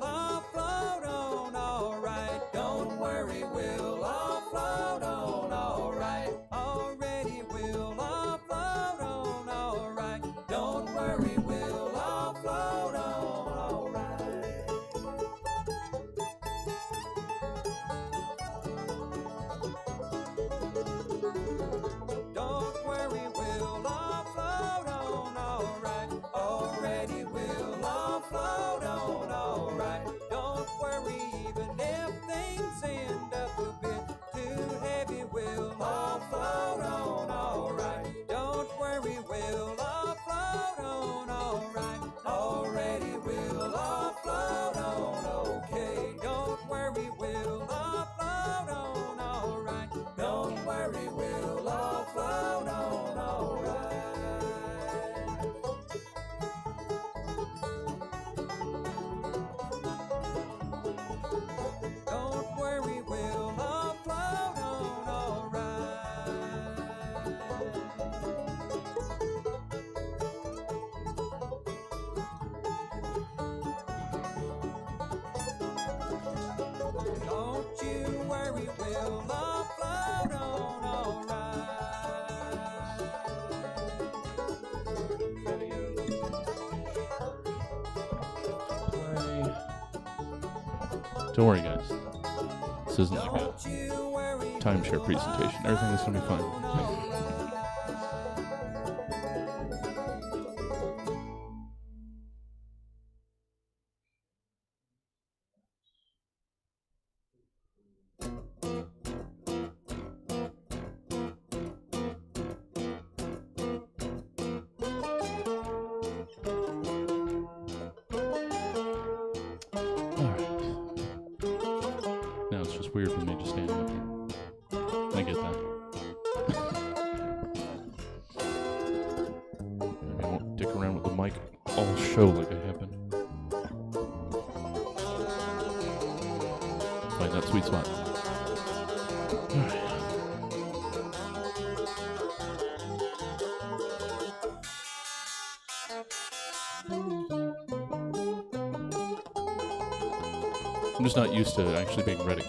all float on alright. Don't worry, we'll all float on alright. Already we'll all float on alright. Don't worry, we'll all float on alright. Don't worry, we'll all float on alright. Already we'll all float on alright. Don't worry, even if things end up a bit too heavy, we'll all float on alright. Don't worry, we'll all float on alright. Already we'll all float on okay. Don't worry, we'll all float on alright. Don't worry, we'll all float on alright. Don't worry, we'll all float on alright. Don't you worry, we'll all float on alright. Don't worry, guys. This isn't like a Don't you worry, timeshare presentation. Everything is going to be fine. Alright. Now it's just weird for me just standing up here. I get that. Maybe I won't dick around with the mic all show like I have been. Find that sweet spot. Alright. I'm just not used to actually being ready.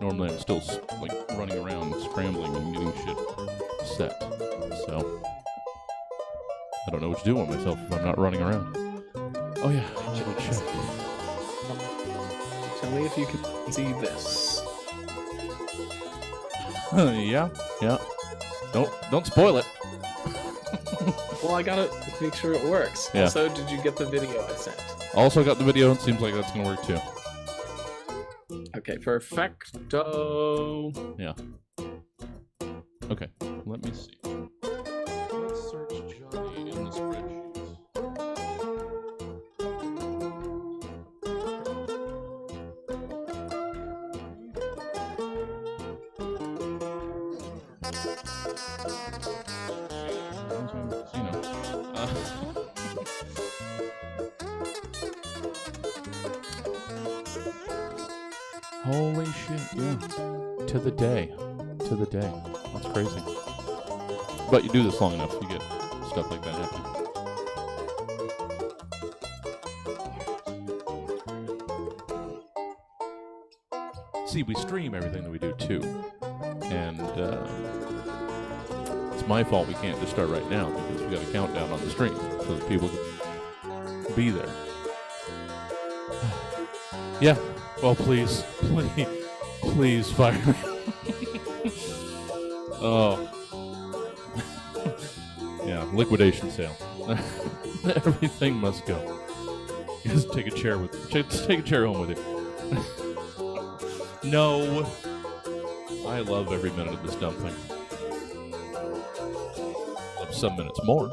Normally I'm still like running around, scrambling and getting shit set. So I don't know what to do with myself if I'm not running around. Oh yeah, check. Tell me if you can see this. Yeah. Don't spoil it. Well, I gotta make sure it works. Yeah. Also, did you get the video I sent? Also got the video. It seems like that's gonna work too. Okay, perfecto. Yeah. Okay, let me see. Let's search Johnny in the spreadsheet. You know. Holy shit, yeah. To the day. That's crazy. But you do this long enough, you get stuff like that happening. See, we stream everything that we do too. And it's my fault we can't just start right now because we got a countdown on the stream so that people can be there. Yeah. Well, please fire me. Oh. Yeah, liquidation sale. Everything must go. Just take a chair home with you. No. I love every minute of this dumb thing. Love some minutes more.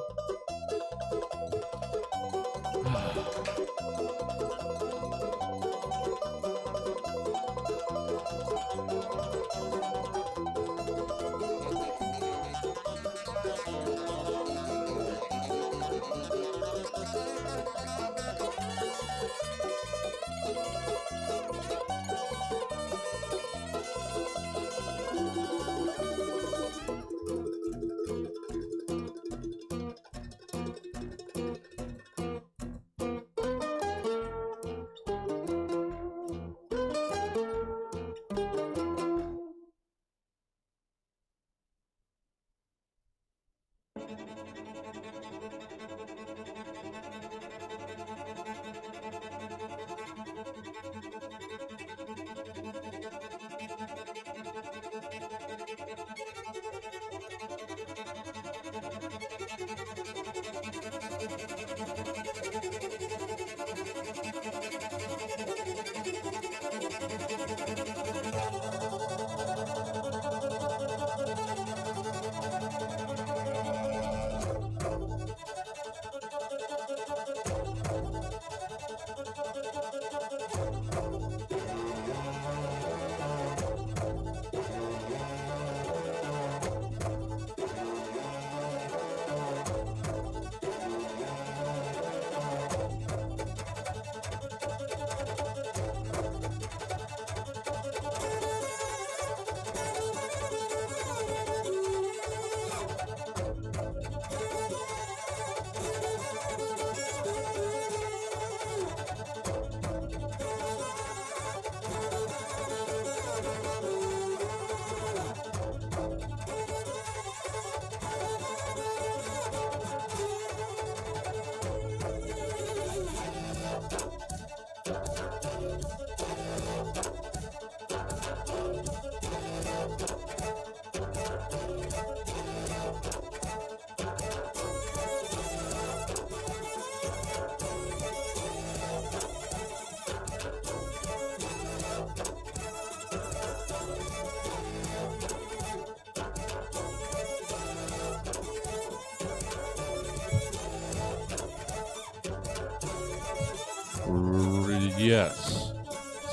Yes.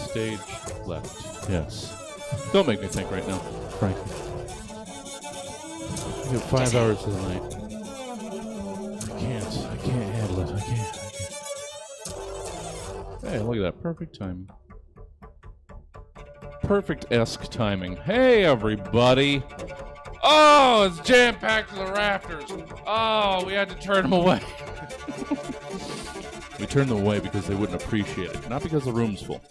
Stage left. Yes. Don't make me think right now, Frankie. I got 5 hours of the night. I can't handle it. I can't. Hey, look at that. Perfect time. Perfect-esque timing. Hey, everybody. Oh, it's jam-packed to the rafters. Oh, we had to turn them away. We turned them away because they wouldn't appreciate it, not because the room's full.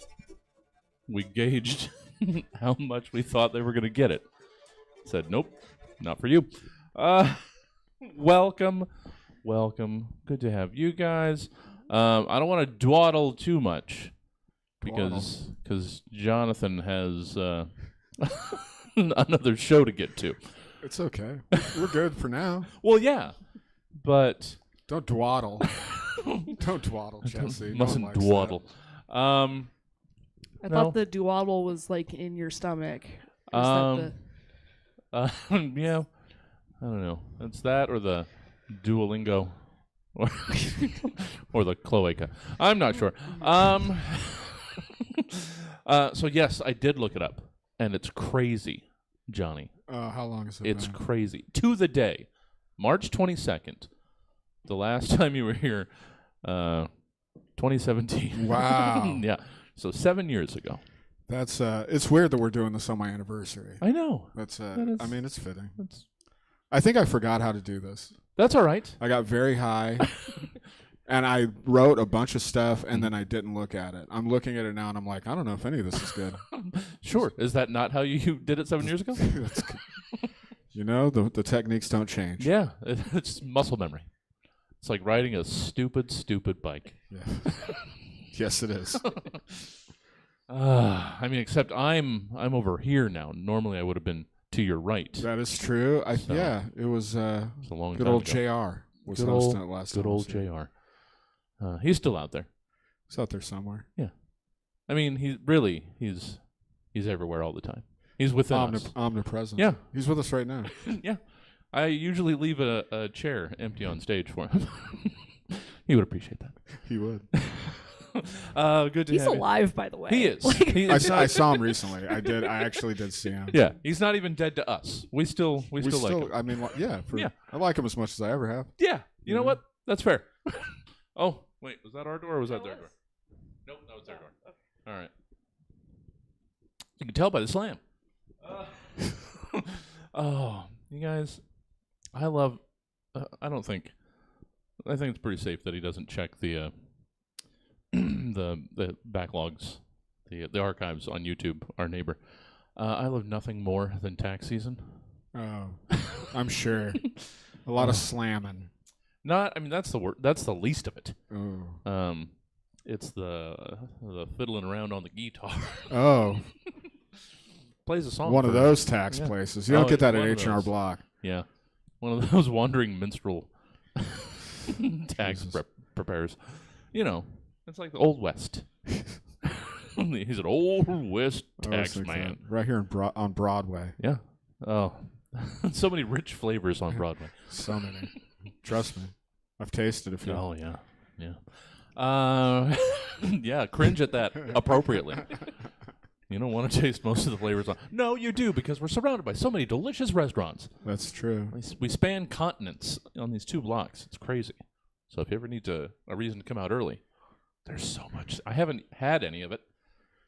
We gauged how much we thought they were going to get it. Said, nope, not for you. Welcome. Good to have you guys. I don't want to dawdle too much because Jonathan has another show to get to. It's okay. We're good for now. Well, yeah, but... Don't dawdle. Don't dwaddle, Jesse. Mustn't dwaddle. I thought the dwaddle was like in your stomach. Yeah, I don't know. It's that or the Duolingo, or the cloaca. I'm not sure. So yes, I did look it up, and it's crazy, Johnny. How long is it? It's crazy. To the day, March 22nd. The last time you were here, 2017. Wow. Yeah. So 7 years ago. That's it's weird that we're doing this on my anniversary. I know. That's That is- I mean, it's fitting. I think I forgot how to do this. That's all right. I got very high and I wrote a bunch of stuff and then I didn't look at it. I'm looking at it now and I'm like, I don't know if any of this is good. Sure. Is that not how you did it 7 years ago? That's good. You know, the techniques don't change. Yeah. It's muscle memory. It's like riding a stupid bike. Yeah. Yes, it is. I mean, except I'm over here now. Normally, I would have been to your right. That is true. Yeah, it was a long good time old ago. JR was hosting it last time. Good old JR. He's still out there. He's out there somewhere. Yeah. I mean, he's everywhere all the time. He's within us. Omnipresent. Yeah. He's with us right now. Yeah. I usually leave a chair empty on stage for him. He would appreciate that. He would. Good to He's have alive, by the way. He is. I saw him recently. I actually did see him. Yeah, he's not even dead to us. We still like him. I mean, yeah. Yeah. I like him as much as I ever have. Yeah. You know what? That's fair. Oh, wait. Was that our door or was that their door? Nope, that was their door. All right. You can tell by the slam. Oh, you guys, I think it's pretty safe that he doesn't check the the backlogs, the archives on YouTube, our neighbor. I love nothing more than tax season. Oh, I'm sure. A lot of slamming. That's the word. That's the least of it. Oh. It's the fiddling around on the guitar. Oh. Plays a song. One of those tax places. You don't get that at H&R Block. Yeah. One of those wandering minstrel tax preparers. You know, it's like the Old West. He's an Old West tax man. Right here on Broadway. Yeah. Oh. So many rich flavors on Broadway. So many. Trust me. I've tasted a few. Oh, yeah. Yeah. Yeah, cringe at that appropriately. You don't want to taste most of the flavors on. No, you do, because we're surrounded by so many delicious restaurants. That's true. We span continents on these 2 blocks. It's crazy. So if you ever need a reason to come out early, there's so much. I haven't had any of it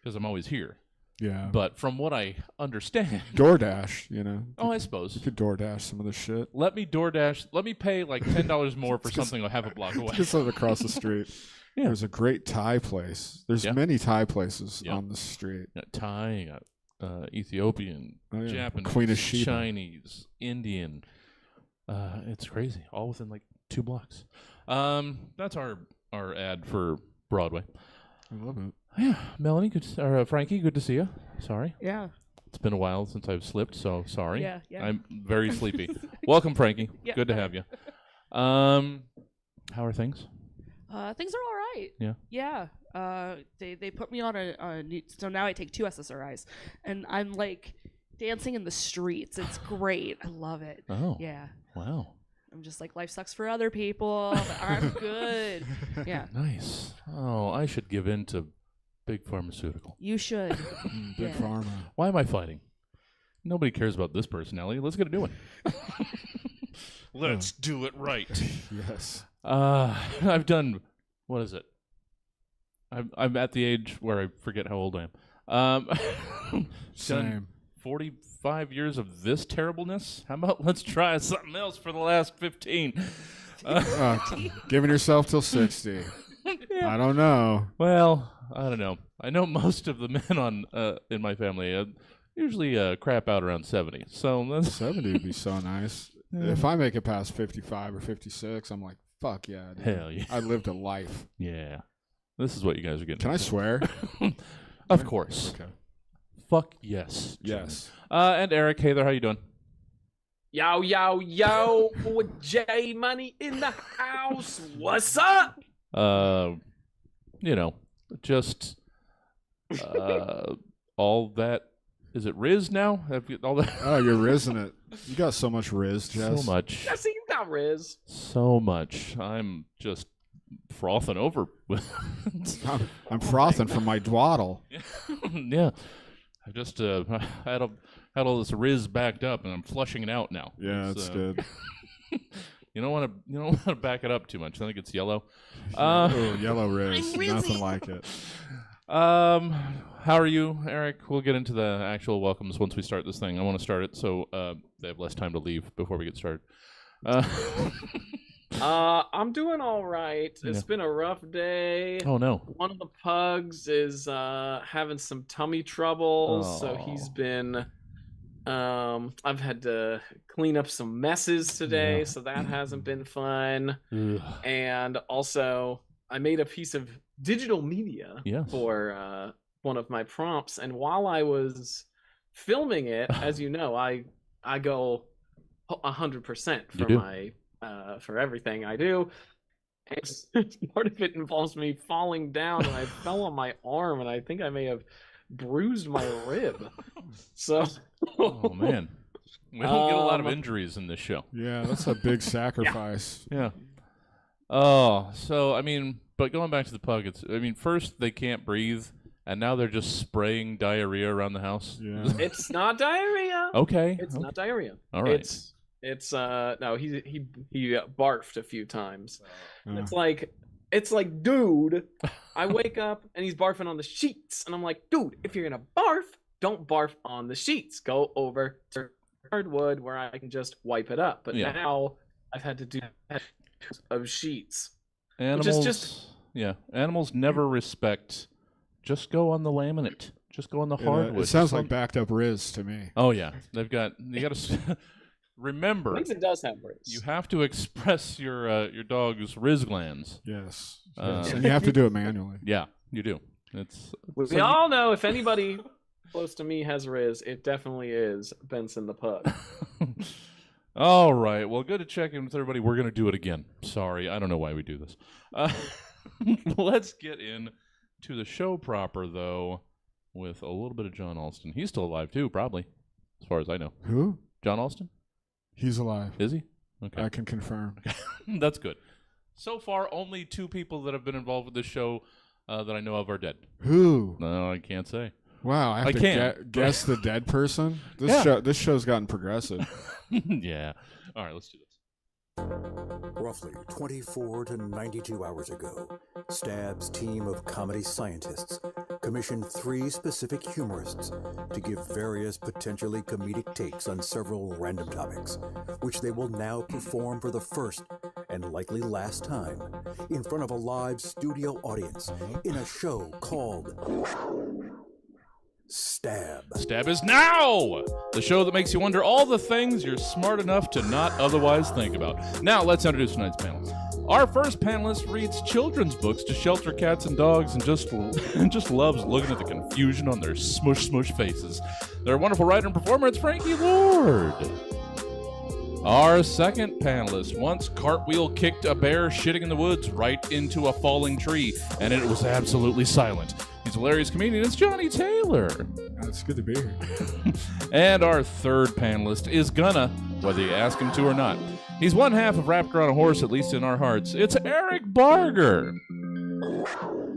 because I'm always here. Yeah. But from what I understand. DoorDash, you know. Oh, I suppose. You could DoorDash some of the shit. Let me pay like $10 more for something a half a block away. Just across the street. Yeah. There's a great Thai place. There's many Thai places on the street. You got Thai, you got Ethiopian, Japanese, Queen of Sheba. Chinese, Indian. It's crazy. All within like 2 blocks. That's our ad for Broadway. I love it. Yeah, Melanie, Frankie, good to see you. Sorry. Yeah. It's been a while since I've slipped, so sorry. Yeah. I'm very sleepy. Welcome, Frankie. Yeah. Good to have you. How are things? Things are all right. Yeah. Yeah. They put me on a new, so now I take 2 SSRIs, and I'm like dancing in the streets. It's great. I love it. Oh. Yeah. Wow. I'm just like, life sucks for other people, but I'm good. Yeah. Nice. Oh, I should give in to big pharmaceutical. You should. Big pharma. Why am I fighting? Nobody cares about this personality. Let's get it doing. Let's do it right. Yes. I've done, what is it? I'm at the age where I forget how old I am. Same. 45 years of this terribleness. How about let's try something else for the last 15? Giving yourself till 60. I don't know. Well, I don't know. I know most of the men on in my family usually crap out around 70. So that's 70 would be so nice. If I make it past 55 or 56, I'm like, fuck yeah, dude. Hell yeah. I lived a life. Yeah. This is what you guys are getting. Can I swear? Of course. Okay. Fuck yes. Yes. And Eric, hey there, how you doing? Yo, yo, yo, J Money in the house. What's up? You know, just all that. Is it Riz now? Have you, all that? Oh, you're rizzing it. You got so much Riz, Jess. So much. I see you got Riz. So much. I'm just frothing over with. I'm frothing from my dwaddle. Yeah. I just had all this Riz backed up, and I'm flushing it out now. Yeah, it's good. You don't want to back it up too much. Then it gets yellow. Oh, yellow Riz. Nothing like it. How are you, Eric? We'll get into the actual welcomes once we start this thing. I want to start it so they have less time to leave before we get started. I'm doing all right. It's been a rough day. Oh no. One of the pugs is having some tummy trouble, so he's been I've had to clean up some messes today, so that hasn't been fun. And also I made a piece of digital media for one of my prompts, and while I was filming it, as you know, I go 100% for my for everything I do. And part of it involves me falling down, and I fell on my arm, and I think I may have bruised my rib. So, oh man, we don't get a lot of injuries in this show. Yeah, that's a big sacrifice. Yeah. Oh, so I mean, but going back to the pug, first they can't breathe, and now they're just spraying diarrhea around the house. Yeah. It's not diarrhea. Okay. It's not diarrhea. All right. It's no, he barfed a few times. And it's like, dude, I wake up and he's barfing on the sheets, and I'm like, dude, if you're gonna barf, don't barf on the sheets. Go over to hardwood where I can just wipe it up. But now I've had to do of sheets. Animals, animals never respect. Just go on the laminate. Just go on the hardwood. It sounds like backed up Riz to me. Oh yeah, you got to remember. It does have Riz. You have to express your dog's Riz glands. Yes, and you have to do it manually. Yeah, you do. We all know if anybody close to me has Riz, it definitely is Benson the pug. All right. Well, good to check in with everybody. We're going to do it again. Sorry. I don't know why we do this. Let's get in to the show proper, though, with a little bit of John Alston. He's still alive, too, probably, as far as I know. Who? John Alston? He's alive. Is he? Okay. I can confirm. That's good. So far, only 2 people that have been involved with this show that I know of are dead. Who? No, I can't say. Wow, I have to guess the dead person? This show's gotten progressive. Yeah. All right, let's do this. Roughly 24 to 92 hours ago, Stab's team of comedy scientists commissioned 3 specific humorists to give various potentially comedic takes on several random topics, which they will now perform for the first and likely last time in front of a live studio audience in a show called Stab. Stab is now! The show that makes you wonder all the things you're smart enough to not otherwise think about. Now, let's introduce tonight's panel. Our first panelist reads children's books to shelter cats and dogs and just loves looking at the confusion on their smush faces. They're a wonderful writer and performer. It's Frankie Lord. Our second panelist once cartwheel kicked a bear shitting in the woods right into a falling tree, and it was absolutely silent. He's a hilarious comedian. It's Johnny Taylor. It's good to be here. And our third panelist is gonna, whether you ask him to or not. He's one half of Wrapped Around a Horse, at least in our hearts. It's Eric Barger.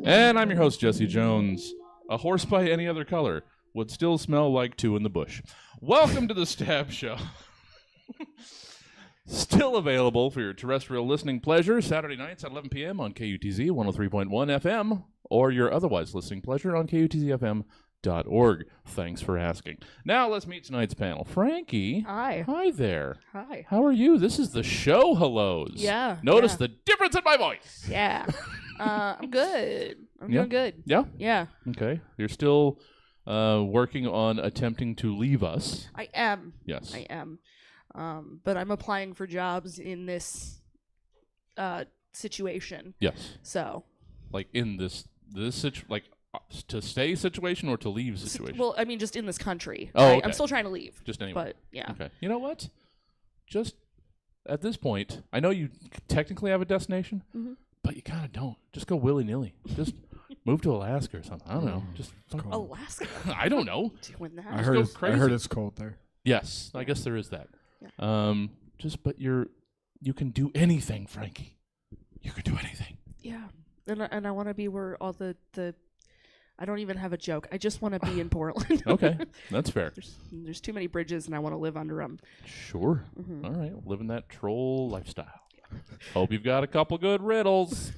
And I'm your host, Jesse Jones. A horse by any other color would still smell like two in the bush. Welcome to the Stab Show. Still available for your terrestrial listening pleasure Saturday nights at 11 p.m. on KUTZ 103.1 FM, or your otherwise listening pleasure on KUTZFM.org. Thanks for asking. Now let's meet tonight's panel. Frankie. Hi. Hi there. Hi. How are you? This is the show hellos. Yeah. Notice the difference in my voice. Yeah. I'm good. I'm Yeah? doing good. Yeah? Yeah. Okay. You're still working on attempting to leave us. I am. Yes. I am. But I'm applying for jobs in this situation. Yes. So. Like in this to stay situation or to leave situation? Well, I mean, just in this country. Oh, right? okay. I'm still trying to leave. Just anyway. But yeah. Okay. You know what? Just at this point, I know you technically have a destination, but you kind of don't. Just go willy-nilly. Just move to Alaska or something. I don't know. Just Alaska. I don't know. Doing that. I go heard it's cold there. Yes, I guess there is that. Yeah. But you can do anything, Frankie. You can do anything. Yeah. And I want to be where all the I don't even have a joke. I just want to be in Portland. Okay, that's fair. There's too many bridges, and I want to live under them. Sure. All right, living that troll lifestyle. Hope you've got a couple good riddles.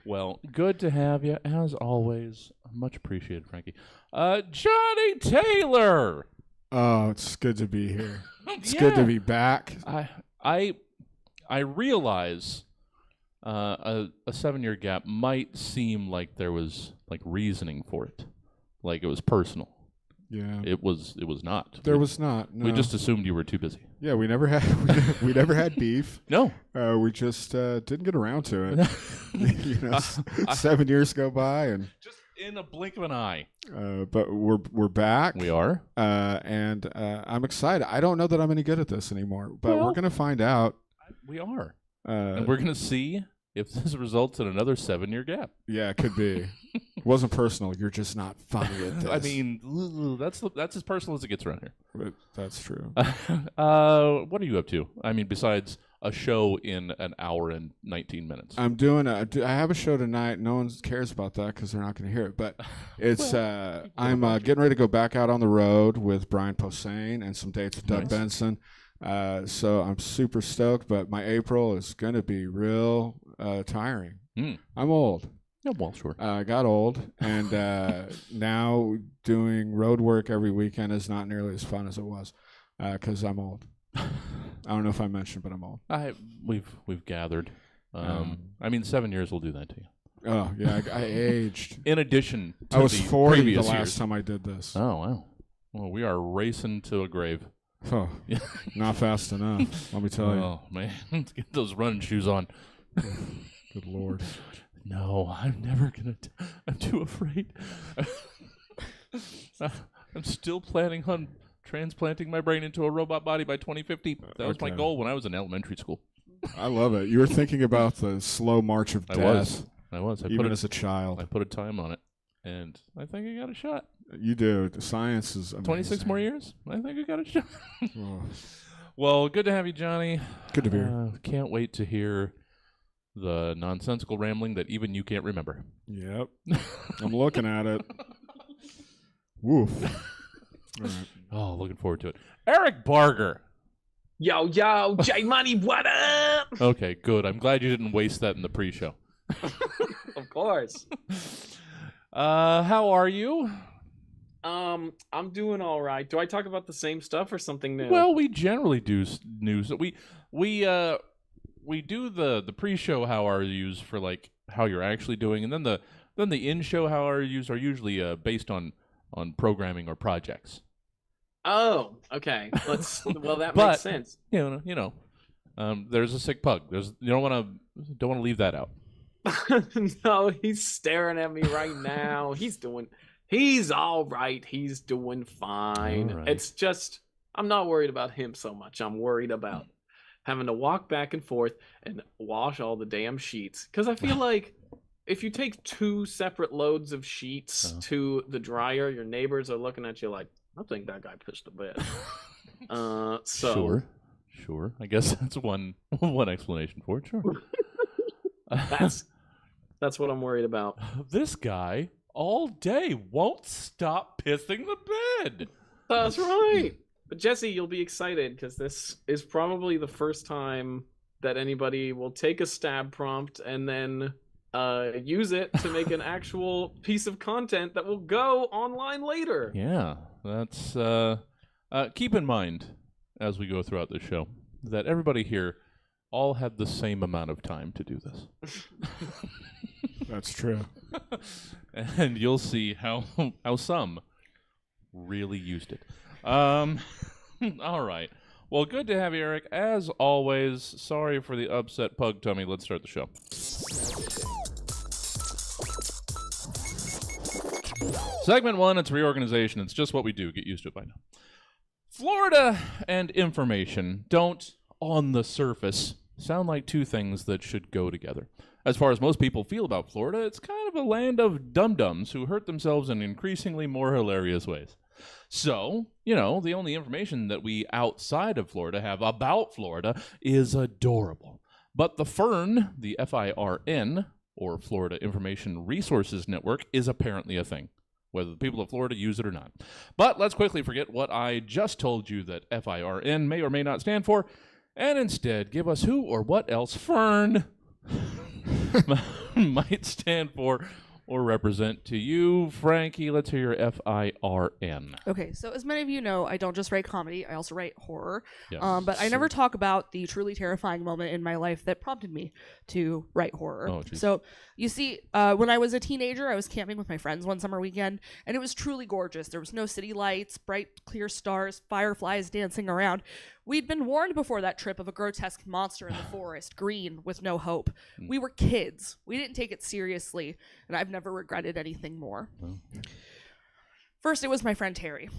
Well, good to have you as always. Much appreciated, Frankie. Johnny Taylor. Oh, it's good to be here. It's good to be back. I realize a 7-year gap might seem like there was like reasoning for it, like it was personal. Yeah, it was not. There was not. No. We just assumed you were too busy. Yeah, we never had we never had beef. No, we just didn't get around to it. 7 years go by and just in a blink of an eye. But we're back. We are, and I'm excited. I don't know that I'm any good at this anymore, but we're gonna find out. We are, and we're gonna see if this results in another 7-year gap. Yeah, it could be. It wasn't personal. You're just not funny at this. I mean, that's as personal as it gets around here. But that's true. What are you up to? I mean, besides a show in an hour and 19 minutes. I'm doing I have a show tonight. No one cares about that because they're not going to hear it. But it's I'm getting ready to go back out on the road with Brian Posehn and some dates with Doug Benson. So I'm super stoked. But my April is going to be real tiring. I'm old. Yeah, well, sure. I got old, and now doing road work every weekend is not nearly as fun as it was because I'm old. I don't know if I mentioned, but I'm old. We've gathered. I mean, 7 years will do that to you. Oh yeah, I aged. In addition, to I was the 40 the previous last years. time I did this. Oh wow. Well, we are racing to a grave. Oh, not fast enough. Let me tell you. Oh man, let's get those running shoes on. Good Lord. No, I'm never gonna. I'm too afraid. I'm still planning on transplanting my brain into a robot body by 2050. That was my goal when I was in elementary school. I love it. You were thinking about the slow march of death. I was. Even as a child. I put a time on it, and I think I got a shot. You do. The science is amazing. 26 more years? I think I got a shot. Oh. Well, good to have you, Johnny. Good to be here. Can't wait to hear the nonsensical rambling that even you can't remember. Yep. I'm looking at it. Woof. All right. Oh, looking forward to it. Eric Barger. Yo, J Money, what up? Okay, good. I'm glad you didn't waste that in the pre-show. Of course. How are you? I'm doing all right. Do I talk about the same stuff or something new? Well, we generally do news. We do the pre-show how are yous for like how you're actually doing, and then the in-show how are yous are usually based on programming or projects. Oh, okay. Well, that But, makes sense. You know, There's a sick pug. You don't want to leave that out. No, he's staring at me right now. He's all right. He's doing fine. All right. It's just, I'm not worried about him so much. I'm worried about having to walk back and forth and wash all the damn sheets. Because I feel like if you take 2 separate loads of sheets to the dryer, your neighbors are looking at you like, I think that guy pissed the bed. Sure. I guess that's one explanation for it. Sure. That's what I'm worried about. This guy all day won't stop pissing the bed. That's right. But Jesse, you'll be excited because this is probably the first time that anybody will take a stab prompt and then use it to make an actual piece of content that will go online later. Yeah, that's keep in mind as we go throughout the show that everybody here all had the same amount of time to do this. That's true. And you'll see how some really used it. All right. Well, good to have you, Eric. As always, sorry for the upset pug tummy. Let's start the show. Segment 1, it's reorganization. It's just what we do. Get used to it by now. Florida and information don't, on the surface, sound like two things that should go together. As far as most people feel about Florida, it's kind of a land of dum-dums who hurt themselves in increasingly more hilarious ways. So, the only information that we outside of Florida have about Florida is adorable. But the FIRN, the FIRN, or Florida Information Resources Network, is apparently a thing, whether the people of Florida use it or not. But let's quickly forget what I just told you that FIRN may or may not stand for, and instead give us who or what else FIRN might stand for or represent to you. Frankie, let's hear your FIRN. Okay, so as many of you know, I don't just write comedy, I also write horror. Yes. But I never talk about the truly terrifying moment in my life that prompted me to write horror. Oh, geez. So, you see, when I was a teenager, I was camping with my friends one summer weekend, and it was truly gorgeous. There was no city lights, bright, clear stars, fireflies dancing around. We'd been warned before that trip of a grotesque monster in the forest, green, with no hope. We were kids. We didn't take it seriously, and I've never regretted anything more. First, it was my friend Terry.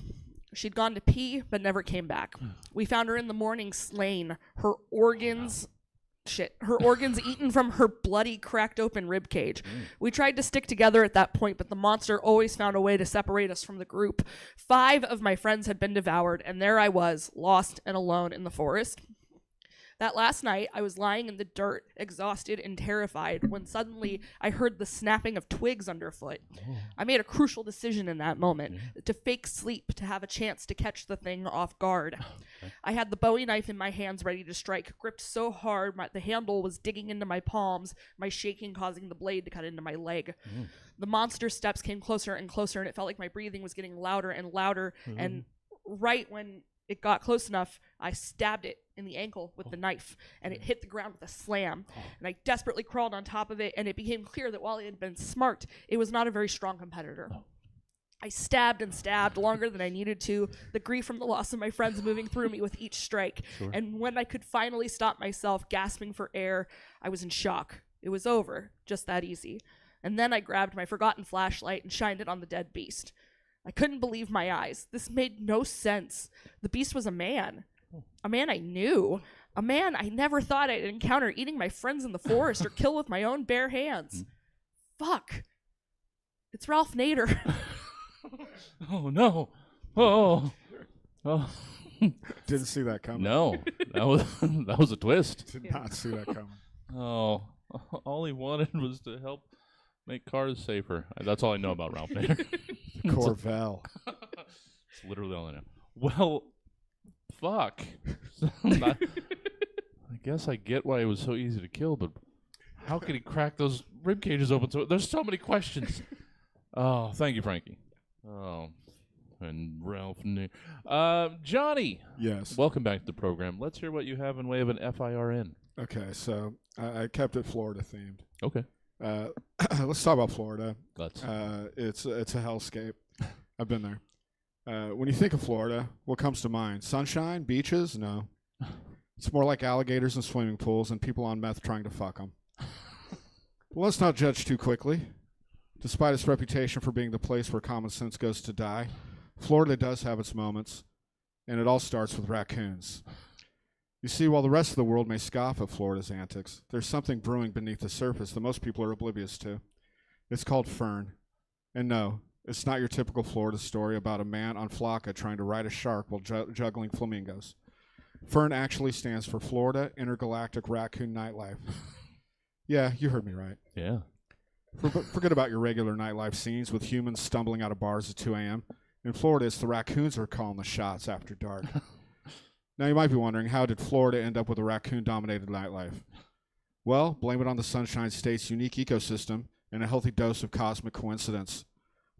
She'd gone to pee, but never came back. We found her in the morning slain, her organs eaten from her bloody, cracked open rib cage. We tried to stick together at that point, but the monster always found a way to separate us from the group. 5 of my friends had been devoured, and there I was, lost and alone in the forest. That last night, I was lying in the dirt, exhausted and terrified, when suddenly I heard the snapping of twigs underfoot. I made a crucial decision in that moment, to fake sleep, to have a chance to catch the thing off guard. I had the Bowie knife in my hands ready to strike, gripped so hard the handle was digging into my palms, my shaking causing the blade to cut into my leg. The monster's steps came closer and closer, and it felt like my breathing was getting louder and louder, and right when it got close enough, I stabbed it in the ankle with the knife, and it hit the ground with a slam. And I desperately crawled on top of it, and it became clear that while it had been smart, it was not a very strong competitor. I stabbed and stabbed longer than I needed to, the grief from the loss of my friends moving through me with each strike. And when I could finally stop myself gasping for air, I was in shock. It was over, just that easy. And then I grabbed my forgotten flashlight and shined it on the dead beast. I couldn't believe my eyes. This made no sense. The beast was a man I knew, a man I never thought I'd encounter eating my friends in the forest or kill with my own bare hands. Fuck. It's Ralph Nader. Oh, no. Oh. Didn't see that coming. No, that was a twist. Did not see that coming. Oh, all he wanted was to help make cars safer. That's all I know about Ralph Nader. Corvell. It's literally all I know. Well, fuck. I guess I get why it was so easy to kill, but how could he crack those rib cages open? So there's so many questions. Oh, thank you, Frankie. Oh, and Ralph Nader. Johnny. Yes. Welcome back to the program. Let's hear what you have in way of an FIRN. Okay, so I kept it Florida themed. Okay. Let's talk about Florida. Let's. It's a hellscape. I've been there. When you think of Florida, what comes to mind? Sunshine? Beaches? No. It's more like alligators in swimming pools and people on meth trying to fuck them. But let's not judge too quickly. Despite its reputation for being the place where common sense goes to die, Florida does have its moments, and it all starts with raccoons. You see, while the rest of the world may scoff at Florida's antics, there's something brewing beneath the surface that most people are oblivious to. It's called FIRN. And no, it's not your typical Florida story about a man on Flocka trying to ride a shark while juggling flamingos. FIRN actually stands for Florida Intergalactic Raccoon Nightlife. Yeah, you heard me right. Yeah. Forget about your regular nightlife scenes with humans stumbling out of bars at 2 a.m. In Florida, it's the raccoons who are calling the shots after dark. Now, you might be wondering, how did Florida end up with a raccoon-dominated nightlife? Well, blame it on the Sunshine State's unique ecosystem and a healthy dose of cosmic coincidence.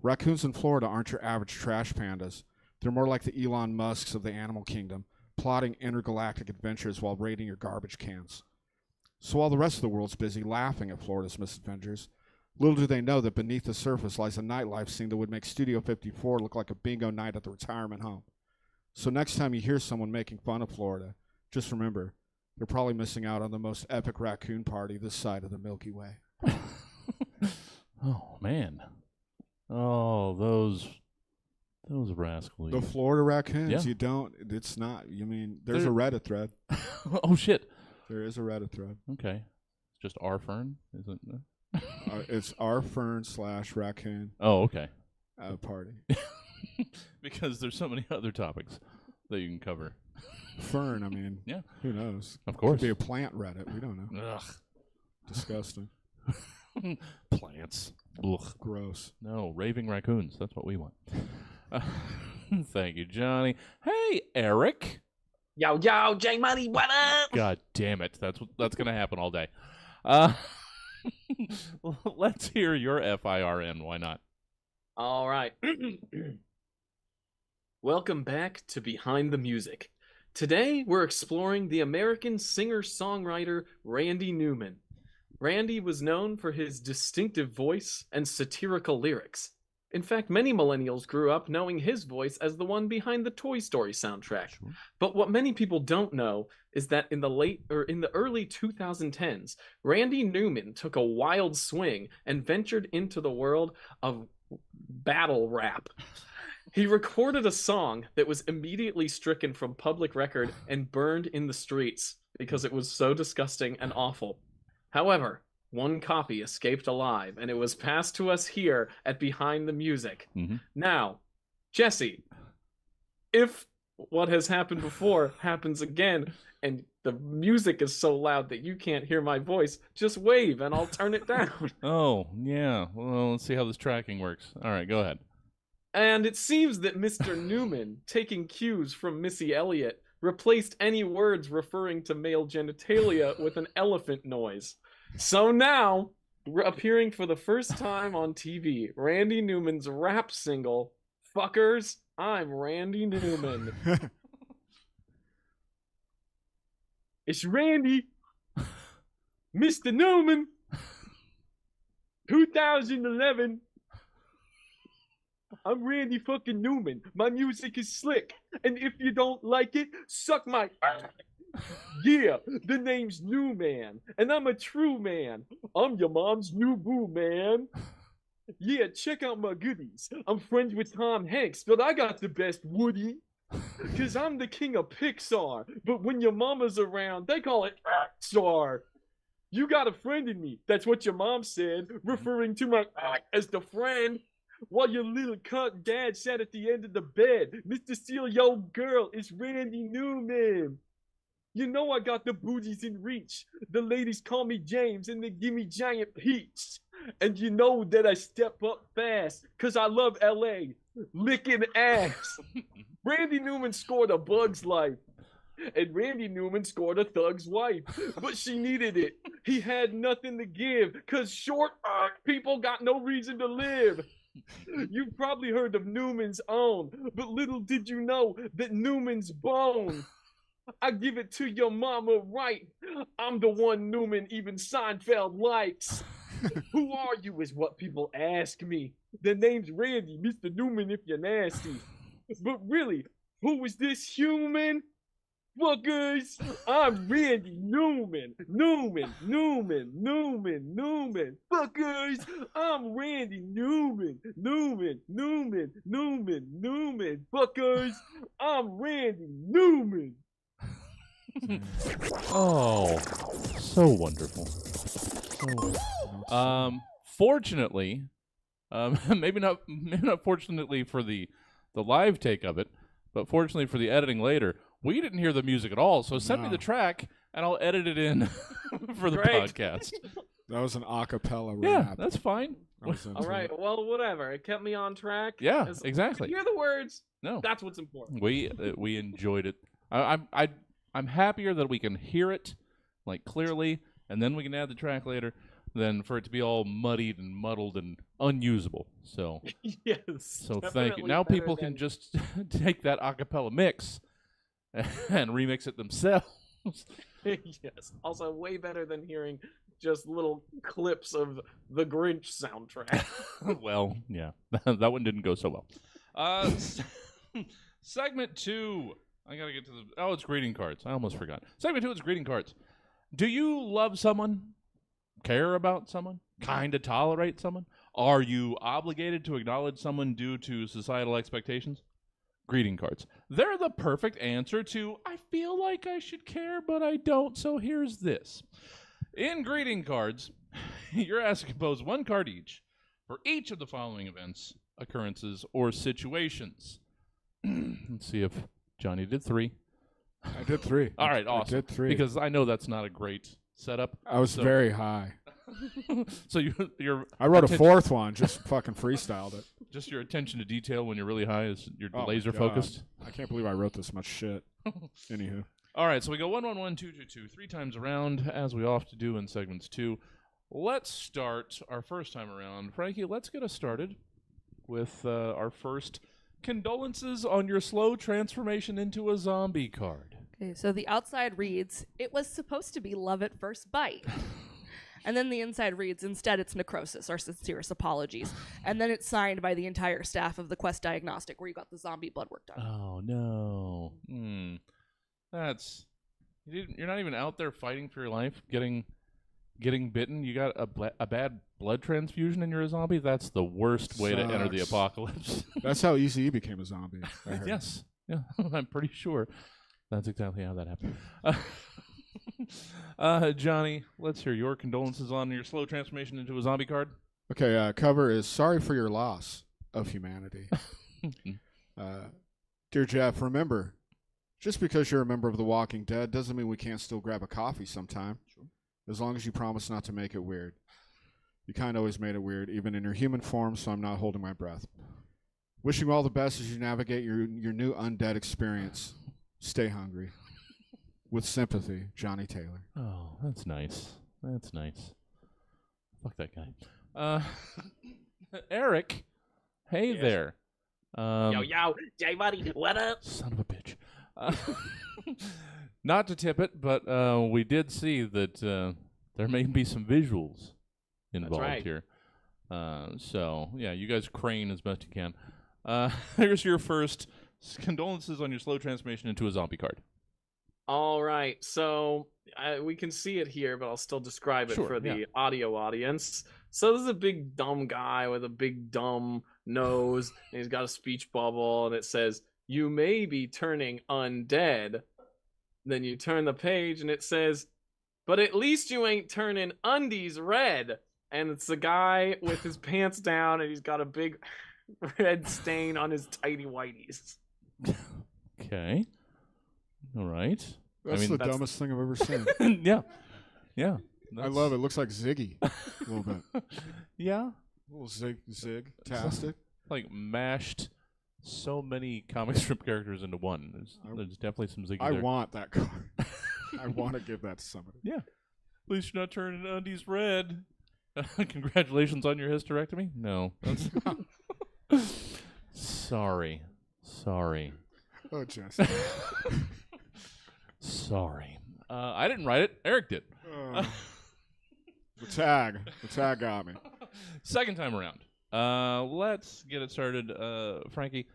Raccoons in Florida aren't your average trash pandas. They're more like the Elon Musks of the animal kingdom, plotting intergalactic adventures while raiding your garbage cans. So while the rest of the world's busy laughing at Florida's misadventures, little do they know that beneath the surface lies a nightlife scene that would make Studio 54 look like a bingo night at the retirement home. So next time you hear someone making fun of Florida, just remember, they're probably missing out on the most epic raccoon party this side of the Milky Way. Oh, man. Oh, those rascals. The Florida raccoons, Yeah. It's not, there's a Reddit thread. Oh, shit. There is a Reddit thread. Okay. It's just our fern, isn't it? It's our fern/raccoon Oh, okay. party. Because there's so many other topics that you can cover. Fern, Yeah. Who knows? Of course. Could be a plant Reddit. We don't know. Ugh. Disgusting. Plants. Ugh. Gross. No, raving raccoons. That's what we want. Thank you, Johnny. Hey, Eric. Yo, J Money, what up? God damn it. That's going to happen all day. Let's hear your FIRN. Why not? All right. Welcome back to Behind the Music. Today, we're exploring the American singer-songwriter Randy Newman. Randy was known for his distinctive voice and satirical lyrics. In fact, many millennials grew up knowing his voice as the one behind the Toy Story soundtrack. Sure. But what many people don't know is that in the early 2010s, Randy Newman took a wild swing and ventured into the world of battle rap. He recorded a song that was immediately stricken from public record and burned in the streets because it was so disgusting and awful. However, one copy escaped alive, and it was passed to us here at Behind the Music. Mm-hmm. Now, Jesse, if what has happened before happens again, and the music is so loud that you can't hear my voice, just wave and I'll turn it down. Oh, yeah. Well, let's see how this tracking works. All right, go ahead. And it seems that Mr. Newman, taking cues from Missy Elliott, replaced any words referring to male genitalia with an elephant noise. So now, we're appearing for the first time on TV, Randy Newman's rap single, Fuckers, I'm Randy Newman. It's Randy, Mr. Newman, 2011. I'm Randy fucking Newman. My music is slick. And if you don't like it, suck my... Yeah, the name's New Man. And I'm a true man. I'm your mom's new boo, man. Yeah, check out my goodies. I'm friends with Tom Hanks, but I got the best Woody. Cause I'm the king of Pixar. But when your mama's around, they call it Star. You got a friend in me. That's what your mom said, referring to my as the friend. While your little cunt dad sat at the end of the bed. Mr. Steal Yo Girl, it's Randy Newman. You know I got the booties in reach. The ladies call me James and they give me giant peach. And you know that I step up fast, cause I love LA, licking ass. Randy Newman scored a Bug's Life. And Randy Newman scored a Thug's Wife. But she needed it. He had nothing to give, cause short people got no reason to live. You've probably heard of Newman's Own, but little did you know that Newman's bone. I give it to your mama right. I'm the one Newman even Seinfeld likes. Who are you is what people ask me. The name's Randy, Mr. Newman if you're nasty. But really, who is this human? fuckers. I'm Randy Newman. Fuckers. I'm Randy Newman. Fuckers. I'm Randy Newman. Oh, so wonderful. Fortunately, maybe not fortunately for the live take of it, but fortunately for the editing later, we didn't hear the music at all. So send me the track, and I'll edit it in for the podcast. That was an acapella Yeah, rap. that's fine. All right. Well, whatever. It kept me on track. Yeah, As exactly. you hear the words. No, That's what's important. we enjoyed it. I'm happier that we can hear it like clearly, and then we can add the track later, than for it to be all muddied and muddled and unusable. So Yes. so thank you. Now people can just take that acapella mix and remix it themselves. Yes. Also, way better than hearing just little clips of the Grinch soundtrack. Well, yeah, that one didn't go so well. Segment 2. I gotta get to the. Oh, it's greeting cards. I almost forgot. Segment 2 is greeting cards. Do you love someone? Care about someone? Kinda tolerate someone? Are you obligated to acknowledge someone due to societal expectations? Greeting cards. They're the perfect answer to, I feel like I should care, but I don't, so here's this. In greeting cards, you're asked to compose one card each for each of the following events, occurrences, or situations. Let's see if Johnny did 3. I did 3. All right, awesome. I did 3. Because I know that's not a great setup. I was very high. So you're. I wrote a 4th one, just fucking freestyled it. Just your attention to detail when you're really high is you're Oh my laser God. focused. I can't believe I wrote this much shit. Anywho. All right, so we go 1, 1, 1, 2, 2, 2, 3 times around, as we often do in segments 2. Let's start our first time around. Frankie, let's get us started with our first condolences on your slow transformation into a zombie card. Okay, so the outside reads, it was supposed to be love at first bite. And then the inside reads, instead it's necrosis, our sincerest apologies. And then it's signed by the entire staff of the Quest Diagnostic, where you got the zombie blood work done. Oh, no. You're not even out there fighting for your life, getting bitten. You got a bad blood transfusion and you're a zombie? That's the worst way to enter the apocalypse. That's how Eazy-E became a zombie. I heard. Yes. Yeah, I'm pretty sure that's exactly how that happened. Johnny, let's hear your condolences on your slow transformation into a zombie card. Okay, cover is sorry for your loss of humanity. Dear Jeff, remember, just because you're a member of The Walking Dead doesn't mean we can't still grab a coffee sometime. Sure. As long as you promise not to make it weird. You kind of always made it weird, even in your human form, so I'm not holding my breath. Wishing you all the best as you navigate your new undead experience. Stay hungry. With sympathy, Johnny Taylor. Oh, that's nice. That's nice. Fuck that guy. Eric, hey there. Yo, Jay buddy, what up? Son of a bitch. Not to tip it, but we did see that there may be some visuals involved here. So, yeah, you guys crane as best you can. Here's your first condolences on your slow transformation into a zombie card. All right, so we can see it here, but I'll still describe it for the audio audience. So this is a big dumb guy with a big dumb nose, and he's got a speech bubble, and it says, "You may be turning undead." Then you turn the page, and it says, "But at least you ain't turning undies red." And it's a guy with his pants down, and he's got a big red stain on his tighty whities. Okay. All right. That's the dumbest thing I've ever seen. Yeah. Yeah. I love it. Looks like Ziggy a little bit. Yeah. A little zig-tastic. Like mashed so many comic strip characters into one. There's definitely some Ziggy there. I want that card. I want to give that to somebody. Yeah. At least you're not turning undies red. Congratulations on your hysterectomy? No. That's Sorry. Oh, Jesse. Sorry. I didn't write it. Eric did. The tag got me. Second time around. Let's get it started. Frankie,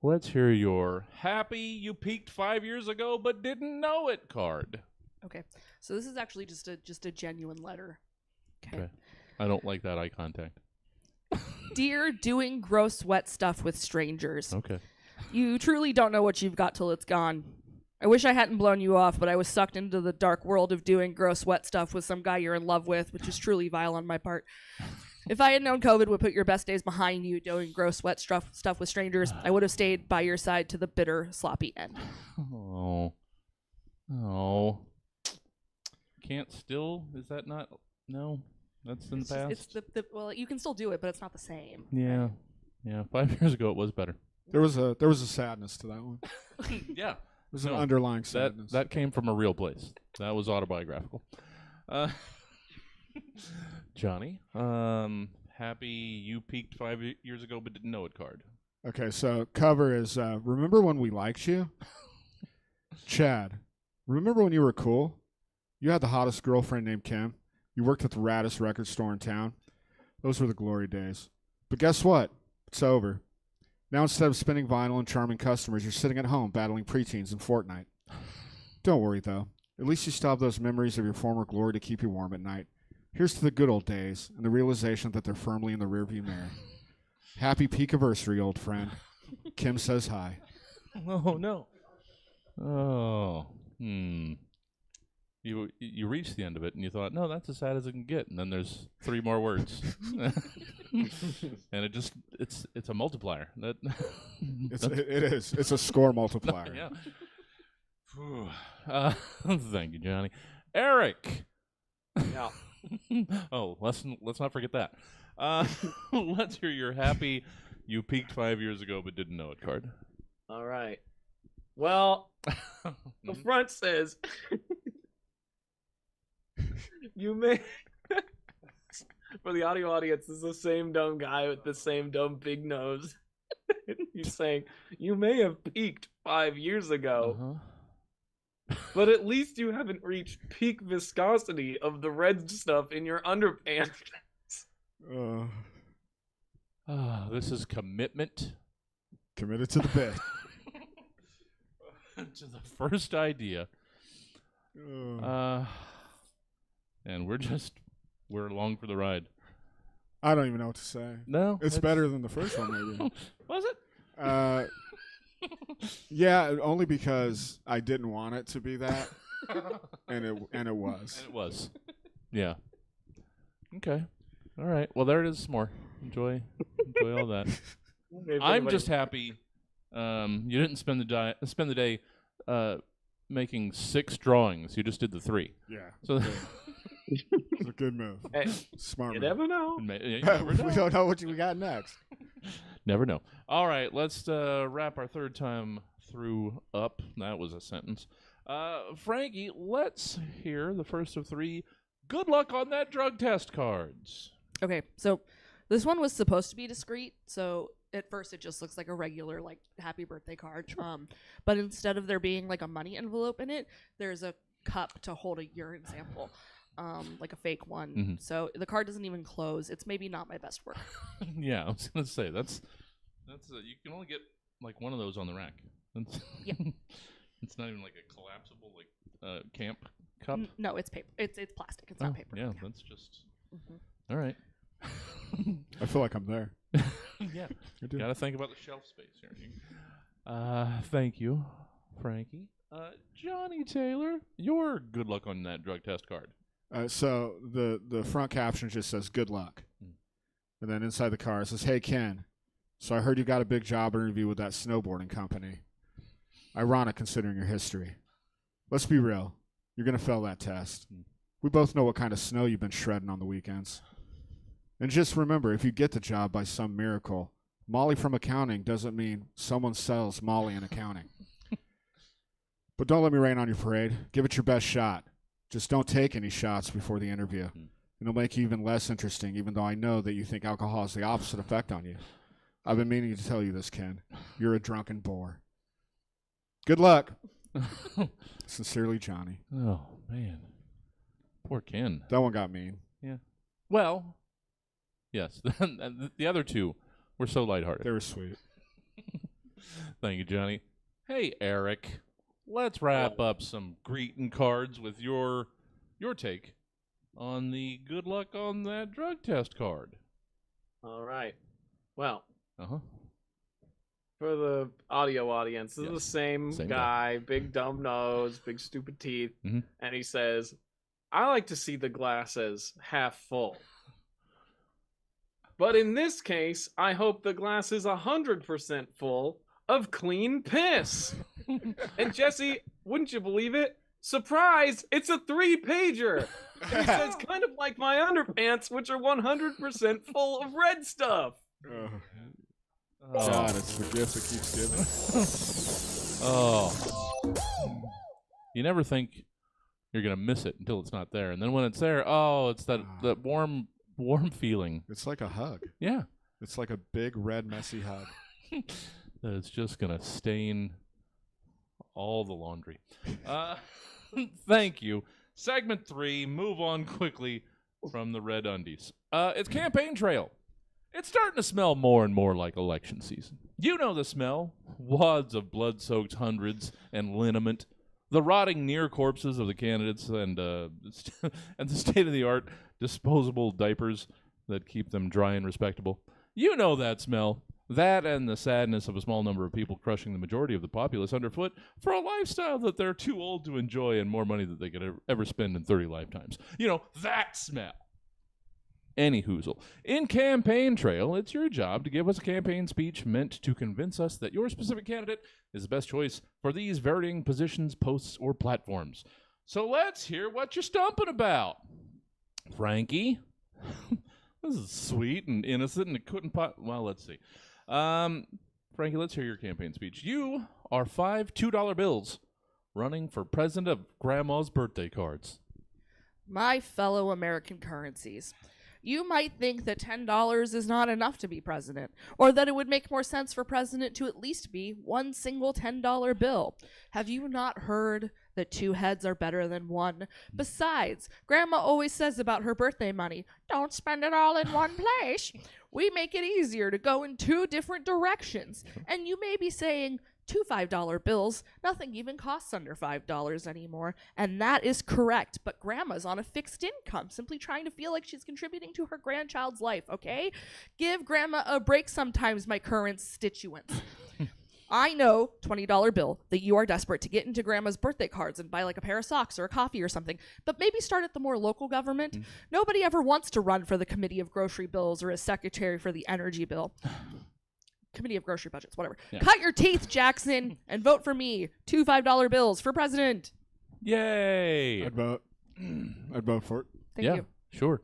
let's hear your happy you peaked 5 years ago but didn't know it card. Okay, so this is actually just a genuine letter. Okay. I don't like that eye contact. Dear doing gross wet stuff with strangers. Okay. You truly don't know what you've got till it's gone. I wish I hadn't blown you off, but I was sucked into the dark world of doing gross wet stuff with some guy you're in love with, which is truly vile on my part. If I had known COVID would put your best days behind you doing gross wet stuff with strangers, I would have stayed by your side to the bitter, sloppy end. Oh. Can't still? Is that not? No. That's in the past? It's well, you can still do it, but it's not the same. Yeah. Yeah. 5 years ago, it was better. There was a sadness to that one. Yeah. There's an underlying sadness. That came from a real place. That was autobiographical. Johnny, happy you peaked 5 years ago but didn't know it card. Okay, so cover is, remember when we liked you? Chad, remember when you were cool? You had the hottest girlfriend named Kim. You worked at the raddest record store in town. Those were the glory days. But guess what? It's over. Now instead of spinning vinyl and charming customers, you're sitting at home battling preteens in Fortnite. Don't worry, though. At least you still have those memories of your former glory to keep you warm at night. Here's to the good old days and the realization that they're firmly in the rearview mirror. Happy peak-iversary, old friend. Kim says hi. Oh, no. Oh. You reached the end of it and you thought, no, that's as sad as it can get. And then there's 3 more words. And it's a multiplier. It is. It's a score multiplier. Yeah. Thank you, Johnny. Eric. Yeah. Oh, let's not forget that. Let's hear your happy you peaked 5 years ago but didn't know it card. All right. Well, the front says, you may, for the audio audience, this is the same dumb guy with the same dumb big nose. He's saying, you may have peaked 5 years ago, but at least you haven't reached peak viscosity of the red stuff in your underpants. This is commitment. Committed to the bit. To the first idea. And we're along for the ride. I don't even know what to say. No, it's better than the first one, maybe. Was it? Yeah, only because I didn't want it to be that, and it was. And it was. Yeah. Okay. All right. Well, there it is. Some more. Enjoy all that. I'm just happy. You didn't spend the day making 6 drawings. You just did the 3. Yeah. So. It's a good move. Hey, smart you move. never know. You never know. We don't know what we got next. Never know. All right, let's wrap our third time through up. That was a sentence. Frankie, let's hear the first of 3 good luck on that drug test cards. Okay, so this one was supposed to be discreet, so at first it just looks like a regular, like, happy birthday card. Sure. But instead of there being, like, a money envelope in it, there's a cup to hold a urine sample. Like a fake one. Mm-hmm. So the card doesn't even close. It's maybe not my best work. Yeah, I was gonna say that's you can only get like one of those on the rack. Yeah. It's not even like a collapsible like camp cup. No, it's paper. It's plastic. It's not paper. Yeah, that's just all right. I feel like I'm there. Yeah, gotta think about the shelf space here. Thank you, Frankie. Johnny Taylor, your good luck on that drug test card. So the front caption just says good luck. And then inside the card it says, hey, Ken, so I heard you got a big job interview with that snowboarding company. Ironic considering your history. Let's be real. You're going to fail that test. We both know what kind of snow you've been shredding on the weekends. And just remember, if you get the job by some miracle, Molly from accounting doesn't mean someone sells Molly in accounting. But don't let me rain on your parade. Give it your best shot. Just don't take any shots before the interview. It'll make you even less interesting, even though I know that you think alcohol has the opposite effect on you. I've been meaning to tell you this, Ken. You're a drunken bore. Good luck. Sincerely, Johnny. Oh, man. Poor Ken. That one got mean. Yeah. Well, yes. The other 2 were so lighthearted. They were sweet. Thank you, Johnny. Hey, Eric. Let's wrap up some greeting cards with your take on the good luck on that drug test card. All right. Well, Uh-huh. for the audio audience, this is Yes. the same guy, big dumb nose, big stupid teeth, Mhm. and he says, I like to see the glass as half full. But in this case, I hope the glass is 100% full of clean piss. And Jesse, wouldn't you believe it? Surprise! It's a 3-pager. And he says, kind of like my underpants, which are 100% full of red stuff. God, it's the gift that keeps giving. Oh. You never think you're going to miss it until it's not there. And then when it's there, it's that warm feeling. It's like a hug. Yeah. It's like a big, red, messy hug. That it's just going to stain all the laundry. Thank you. Segment 3, move on quickly from the red undies. It's campaign trail. It's starting to smell more and more like election season. You know the smell. Wads of blood-soaked hundreds and liniment. The rotting near corpses of the candidates and the state-of-the-art disposable diapers that keep them dry and respectable. You know that smell. That and the sadness of a small number of people crushing the majority of the populace underfoot for a lifestyle that they're too old to enjoy and more money that they could ever spend in 30 lifetimes. You know, that smell. Any hoozle. In Campaign Trail, it's your job to give us a campaign speech meant to convince us that your specific candidate is the best choice for these varying positions, posts, or platforms. So let's hear what you're stumping about. Frankie? This is sweet and innocent, and it couldn't well, let's see. Frankie, let's hear your campaign speech. You are 5 $2 bills running for president of Grandma's birthday cards. My fellow American currencies. You might think that $10 is not enough to be president, or that it would make more sense for president to at least be one single $10 bill. Have you not heard that 2 heads are better than 1? Besides, Grandma always says about her birthday money, don't spend it all in one place. We make it easier to go in 2 different directions. And you may be saying, 2 $5 bills, nothing even costs under $5 anymore. And that is correct, but Grandma's on a fixed income, simply trying to feel like she's contributing to her grandchild's life, okay? Give Grandma a break sometimes, my current constituents. I know, $20 bill, that you are desperate to get into Grandma's birthday cards and buy like a pair of socks or a coffee or something, but maybe start at the more local government. Nobody ever wants to run for the committee of grocery bills or as secretary for the energy bill. Committee of grocery budgets, whatever. Yeah. Cut your teeth, Jackson, and vote for me. 2 $5 bills for president. Yay! I'd vote for it. Thank you. Sure.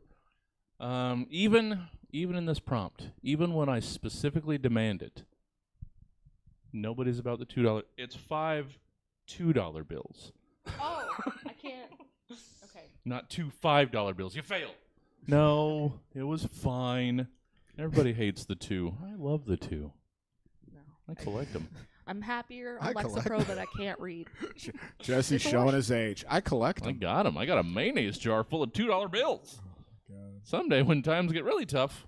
Even in this prompt, even when I specifically demand it, nobody's about the $2. It's 5 $2 bills. Oh, I can't. Okay. Not 2 $5 bills. You failed. No, it was fine. Everybody hates the 2. I love the 2. No. I collect them. I'm happier on Lexapro that I can't read. Jesse's showing his age. I collect them. I got them. I got a mayonnaise jar full of $2 bills. Oh, God. Someday when times get really tough,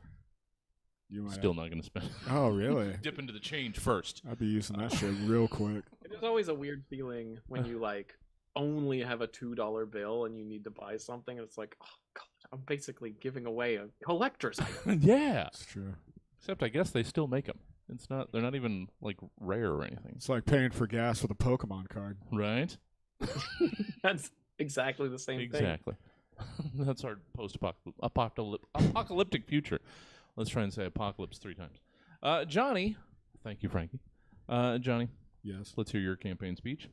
You might still not going to spend. Oh, really? Dip into the change first. I'd be using that shit real quick. There's always a weird feeling when you like only have a $2 bill and you need to buy something, and it's like, oh God, I'm basically giving away a collector's item. Yeah. That's true. Except I guess they still make them. They're not even like rare or anything. It's like paying for gas with a Pokemon card. Right? That's exactly the same thing. Exactly. That's our post-apocalyptic future. Let's try and say apocalypse 3 times. Johnny, thank you, Frankie. Johnny, Yes. let's hear your campaign speech.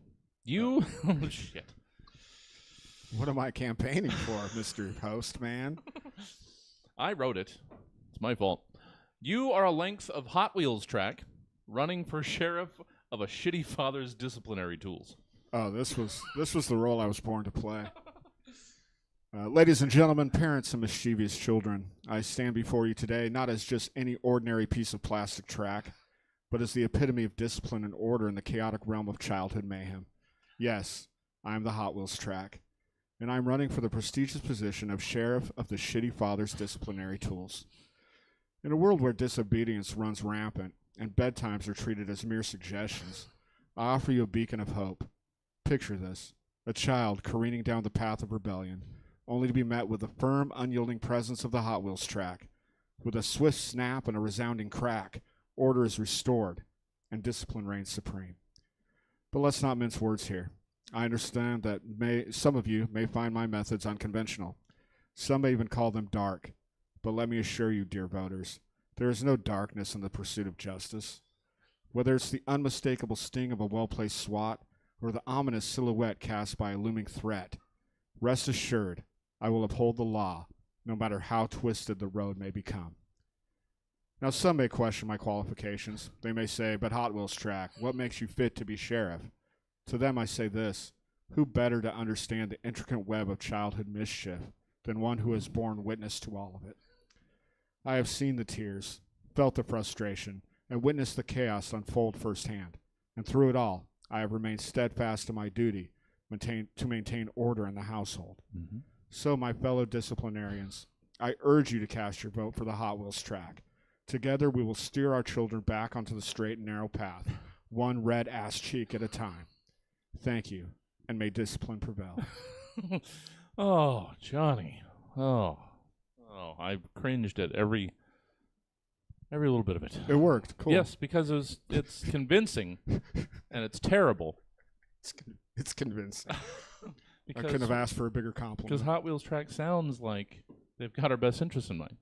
You, oh shit. What am I campaigning for, Mr. Postman? I wrote it. It's my fault. You are a length of Hot Wheels track running for sheriff of a shitty father's disciplinary tools. Oh, this was the role I was born to play. Ladies and gentlemen, parents and mischievous children, I stand before you today not as just any ordinary piece of plastic track, but as the epitome of discipline and order in the chaotic realm of childhood mayhem. Yes, I am the Hot Wheels track, and I'm running for the prestigious position of sheriff of the shitty father's disciplinary tools. In a world where disobedience runs rampant, and bedtimes are treated as mere suggestions, I offer you a beacon of hope. Picture this: a child careening down the path of rebellion, only to be met with the firm, unyielding presence of the Hot Wheels track. With a swift snap and a resounding crack, order is restored, and discipline reigns supreme. But let's not mince words here. I understand that some of you may find my methods unconventional. Some may even call them dark. But let me assure you, dear voters, there is no darkness in the pursuit of justice. Whether it's the unmistakable sting of a well-placed swat or the ominous silhouette cast by a looming threat, rest assured I will uphold the law, no matter how twisted the road may become. Now, some may question my qualifications. They may say, but Hot Wheels track, what makes you fit to be sheriff? To them I say this: who better to understand the intricate web of childhood mischief than one who has borne witness to all of it? I have seen the tears, felt the frustration, and witnessed the chaos unfold firsthand. And through it all, I have remained steadfast to my duty to maintain order in the household. Mm-hmm. So, my fellow disciplinarians, I urge you to cast your vote for the Hot Wheels track. Together we will steer our children back onto the straight and narrow path, one red ass cheek at a time. Thank you, and may discipline prevail. Oh, Johnny. Oh, I cringed at every little bit of it. It worked. Cool. Yes, because it's convincing, and it's terrible. It's convincing. I Because, couldn't have asked for a bigger compliment. because Hot Wheels track sounds like they've got our best interests in mind.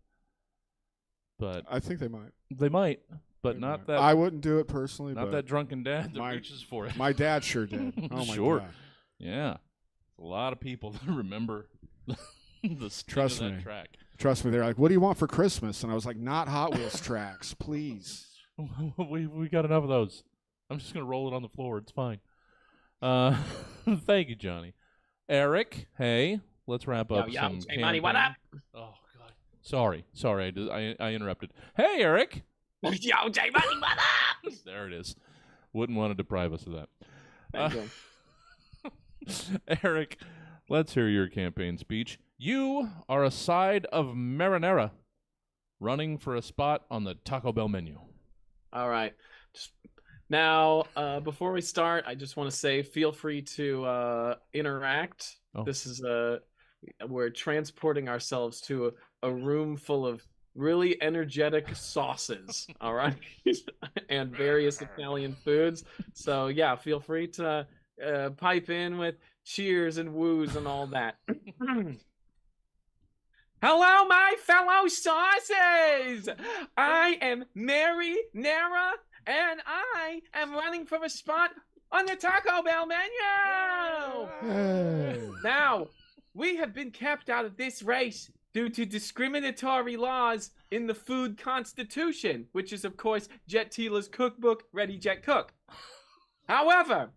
But I think they might. they might, but They not might. that. I wouldn't do it personally. not but that drunken dad that my- reaches for it. my dad sure did. Oh my Sure. God. Yeah, a lot of people that remember the sting Trust of that me. track. Trust me, they're like, "What do you want for Christmas?" And I was like, "Not Hot Wheels tracks, please." we got enough of those. I'm just gonna roll it on the floor. It's fine. Thank you, Johnny. Eric, hey, let's wrap up. Yo, some J Money, what up? Oh God, sorry, I interrupted. Hey, Eric. Yo, J Money, what up? There it is. Wouldn't want to deprive us of that. Thank you. Eric, let's hear your campaign speech. You are a side of marinara, running for a spot on the Taco Bell menu. All right. Now, before we start, I just want to say, feel free to interact. Oh. This is we're transporting ourselves to a room full of really energetic sauces. All right, and various Italian foods. So yeah, feel free to pipe in with cheers and woos and all that. Hello, my fellow sauces! I am Marinara, and I am running for a spot on the Taco Bell menu! Hey. Now, we have been kept out of this race due to discriminatory laws in the food constitution, which is, of course, Jet Tila's cookbook, Ready Jet Cook. However,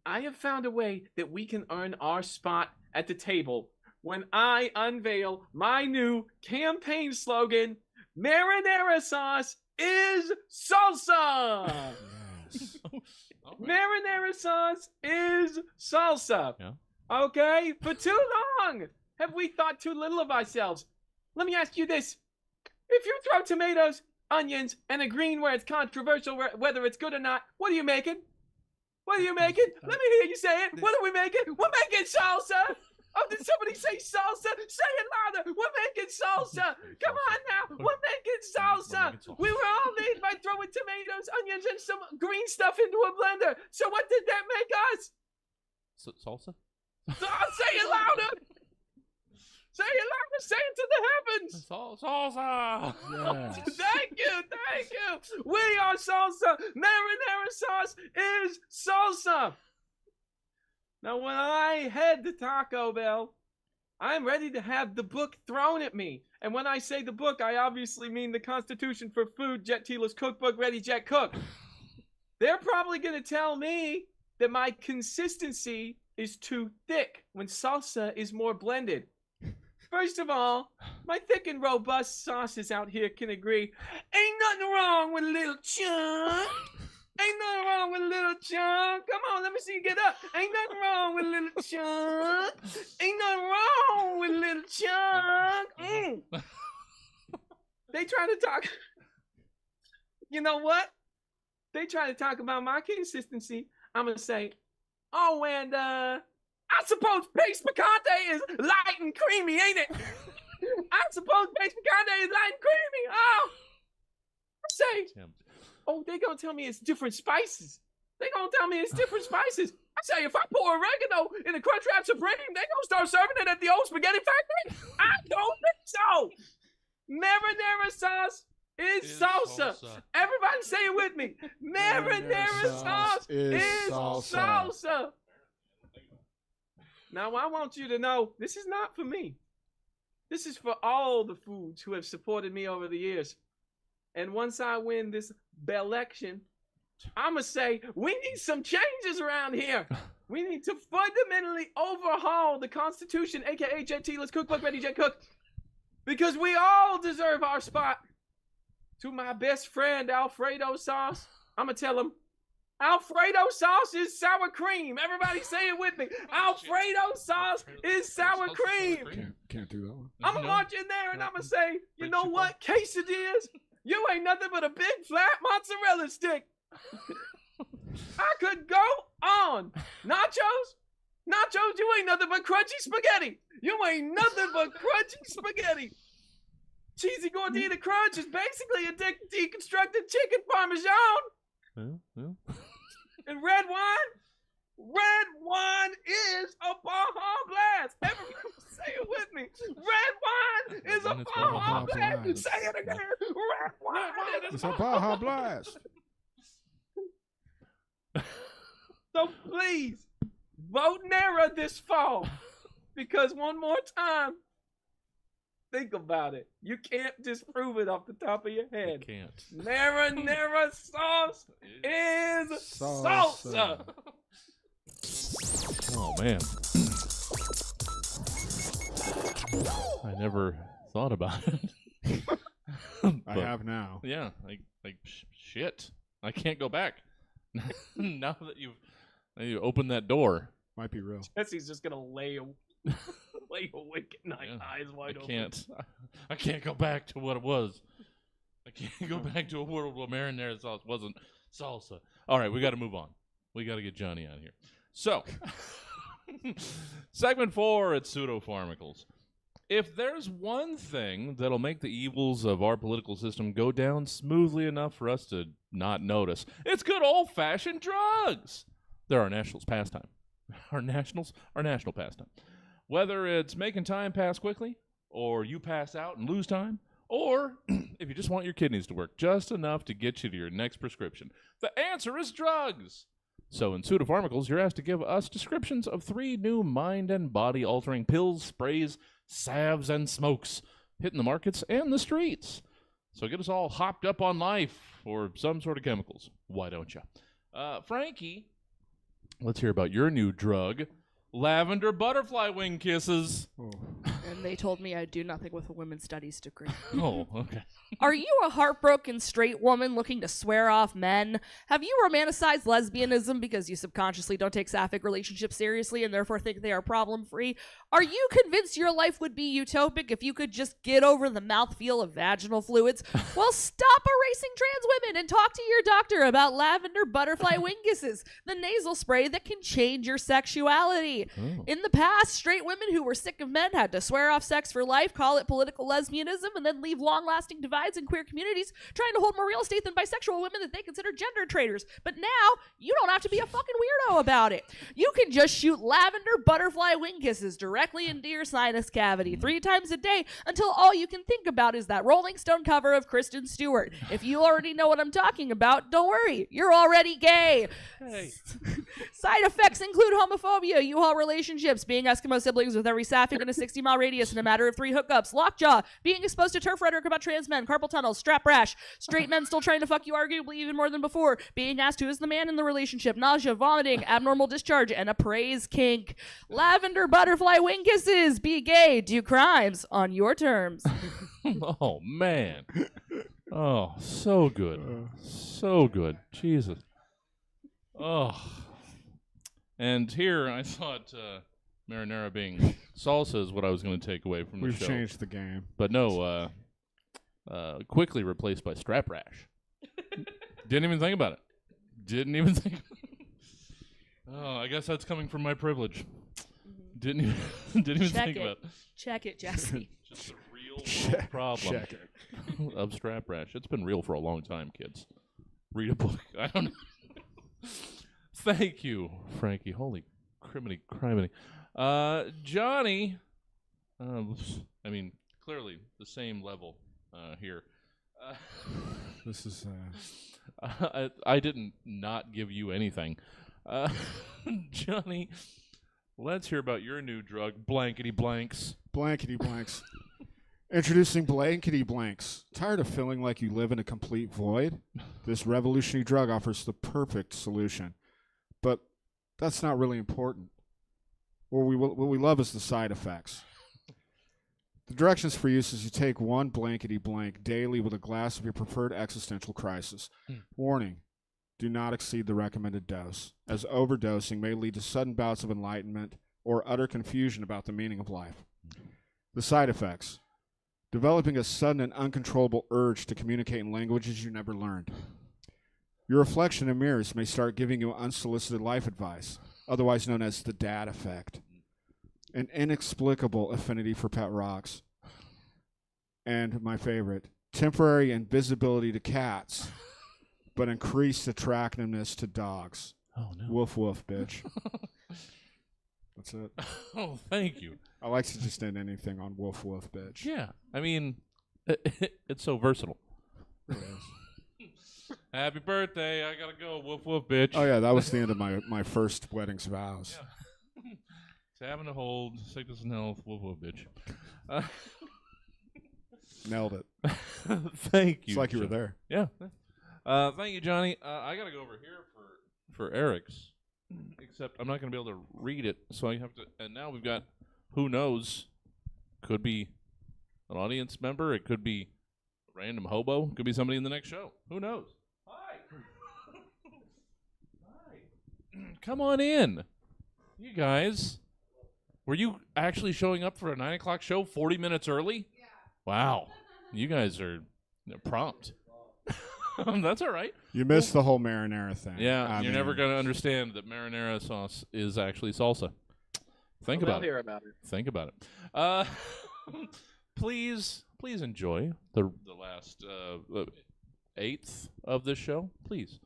I have found a way that we can earn our spot at the table when I unveil my new campaign slogan, Marinara sauce is salsa! Yes. Marinara sauce is salsa. Yeah. Okay? For too long have we thought too little of ourselves. Let me ask you this. If you throw tomatoes, onions, and a green where it's controversial whether it's good or not, what are you making? What are you making? Let me hear you say it. What are we making? We're making salsa. Oh, did somebody say salsa? Say it louder. We're making salsa. Come on now. We're making salsa. We were all made by throwing tomatoes, onions, and some green stuff into a blender. So what did that make us? Salsa? Say it louder. Say it louder. Say it to the heavens. Salsa! Yes. Thank you. We are salsa. Marinara sauce is salsa. Now, when I head to Taco Bell, I'm ready to have the book thrown at me. And when I say the book, I obviously mean the Constitution for Food, Jet Tila's cookbook, Ready Jet Cook. They're probably going to tell me that my consistency is too thick when salsa is more blended. First of all, my thick and robust sauces out here can agree. Ain't nothing wrong with a little chunk. Ain't nothing wrong with a little chunk. Come on, let me see you get up. Ain't nothing wrong with a little chunk. Ain't nothing wrong with a little chunk. They try to talk. You know what? they try to talk about my consistency, I'm gonna say, oh, and I suppose paste picante is light and creamy, ain't it? I suppose paste picante is light and creamy. Oh, I say, oh, they gonna tell me it's different spices. They gonna tell me it's different spices. I say, if I pour oregano in a Crunchwrap Supreme, they gonna start serving it at the old spaghetti factory? I don't think so. Marinara sauce is salsa. Everybody say it with me. Marinara sauce is salsa. Now, I want you to know, this is not for me. This is for all the foods who have supported me over the years. And once I win this election, I'm going to say, we need some changes around here. We need to fundamentally overhaul the Constitution, a.k.a. Jet T. Let's cook, book, ready, Jet Cook. Because we all deserve our spot. To my best friend, Alfredo Sauce, I'm going to tell him, Alfredo sauce is sour cream. Everybody say it with me. Alfredo sauce is sour cream. Can't do that one. I'm going to march in there and I'm going to say, you know what, quesadillas? You ain't nothing but a big flat mozzarella stick. I could go on. Nachos? Nachos, you ain't nothing but crunchy spaghetti. You ain't nothing but crunchy spaghetti. Cheesy gordita crunch is basically a deconstructed chicken parmesan. And red wine is a Baja Blast. Everybody say it with me. Red wine is a Baja Blast. Say it again. Red wine is a Baja Blast. So please, vote Nara this fall. Because one more time, think about it. You can't disprove it off the top of your head. You can't. Marinara sauce is salsa. Oh, man. I never thought about it. I have now. Yeah, like shit. I can't go back. Now that you opened that door. Might be real. Jesse's just gonna lay awake at night, eyes wide open. I can't go back to what it was. I can't go back to a world where marinara sauce wasn't salsa. All right, we got to move on. We got to get Johnny out of here. So, segment 4 at Pseudopharmacals. If there's one thing that'll make the evils of our political system go down smoothly enough for us to not notice, it's good old-fashioned drugs. They're our nationals' pastime. Our national pastime. Whether it's making time pass quickly, or you pass out and lose time, or if you just want your kidneys to work just enough to get you to your next prescription, the answer is drugs. So in Pseudopharmacals, you're asked to give us descriptions of 3 new mind and body-altering pills, sprays, salves, and smokes hitting the markets and the streets. So get us all hopped up on life or some sort of chemicals. Why don't you? Frankie, let's hear about your new drug, Lavender Butterfly Wing Kisses. Oh. And they told me I'd do nothing with a women's studies degree. Oh, okay. Are you a heartbroken straight woman looking to swear off men? Have you romanticized lesbianism because you subconsciously don't take sapphic relationships seriously and therefore think they are problem-free? Are you convinced your life would be utopic if you could just get over the mouthfeel of vaginal fluids? Well, stop erasing trans women and talk to your doctor about Lavender Butterfly Wing Kisses, the nasal spray that can change your sexuality. Oh. In the past, straight women who were sick of men had to swear off sex for life, call it political lesbianism, and then leave long-lasting divides in queer communities trying to hold more real estate than bisexual women that they consider gender traitors. But now, you don't have to be a fucking weirdo about it. You can just shoot Lavender Butterfly Wing Kisses directly into your sinus cavity 3 times a day until all you can think about is that Rolling Stone cover of Kristen Stewart. If you already know what I'm talking about, don't worry. You're already gay. Hey. Side effects include homophobia, U-Haul relationships, being Eskimo siblings with every sapphic in a 60-mile radius in a matter of 3 hookups, lockjaw, being exposed to turf rhetoric about trans men, carpal tunnel, strap rash, straight men still trying to fuck you arguably even more than before, being asked who is the man in the relationship, nausea, vomiting, abnormal discharge, and a praise kink. Lavender Butterfly Wing Kisses. Be gay. Do crimes on your terms. Oh, man. Oh, so good. So good. Jesus. Oh. And here I thought marinara being salsa is what I was going to take away from the We've show. changed the game. But no, quickly replaced by strap rash. Didn't even think about it. Didn't even think. Oh, I guess that's coming from my privilege. Didn't even think about it. Check it, Jesse. Just a real problem Check it. of strap rash. It's been real for a long time, kids. Read a book. I don't know. Thank you, Frankie. Holy criminy. Johnny. I mean, clearly the same level here. This is. I didn't not give you anything. Johnny, let's hear about your new drug, Blankity Blanks. Blankity Blanks. Introducing Blankety Blanks. Tired of feeling like you live in a complete void? This revolutionary drug offers the perfect solution. But that's not really important. What we love is the side effects. The directions for use is you take one Blankety Blank daily with a glass of your preferred existential crisis. Warning, do not exceed the recommended dose, as overdosing may lead to sudden bouts of enlightenment or utter confusion about the meaning of life. The side effects. Developing a sudden and uncontrollable urge to communicate in languages you never learned. Your reflection in mirrors may start giving you unsolicited life advice, otherwise known as the dad effect. An inexplicable affinity for pet rocks. And my favorite, temporary invisibility to cats, but increased attractiveness to dogs. Oh, no. Woof, woof, bitch. That's it. Oh, thank you. I like to just end anything on woof, woof, bitch. Yeah, I mean, it's so versatile. It is. Happy birthday, I gotta go, woof woof, bitch. Oh, yeah, that was the end of my first wedding's vows. Yeah. It's having to hold, sickness and health, woof woof, bitch. Nailed it. Thank you. It's like you were Johnny. there. Yeah. Thank you, Johnny. I gotta go over here for Eric's, except I'm not gonna be able to read it, so I have to. And now we've got, who knows? Could be an audience member. It could be a random hobo. Could be somebody in the next show. Who knows? Hi. Hi. Come on in, you guys. Were you actually showing up for a 9 o'clock show 40 minutes early? Yeah. Wow. You guys are prompt. That's all right. You missed the whole marinara thing. Yeah, you're never going to understand that marinara sauce is actually salsa. Think about it. Hear about it. Think about it. Please enjoy the last eighth of this show. Please.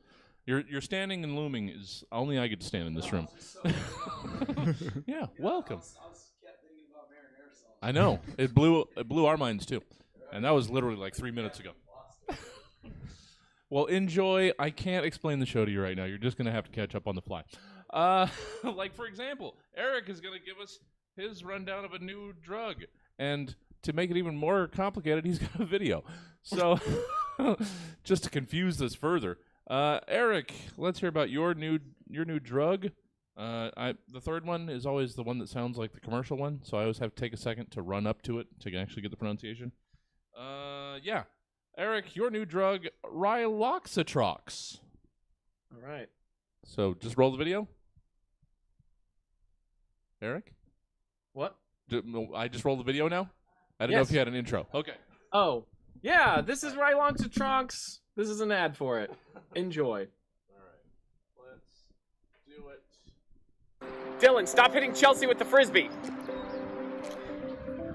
Your standing and looming is only I get to stand in this room. Yeah, welcome. I know it blew our minds too, and that was literally like 3 minutes ago. Well, enjoy. I can't explain the show to you right now. You're just gonna have to catch up on the fly. Like for example, Eric is gonna give us his rundown of a new drug, and to make it even more complicated, he's got a video. So, just to confuse this further. Eric, let's hear about your new drug. The third one is always the one that sounds like the commercial one, so I always have to take a second to run up to it to actually get the pronunciation. Yeah. Eric, your new drug, Rylonxitrox. All right. So just roll the video. Eric? What? I just rolled the video now? I didn't know if you had an intro. Okay. Oh, yeah, this is Rylonxitrox. This is an ad for it. Enjoy. All right. Let's do it. Dylan, stop hitting Chelsea with the Frisbee.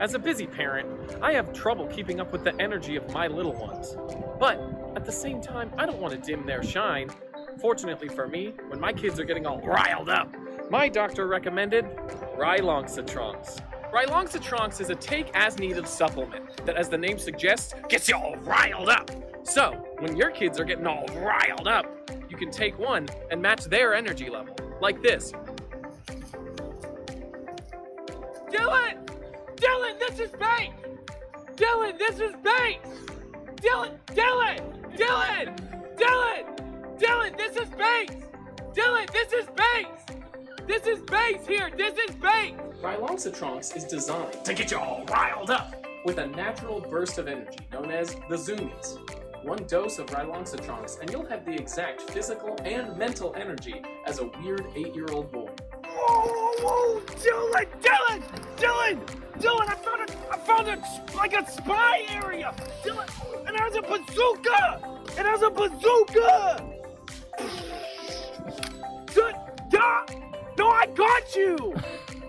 As a busy parent, I have trouble keeping up with the energy of my little ones. But at the same time, I don't want to dim their shine. Fortunately for me, when my kids are getting all riled up, my doctor recommended Rylonxitrox. Rylonxitrox is a take-as-needed supplement that, as the name suggests, gets you all riled up. So, when your kids are getting all riled up, you can take one and match their energy level, like this. Dylan! Dylan, this is bait! Dylan, this is bait! Dylan, this is bait! Dylan, this is bait! This is bait here, this is bait! Rylonxitrox is designed to get you all riled up with a natural burst of energy known as the Zoomies. One dose of Rylonxitrox and you'll have the exact physical and mental energy as a weird 8-year-old boy. Whoa, Dylan, I found it like a spy area. Dylan, and it has a bazooka. Yeah! No, I got you!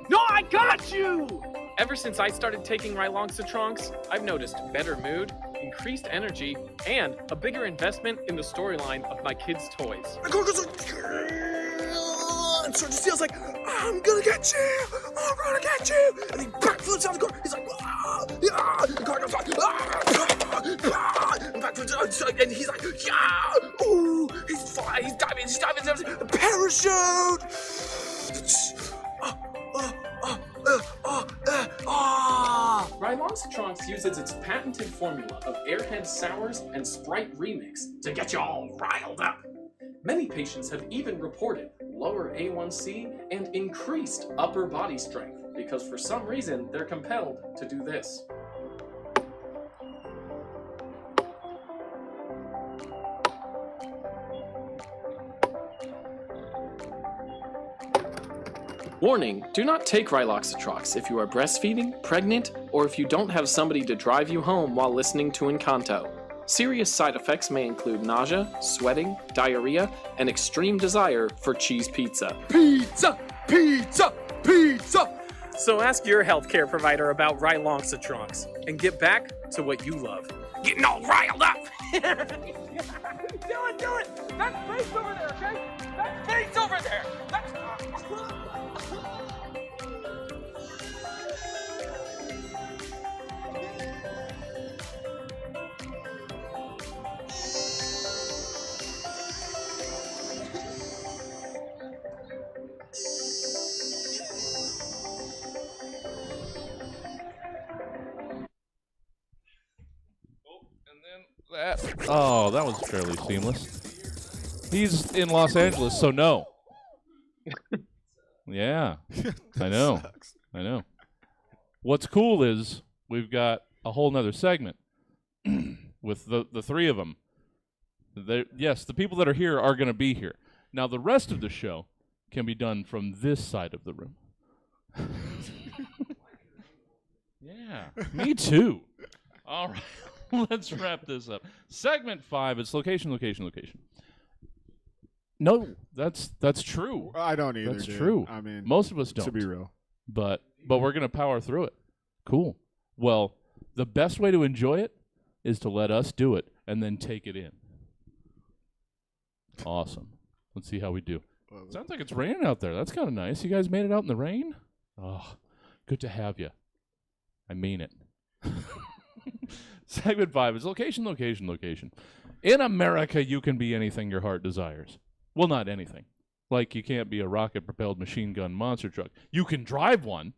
No, I got you! Ever since I started taking Rylonxitrox, I've noticed better mood, increased energy, and a bigger investment in the storyline of my kids' toys. And Gargoyle's like, and starts to steal. Like, I'm gonna get you! I'm gonna get you! And he backflips out the car. He's like, yeah! And Gargoyle's like, and backflips, and he's like, yeah! Ooh! He's flying, he's diving, a parachute! Rylonxitrox uses its patented formula of Airhead Sours and Sprite Remix to get you all riled up. Many patients have even reported lower A1C and increased upper body strength because for some reason they're compelled to do this. Warning, do not take Rylonxitrox if you are breastfeeding, pregnant, or if you don't have somebody to drive you home while listening to Encanto. Serious side effects may include nausea, sweating, diarrhea, and extreme desire for cheese pizza. Pizza! Pizza! Pizza! So ask your healthcare provider about Rylonxitrox and get back to what you love. Getting all riled up! Do it! That face over there, okay? That face over there! That was fairly seamless. He's in Los Angeles, so no. Yeah, I know. What's cool is we've got a whole nother segment with the three of them. Yes, the people that are here are going to be here. Now, the rest of the show can be done from this side of the room. Yeah, me too. All right. Let's wrap this up. Segment 5 is location. No, that's true. I don't either. That's dude. true. I mean, most of us don't. To be real, but we're gonna power through it. Cool. Well, the best way to enjoy it is to let us do it and then take it in. Awesome. Let's see how we do. Sounds like it's raining out there. That's kind of nice. You guys made it out in the rain? Oh, good to have you. I mean it. Segment 5 is location. In America, you can be anything your heart desires. Well, not anything. Like, you can't be a rocket-propelled machine gun monster truck. You can drive one.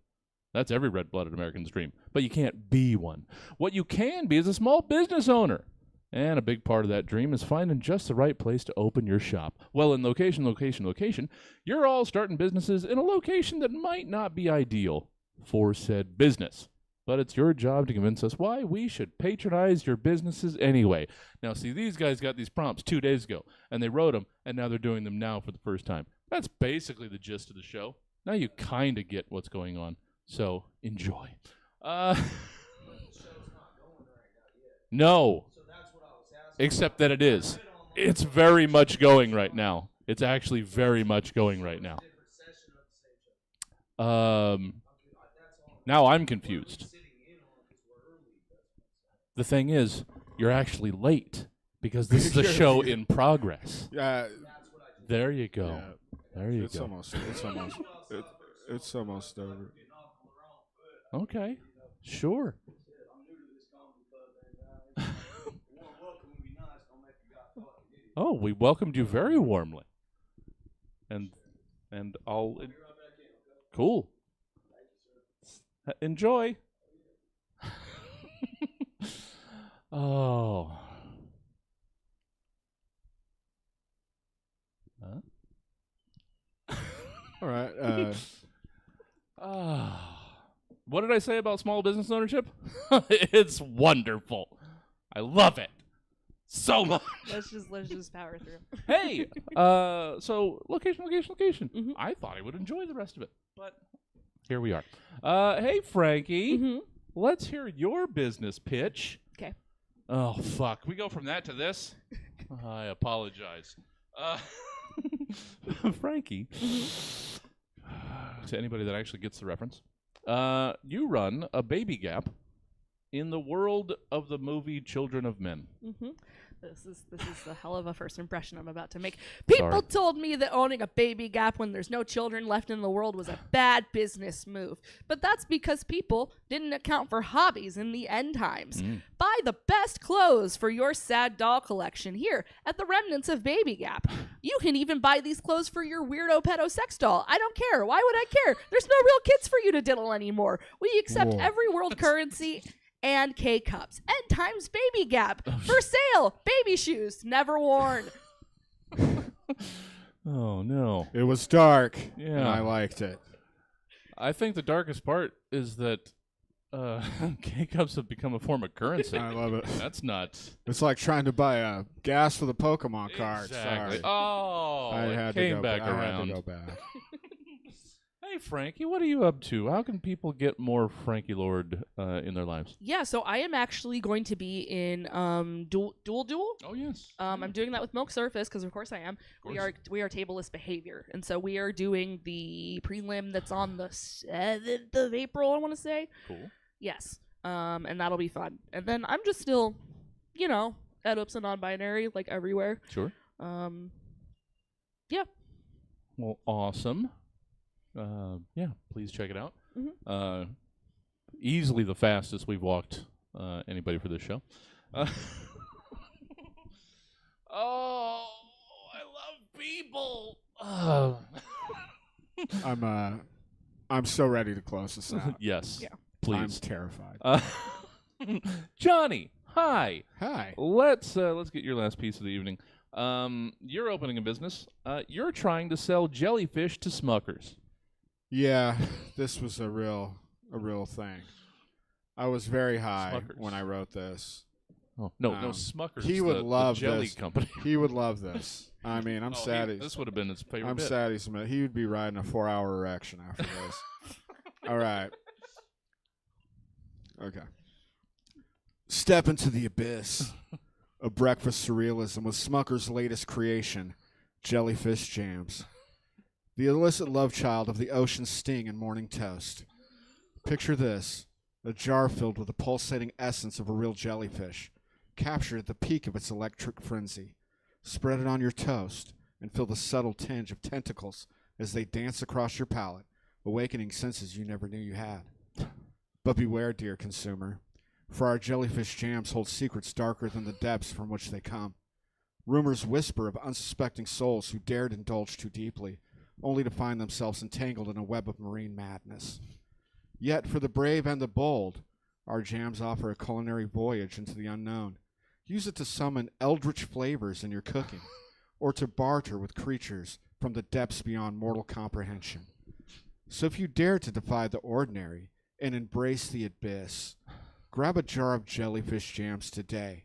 That's every red-blooded American's dream. But you can't be one. What you can be is a small business owner. And a big part of that dream is finding just the right place to open your shop. Well, in location, you're all starting businesses in a location that might not be ideal for said business. But it's your job to convince us why we should patronize your businesses anyway. Now, see, these guys got these prompts 2 days ago, and they wrote them, and now they're doing them now for the first time. That's basically the gist of the show. Now you kind of get what's going on, so enjoy. No. Except that it is. It's very much going right now. It's actually very much going right now. Now I'm confused. The thing is, you're actually late because this is a show in progress. There you go. Yeah. There you It's go. It's almost over. Okay. Sure. Oh, we welcomed you very warmly. And I'll cool. Enjoy. Oh. Huh? All right. What did I say about small business ownership? It's wonderful. I love it so much. Let's just power through. Hey, so location. Mm-hmm. I thought I would enjoy the rest of it, but here we are. Hey, Frankie, Mm-hmm. let's hear your business pitch. Okay. Oh, fuck. We go from that to this? I apologize. Frankie, to anybody that actually gets the reference, you run a baby gap in the world of the movie Children of Men. Mm-hmm. This is a hell of a first impression I'm about to make. People told me that owning a baby gap when there's no children left in the world was a bad business move. But that's because people didn't account for hobbies in the end times. Buy the best clothes for your sad doll collection here at the Remnants of Baby Gap. You can even buy these clothes for your weirdo pedo sex doll. I don't care. Why would I care? There's no real kids for you to diddle anymore. We accept every world currency and K-cups. End times baby gap. For sale. Baby shoes. Never worn. Oh, no. It was dark. Yeah. And I liked it. I think the darkest part is that K-cups have become a form of currency. I love it. That's nuts. It's like trying to buy gas for the Pokemon card. Exactly. Sorry. Oh, I it had came to go back I had around. to go back. Hey, Frankie, what are you up to? How can people get more Frankie Lord in their lives? Yeah, so I am actually going to be in Duel. Oh, yes. I'm doing that with Milk Surface because, of course, I am. We are Tableless Behavior, and so we are doing the prelim that's on the 7th of April. I want to say. Cool. Yes. And that'll be fun. And then I'm just still, at Oops and Non-Binary, like everywhere. Sure. Yeah. Well, awesome. Yeah, please check it out. Mm-hmm. Easily the fastest we've walked anybody for this show. Oh, I love people. I'm so ready to close this out. Yes. Yeah. Please. I'm terrified. Johnny, hi. Hi. Let's get your last piece of the evening. You're opening a business. You're trying to sell jellyfish to Smuckers. Yeah, this was a real thing. I was very high Smuckers. when I wrote this. Oh no, Smuckers. He would love the jelly this. company. He would love this. I mean, I'm sad. This would have been his favorite. I'm bit. sad he would be riding a 4-hour erection after this. All right. Okay. Step into the abyss. A breakfast surrealism with Smucker's latest creation, Jellyfish Jams. The illicit love child of the ocean's sting and morning toast. Picture this, a jar filled with the pulsating essence of a real jellyfish, captured at the peak of its electric frenzy. Spread it on your toast and feel the subtle tinge of tentacles as they dance across your palate, awakening senses you never knew you had. But beware, dear consumer, for our jellyfish jams hold secrets darker than the depths from which they come. Rumors whisper of unsuspecting souls who dared indulge too deeply, only to find themselves entangled in a web of marine madness. Yet for the brave and the bold, our jams offer a culinary voyage into the unknown. Use it to summon eldritch flavors in your cooking, or to barter with creatures from the depths beyond mortal comprehension. So if you dare to defy the ordinary and embrace the abyss, grab a jar of jellyfish jams today.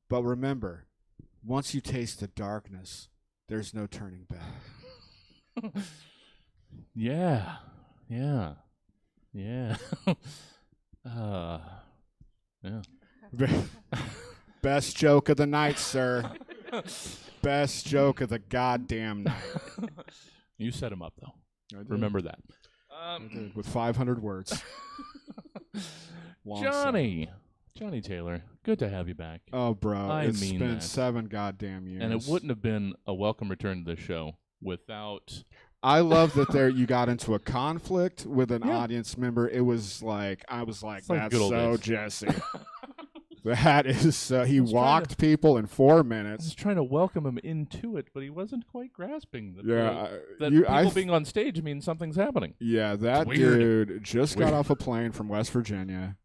But remember, once you taste the darkness, there's no turning back. Yeah. Yeah. Best joke of the night, sir. Best joke of the goddamn night. You set him up, though. I did. Remember that. I did, with 500 words. Johnny Taylor, good to have you back. Oh, bro. It's been that. 7 goddamn years. And it wouldn't have been a welcome return to the show without... I love that you got into a conflict with an audience member. It was like, I was like, that's good old so days. Jesse. That is so, he walked people in 4 I was minutes. trying to welcome him into it, but he wasn't quite grasping that, that you- people I- being on stage means something's happening. Yeah, that Weird. dude just got off a plane from West Virginia.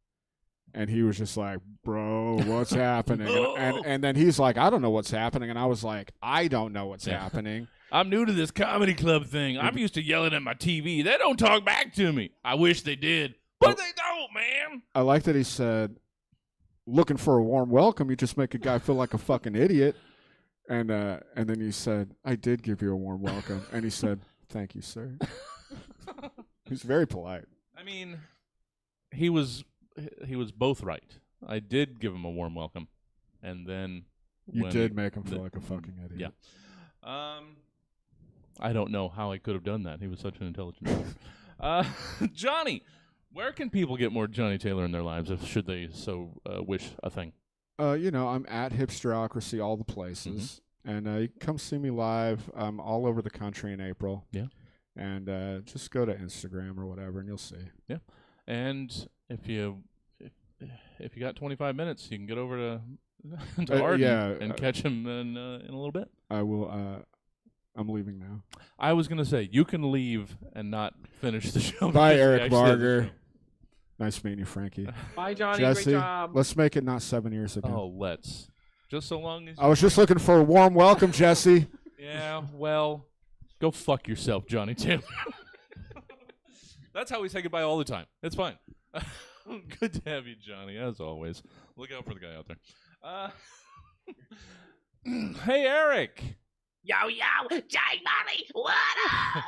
And he was just like, bro, what's happening? And then he's like, I don't know what's happening. And I was like, I don't know what's happening. I'm new to this comedy club thing. I'm used to yelling at my TV. They don't talk back to me. I wish they did, but they don't, man. I like that he said, looking for a warm welcome, you just make a guy feel like a fucking idiot. And then he said, I did give you a warm welcome. And he said, thank you, sir. He's very polite. I mean, he was both right. I did give him a warm welcome, and then You did make him feel like a fucking idiot. Yeah. I don't know how I could have done that. He was such an intelligent man. Johnny, where can people get more Johnny Taylor in their lives, if should they so wish a thing? I'm at Hipsterocracy all the places, and you can come see me live. I'm all over the country in April. Yeah, and just go to Instagram or whatever, and you'll see. Yeah, and if you got 25 minutes, you can get over to Arden and catch him in a little bit. I will. I'm leaving now. I was gonna say you can leave and not finish the show. Bye, Eric Barger. Nice meeting you, Frankie. Bye, Johnny. Jesse, great job. Let's make it not 7 years ago. Oh, let's. Just so long as I was just looking for a warm welcome, Jesse. Yeah, well, go fuck yourself, Johnny Taylor. That's how we say goodbye all the time. It's fine. Good to have you, Johnny, as always. Look out for the guy out there. Hey, Eric. Yo, Jay Money, what up?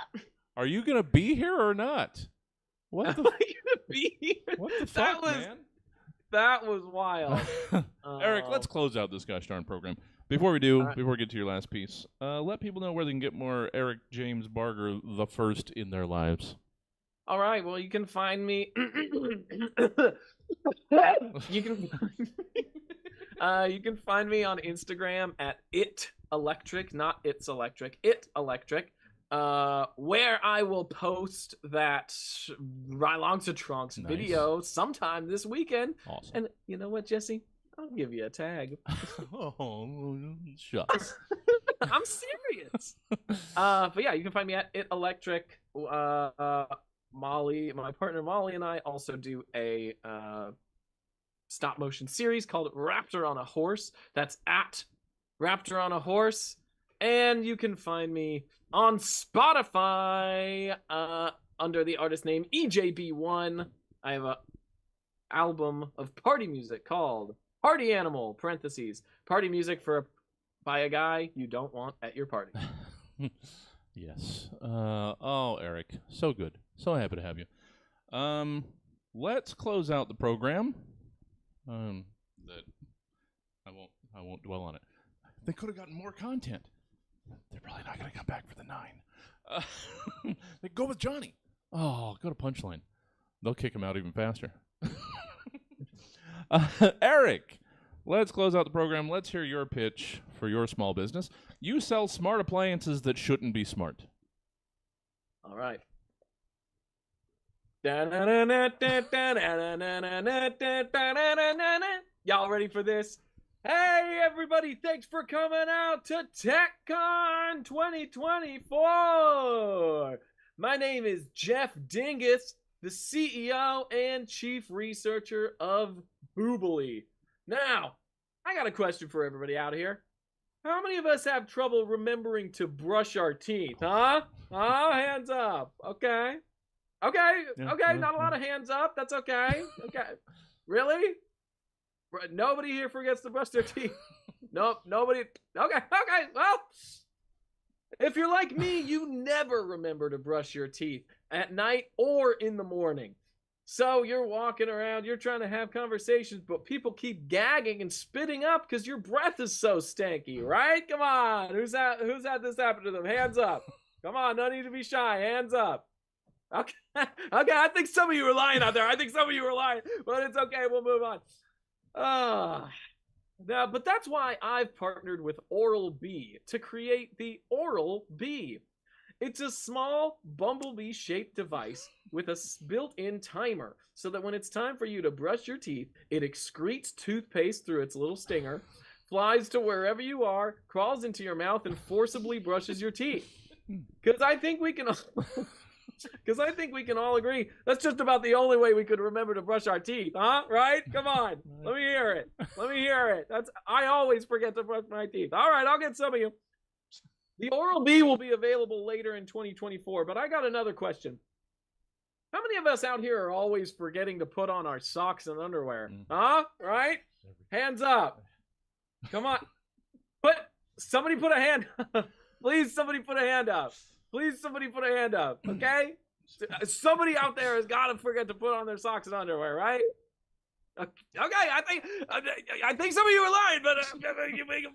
Are you going to be here or not? What the, what the fuck, man? That was wild. Eric, let's close out this gosh darn program. Before we do, before we get to your last piece, let people know where they can get more Eric James Barger the first in their lives. All right. Well, you can find me. You can find me on Instagram at itelectric, not it's electric. Itelectric. Where I will post that Rylonxitrox video sometime this weekend. Awesome. And you know what, Jesse? I'll give you a tag. Oh, shucks. I'm serious. But yeah, you can find me at itelectric. Molly, my partner Molly, and I also do a stop motion series called Raptor on a Horse. That's at Raptor on a Horse. And you can find me on Spotify under the artist name EJB1. I have an album of party music called Party Animal, parentheses, party music by a guy you don't want at your party. Yes. Eric, so good. So happy to have you. Let's close out the program. That I won't dwell on it. They could have gotten more content. They're probably not going to come back for the 9. They go with Johnny. Oh, go to Punchline. They'll kick him out even faster. Eric, let's close out the program. Let's hear your pitch for your small business. You sell smart appliances that shouldn't be smart. All right. Y'all ready for this? Hey, everybody, thanks for coming out to TechCon 2024. My name is Jeff Dingus, the CEO and Chief Researcher of Boobly. Now, I got a question for everybody out here. How many of us have trouble remembering to brush our teeth, huh? Hands up. Okay. Not a lot of hands up. That's okay. Okay. Really? Nobody here forgets to brush their teeth. Nope, nobody. Okay. Well, if you're like me, you never remember to brush your teeth at night or in the morning. So you're walking around, you're trying to have conversations, but people keep gagging and spitting up because your breath is so stanky, right? Come on. Who's had this happen to them? Hands up. Come on, no need to be shy. Hands up. Okay. I think some of you were lying out there. But it's okay. We'll move on. Now, but that's why I've partnered with Oral-B to create the Oral-B. It's a small bumblebee-shaped device with a built-in timer, so that when it's time for you to brush your teeth, it excretes toothpaste through its little stinger, flies to wherever you are, crawls into your mouth, and forcibly brushes your teeth. Because I think we can all agree that's just about the only way we could remember to brush our teeth, huh? Right? Come on. Let me hear it. I always forget to brush my teeth. All right, I'll get some of you. The Oral-B will be available later in 2024, but I got another question. How many of us out here are always forgetting to put on our socks and underwear? Huh? Right? Hands up. Come on. Somebody put a hand up. Please, somebody put a hand up. Okay? Somebody out there has got to forget to put on their socks and underwear, right? Okay, I think some of you are lying, but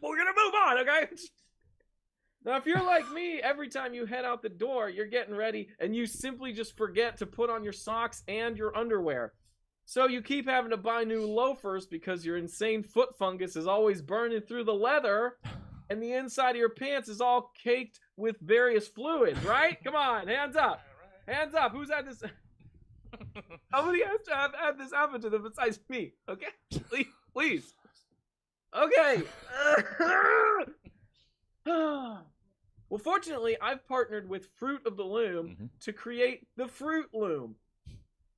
we're gonna move on, okay? Now, if you're like me, every time you head out the door, you're getting ready, and you simply just forget to put on your socks and your underwear. So you keep having to buy new loafers because your insane foot fungus is always burning through the leather, and the inside of your pants is all caked with various fluids, right? Come on, hands up. Hands up. Who's had this? Somebody has to have had this happen to them besides me, okay? Please. Okay. Well, fortunately, I've partnered with Fruit of the Loom to create the Fruit Loom.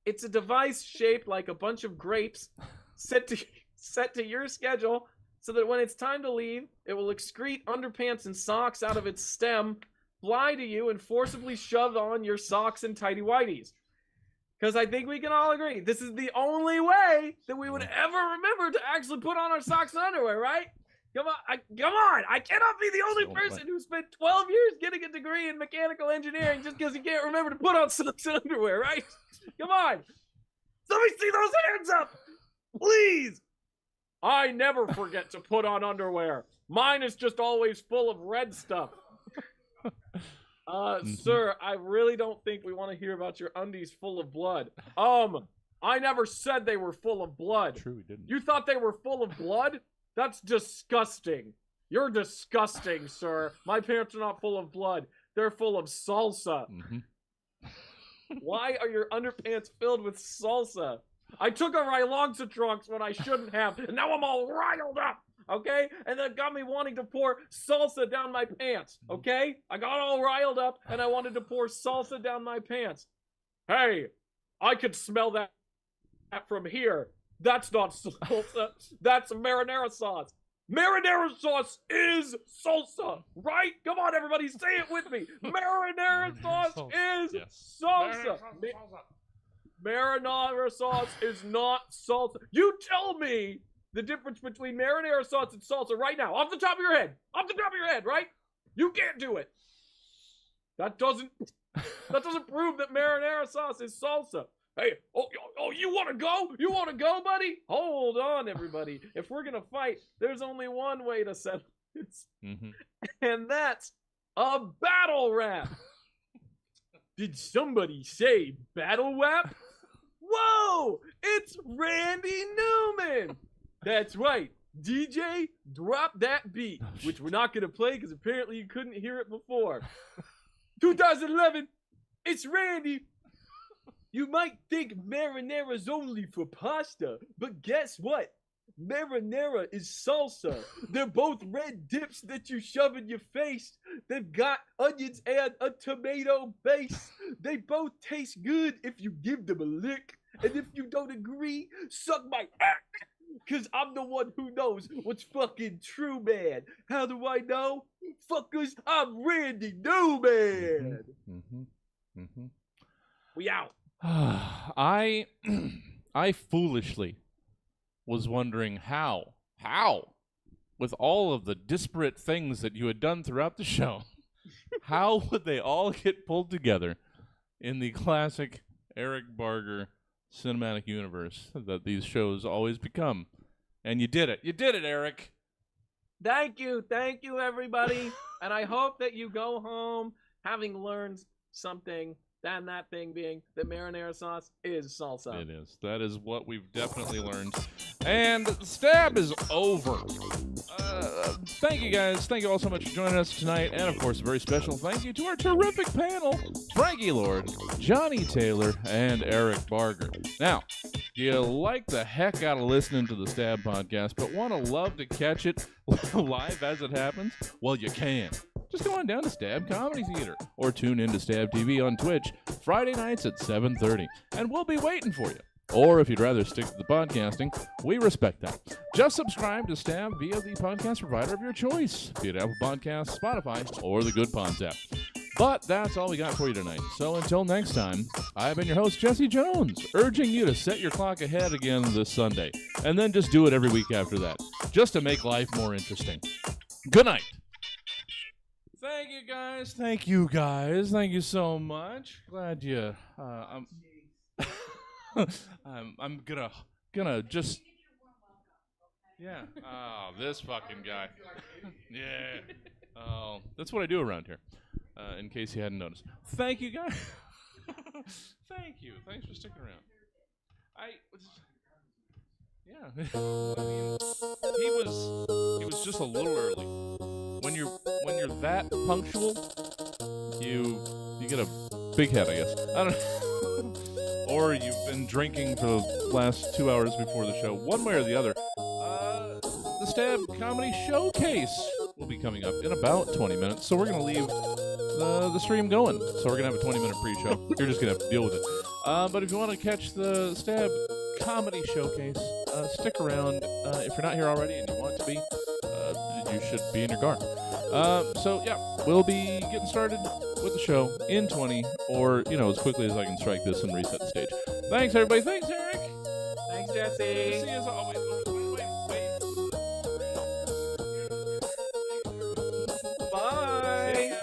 It's a device shaped like a bunch of grapes set to your schedule so that when it's time to leave, it will excrete underpants and socks out of its stem, fly to you, and forcibly shove on your socks and tighty-whities. Because I think we can all agree, this is the only way that we would ever remember to actually put on our socks and underwear, right? Come on! I cannot be the only person who spent 12 years getting a degree in mechanical engineering just because he can't remember to put on socks and underwear, right? Come on! Let me see those hands up! Please! I never forget to put on underwear. Mine is just always full of red stuff. Sir, I really don't think we want to hear about your undies full of blood. I never said they were full of blood. True, we didn't. You thought they were full of blood? That's disgusting. You're disgusting, sir. My pants are not full of blood. They're full of salsa. Why are your underpants filled with salsa? I took a Rylonxitrox when I shouldn't have, and now I'm all riled up, okay? And that got me wanting to pour salsa down my pants, okay? I got all riled up, and I wanted to pour salsa down my pants. Hey, I could smell that from here. That's not salsa. That's marinara sauce. Marinara sauce is salsa, right? Come on, everybody, say it with me. Marinara sauce is salsa. Marinara sauce is not salsa. You tell me the difference between marinara sauce and salsa right now, off the top of your head. Off the top of your head, right? You can't do it. That doesn't prove that marinara sauce is salsa. Hey, you want to go? You want to go, buddy? Hold on, everybody. If we're going to fight, there's only one way to settle this. And that's a battle rap. Did somebody say battle rap? Whoa! It's Randy Newman! That's right. DJ, drop that beat, which we're not going to play because apparently you couldn't hear it before. 2011, it's Randy. You might think marinara's only for pasta, but guess what? Marinara is salsa. They're both red dips that you shove in your face. They've got onions and a tomato base. They both taste good if you give them a lick. And if you don't agree, suck my ass. Cause I'm the one who knows what's fucking true, man. How do I know? Fuckers, I'm Randy Newman. We out. I foolishly was wondering how, with all of the disparate things that you had done throughout the show, how would they all get pulled together in the classic Eric Barger cinematic universe that these shows always become? And you did it, Eric. Thank you, everybody. And I hope that you go home having learned something. And that thing being that marinara sauce is salsa. It is. That is what we've definitely learned. And the stab is over. Thank you guys. Thank you all so much for joining us tonight. And of course, a very special thank you to our terrific panel, Frankie Lord, Johnny Taylor, and Eric Barger. Now, do you like the heck out of listening to the Stab podcast, but want to love to catch it live as it happens? Well, you can. Just go on down to Stab Comedy Theater or tune in to Stab TV on Twitch Friday nights at 7:30, and we'll be waiting for you. Or if you'd rather stick to the podcasting, we respect that. Just subscribe to Stab via the podcast provider of your choice, be it Apple Podcasts, Spotify, or the Good Pods app. But that's all we got for you tonight. So until next time, I've been your host, Jesse Jones, urging you to set your clock ahead again this Sunday, and then just do it every week after that, just to make life more interesting. Good night. Thank you guys. Thank you so much. Glad you. I'm gonna just. Yeah. Oh, this fucking guy. Yeah. Oh. That's what I do around here. In case you hadn't noticed. Thank you, guys. Thank you. Thanks for sticking around. Yeah. I mean, he was just a little early. When you're that punctual, you get a big head, I guess. I don't know. Or you've been drinking for the last 2 hours before the show. One way or the other. The Stab Comedy Showcase will be coming up in about 20 minutes. So we're going to leave the stream going. So we're going to have a 20-minute pre-show. You're just going to have to deal with it. But if you want to catch the Stab Comedy Showcase, stick around. If you're not here already and you want to be, you should be in your car. So, yeah, we'll be getting started with the show in 20 or, as quickly as I can strike this and reset the stage. Thanks, everybody. Thanks, Eric. Thanks, Jesse. See you as always. Bye.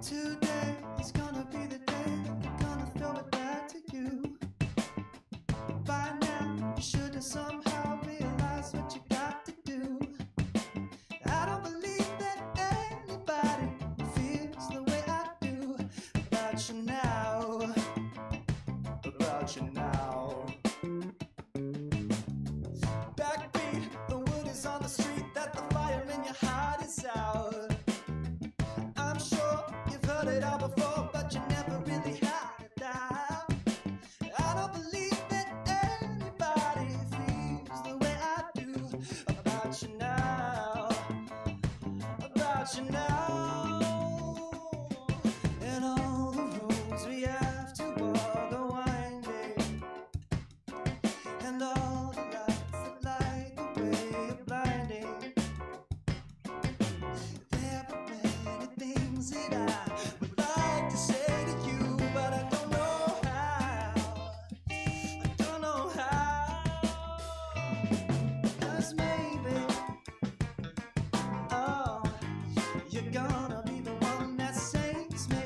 Today is gonna be the day that we're gonna throw it back to you. By now, you should have somehow realized what you got to do. I don't believe that anybody feels the way I do about you now. About you now. Backbeat, the wood is on the street, that the fire in your heart is out. I'm sure you've heard it all before, but you never really had it out. I don't believe that anybody feels the way I do about you now. About you now. And all the roads we have to walk are winding. And all the lights that light the way are blinding. There are many things that I would like to say to you, but I don't know how. I don't know how. 'Cause maybe, oh, you're gonna be the one that saves me.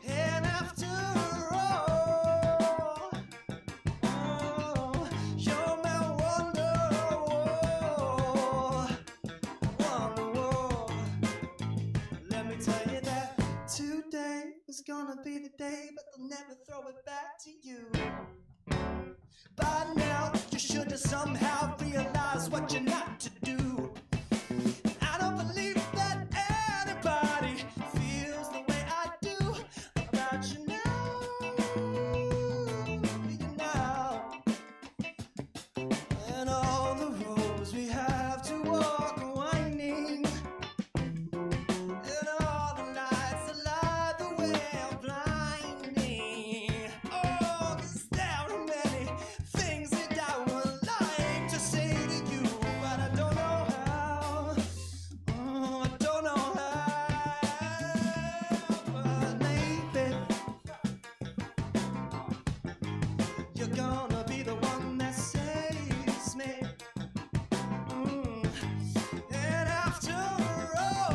And after all, oh, you're my wonderwall. Wonderwall. Let me tell you that today was gonna be the day, but they'll never throw it back to you. By now, you should have somehow realized what you're not to do. I don't believe that anybody feels the way I do about you now. You know. And all the roads we have to walk are winding. And all the lights that light the way are blinding. Oh, 'cause there are many things that I would like to say to you, but I don't know how. Oh, I don't know how. But maybe you're gonna be the one that saves me. And after all,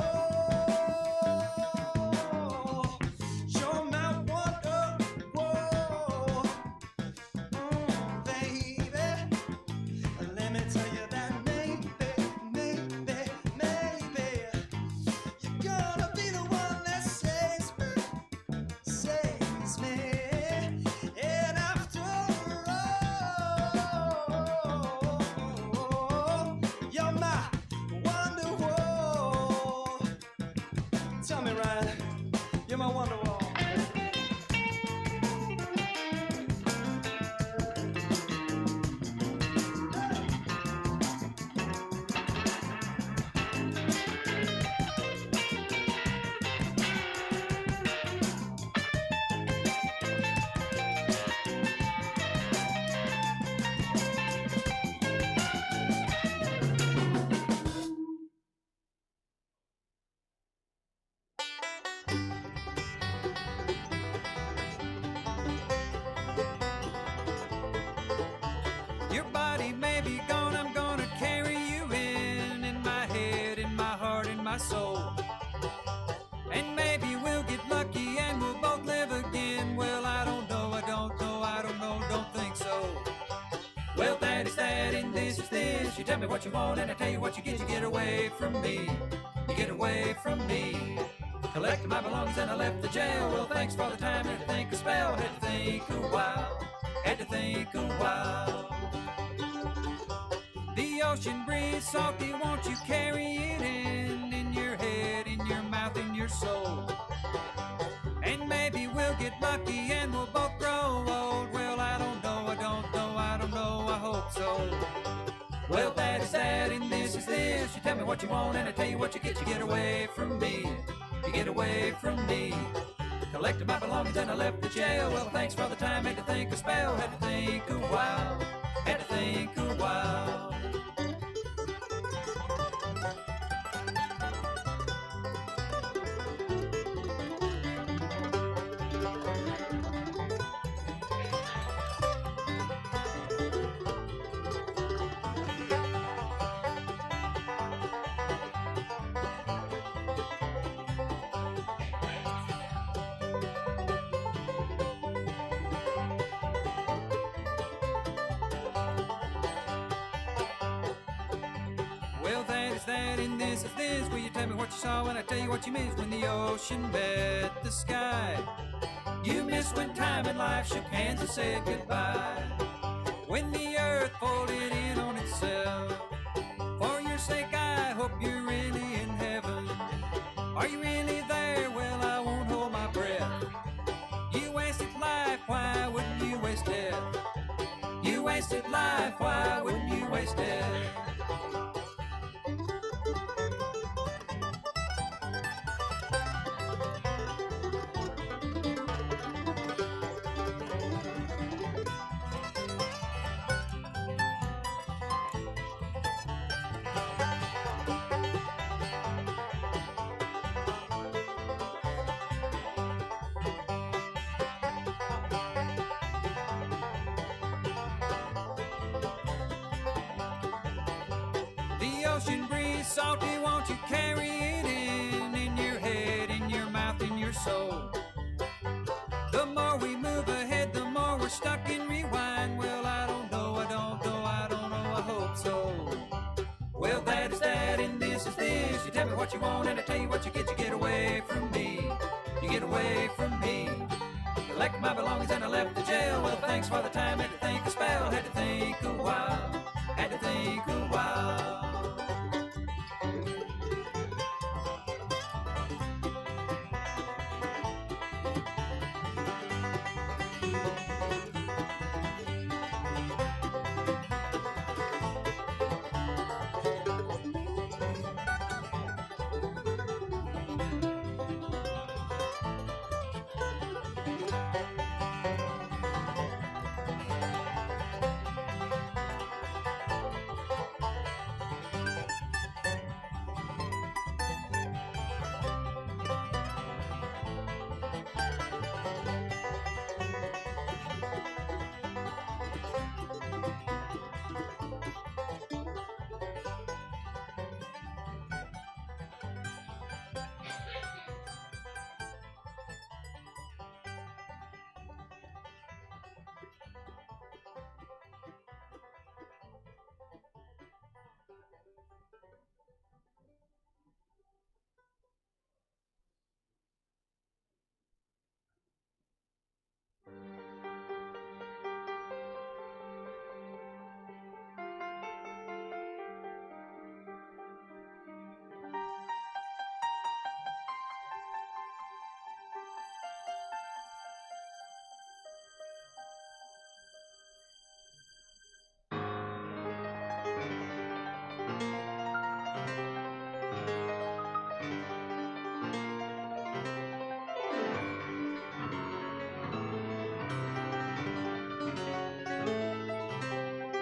you're my wonderwall. Baby, let me tell you that maybe, you're gonna be the one that saves me. And after all, you're my wonderwall. Tell me, Ryan, you're my wonderwall. Your body may be gone, I'm gonna carry you in my head, in my heart, in my soul. And maybe we'll get lucky and we'll both live again. Well, I don't know, I don't know, I don't know, don't think so. Well, that is that, and this is this. You tell me what you want, and I tell you what you get away from me. You get away from me. Collected my belongings and I left the jail. Well, thanks for the time, had to think a spell, had to think a while, had to think a while. The ocean breeze salty, won't you carry it in your head, in your mouth, in your soul? And maybe we'll get lucky and we'll both grow old. Well, I don't know, I don't know, I don't know, I hope so. Well, that is that, and this is this. You tell me what you want, and I tell you what you get away from me. You get away from me. Collected my belongings and I left the jail. Well, thanks for the time, had to think a spell, had to think a while, had to think a while. you saw when I tell you what you missed when the ocean met the sky. You missed when time and life shook hands and said goodbye. When the earth folded in on itself. For your sake I hope you're really in heaven. Are you really there? Well, I won't hold my breath. You wasted life, why wouldn't you waste death? You wasted life, why wouldn't you waste death? Ocean breeze, salty, won't you carry it in your head, in your mouth, in your soul? The more we move ahead, the more we're stuck in rewind. Well, I don't know, I hope so. Well, that is that, and this is this. You tell me what you want, and I tell you what you get away from me. You get away from me. You collected my belongings and I left the jail. Well, thanks for the time, had to think a spell, had to think a while, had to think a while.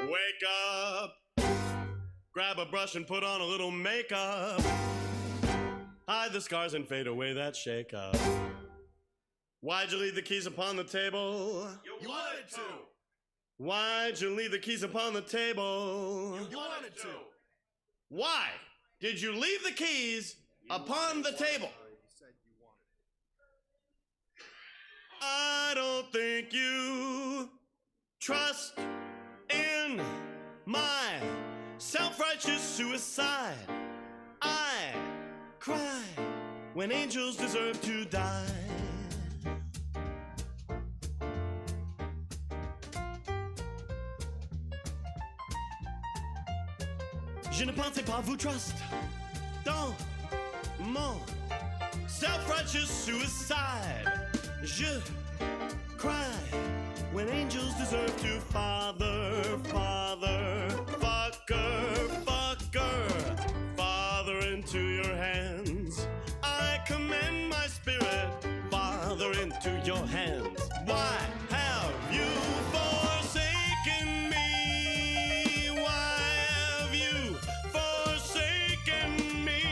Wake up, grab a brush and put on a little makeup. Hide the scars and fade away that shake-up. Why'd you leave the keys upon the table? You wanted to. Why'd you leave the keys upon the table? You wanted to. Why did you leave the keys upon the table? I don't think you trust in my self-righteous suicide. I cry when angels deserve to die. Je ne pensais pas vous trust dans mon self-righteous suicide. Je cry when angels deserve to. Father, Father, fucker, fucker, Father, into your hands I commend my spirit. Father, into your hands. Why have you forsaken me? Why have you forsaken me?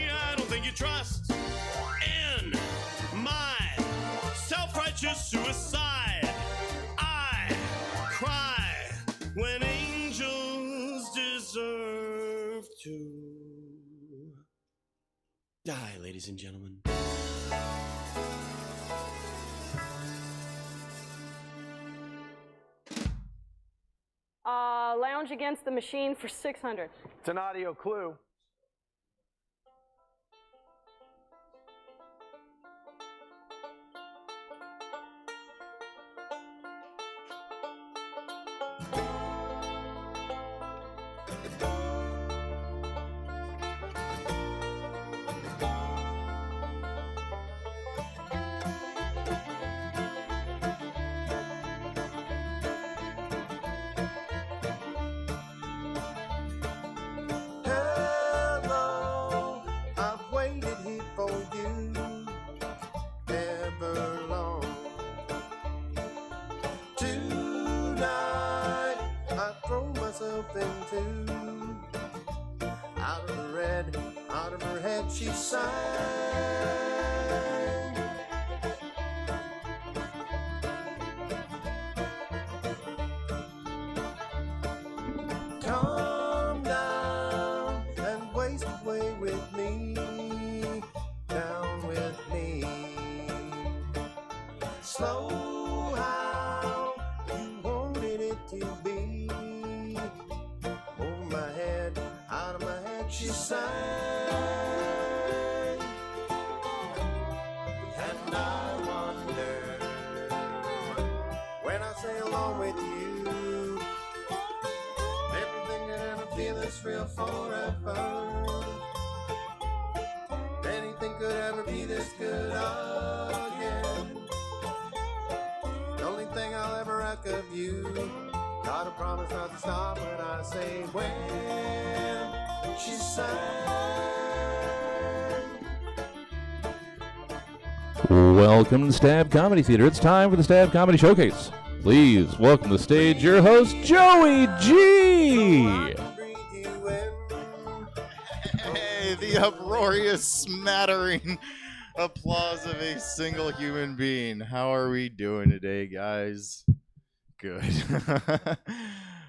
I don't think you trust in my self-righteous suicide. I cry when angels deserve to die, ladies and gentlemen. Lounge Against the Machine for 600. It's an audio clue. slow how you wanted it to be. Over my head, out of my head, she sang. And I wonder, when I sail along with you, everything could ever feel this real forever. Anything could ever be this good again. The only thing I'll ever ask of you, gotta promise not to stop when I say when she sang. Welcome to Stab Comedy Theater. It's time for the Stab Comedy Showcase. Please welcome to the stage your host, Joey G. Hey, the uproarious smattering applause of a single human being. How are we doing today, guys? Good.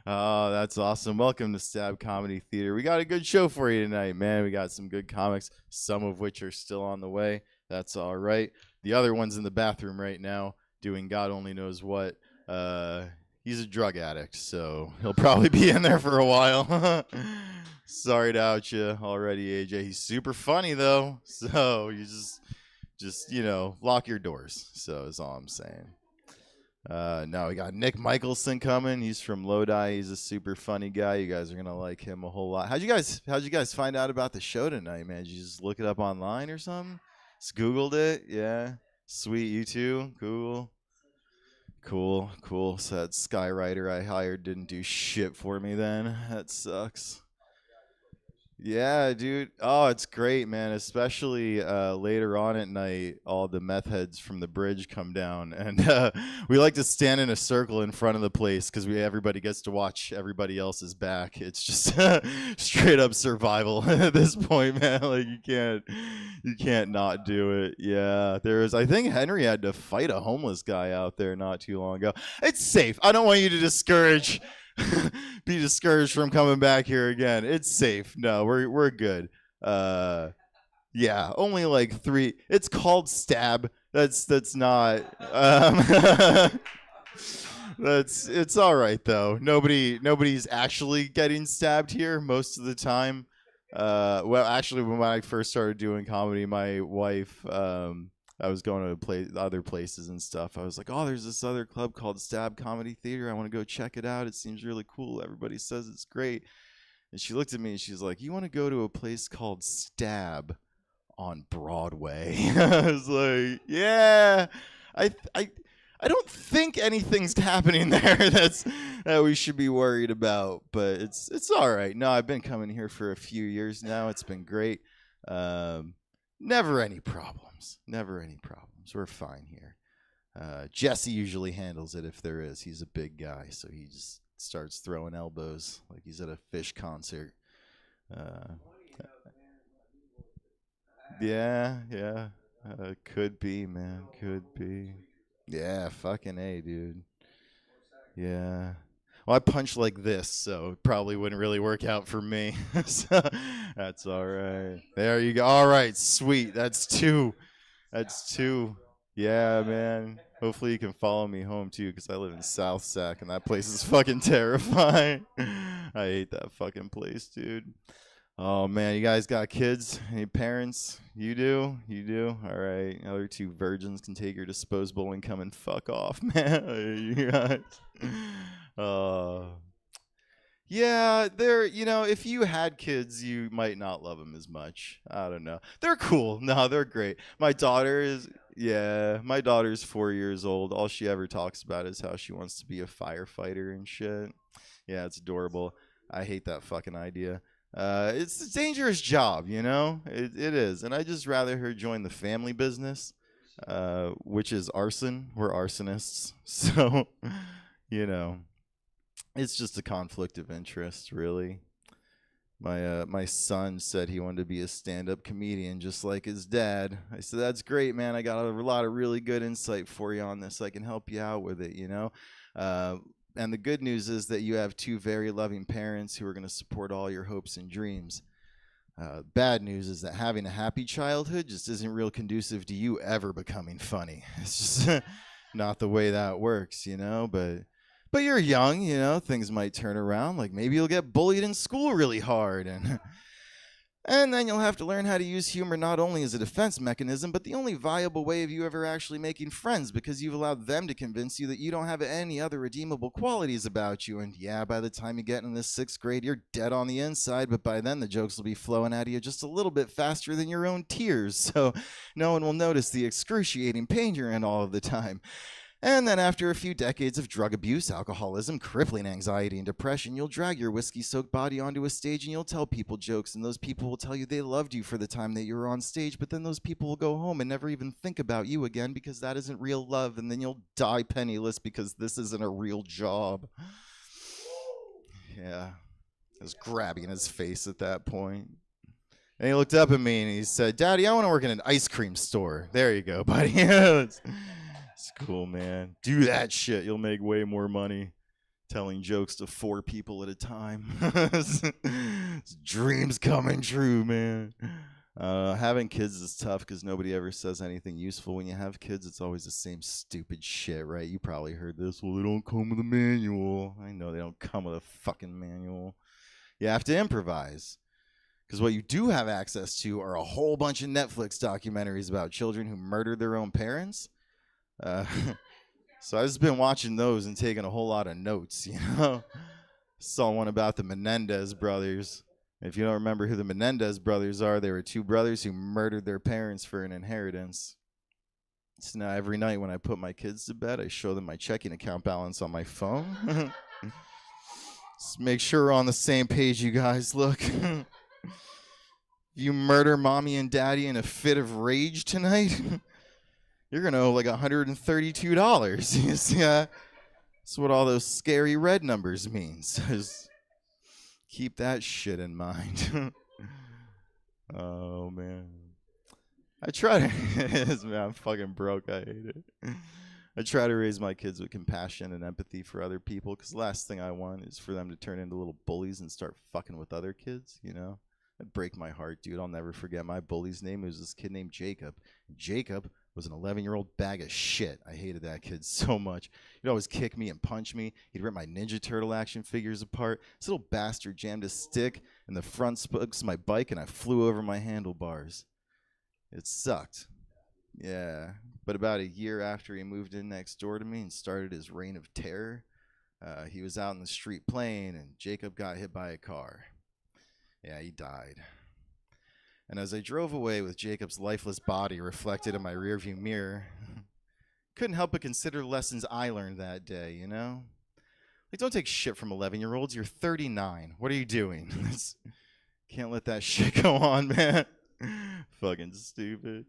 Oh, that's awesome. Welcome to Stab Comedy Theater. We got a good show for you tonight, man. We got some good comics, some of which are still on the way. That's all right. The other one's in the bathroom right now doing God only knows what. He's a drug addict, so he'll probably be in there for a while. Sorry to out you already, AJ. He's super funny, though, so you just you know, lock your doors. So is all I'm saying. Now we got Nick Michelson coming. He's from Lodi. He's a super funny guy. You guys are gonna like him a whole lot. How'd you guys find out about the show tonight, man? Did you just look it up online or something? Just Googled it? Yeah. Sweet, you too? Cool. So that Skywriter I hired didn't do shit for me then. That sucks. Yeah, dude. Oh, it's great, man. Especially later on at night, all the meth heads from the bridge come down, and we like to stand in a circle in front of the place because everybody gets to watch everybody else's back. It's just straight up survival at this point, man. Like you can't not do it. Yeah, I think Henry had to fight a homeless guy out there not too long ago. It's safe. I don't want you to be discouraged from coming back here again. It's safe. No, we're good. Yeah, only like 3. It's called Stab. That's not it's all right though. Nobody's actually getting stabbed here most of the time. Well, actually, when I first started doing comedy, my wife, I was going to other places and stuff. I was like, oh, there's this other club called Stab Comedy Theater. I want to go check it out. It seems really cool. Everybody says it's great. And she looked at me and she's like, you want to go to a place called Stab on Broadway? I was like, yeah. I don't think anything's happening there that we should be worried about, but it's all right. No, I've been coming here for a few years now. It's been great. Never any problems. We're fine here. Jesse usually handles it if there is. He's a big guy, so he just starts throwing elbows like he's at a Fish concert. Yeah. Could be, man. Could be. Yeah, fucking A, dude. Yeah. Well, I punch like this, so it probably wouldn't really work out for me. So, that's all right. There you go. All right, sweet. That's 2. Yeah, man. Hopefully you can follow me home, too, because I live in South Sac, and that place is fucking terrifying. I hate that fucking place, dude. Oh, man. You guys got kids? Any parents? You do? All right. Other 2 virgins can take your disposable income and fuck off, man. You guys. Yeah, if you had kids, you might not love them as much. I don't know. They're cool. No, they're great. My daughter's 4 years old. All she ever talks about is how she wants to be a firefighter and shit. Yeah, it's adorable. I hate that fucking idea. It's a dangerous job, you know? It is. And I'd just rather her join the family business, which is arson. We're arsonists. So, it's just a conflict of interest, really. My son said he wanted to be a stand-up comedian just like his dad. I said, that's great, man. I got a lot of really good insight for you on this. I can help you out with it, And the good news is that you have 2 very loving parents who are going to support all your hopes and dreams. Bad news is that having a happy childhood just isn't real conducive to you ever becoming funny. It's just not the way that works, you know, but you're young, you know, things might turn around. Like maybe you'll get bullied in school really hard, and then you'll have to learn how to use humor not only as a defense mechanism, but the only viable way of you ever actually making friends, because you've allowed them to convince you that you don't have any other redeemable qualities about you. And yeah, by the time you get in the 6th grade, you're dead on the inside, but by then the jokes will be flowing out of you just a little bit faster than your own tears, so no one will notice the excruciating pain you're in all of the time. And then after a few decades of drug abuse, alcoholism, crippling anxiety, and depression, you'll drag your whiskey-soaked body onto a stage and you'll tell people jokes, and those people will tell you they loved you for the time that you were on stage, but then those people will go home and never even think about you again because that isn't real love, and then you'll die penniless because this isn't a real job. Yeah. I was grabbing his face at that point. And he looked up at me and he said, "Daddy, I want to work in an ice cream store." There you go, buddy. It's cool, man. Do that shit. You'll make way more money telling jokes to 4 people at a time. Dreams coming true, man. Having kids is tough because nobody ever says anything useful. When you have kids, it's always the same stupid shit, right? You probably heard this. Well, they don't come with a manual. I know they don't come with a fucking manual. You have to improvise. Because what you do have access to are a whole bunch of Netflix documentaries about children who murdered their own parents. So I've just been watching those and taking a whole lot of notes, you know. Saw one about the Menendez brothers. If you don't remember who the Menendez brothers are, they were 2 brothers who murdered their parents for an inheritance. So now every night when I put my kids to bed, I show them my checking account balance on my phone. Just make sure we're on the same page, you guys. Look. If you murder mommy and daddy in a fit of rage tonight, you're going to owe like $132. You see, that's what all those scary red numbers mean. So just keep that shit in mind. Oh, man. I try to... Man, I'm fucking broke. I hate it. I try to raise my kids with compassion and empathy for other people, because the last thing I want is for them to turn into little bullies and start fucking with other kids, you know? It'd break my heart, dude. I'll never forget my bully's name. It was this kid named Jacob. Jacob was an 11-year-old bag of shit. I hated that kid so much. He'd always kick me and punch me. He'd rip my Ninja Turtle action figures apart. This little bastard jammed a stick in the front spokes of my bike, and I flew over my handlebars. It sucked. Yeah. But about a year after he moved in next door to me and started his reign of terror, he was out in the street playing, and Jacob got hit by a car. Yeah, he died. And as I drove away with Jacob's lifeless body reflected in my rearview mirror, couldn't help but consider the lessons I learned that day, you know? Like, don't take shit from 11-year-olds. You're 39. What are you doing? Can't let that shit go on, man. Fucking stupid.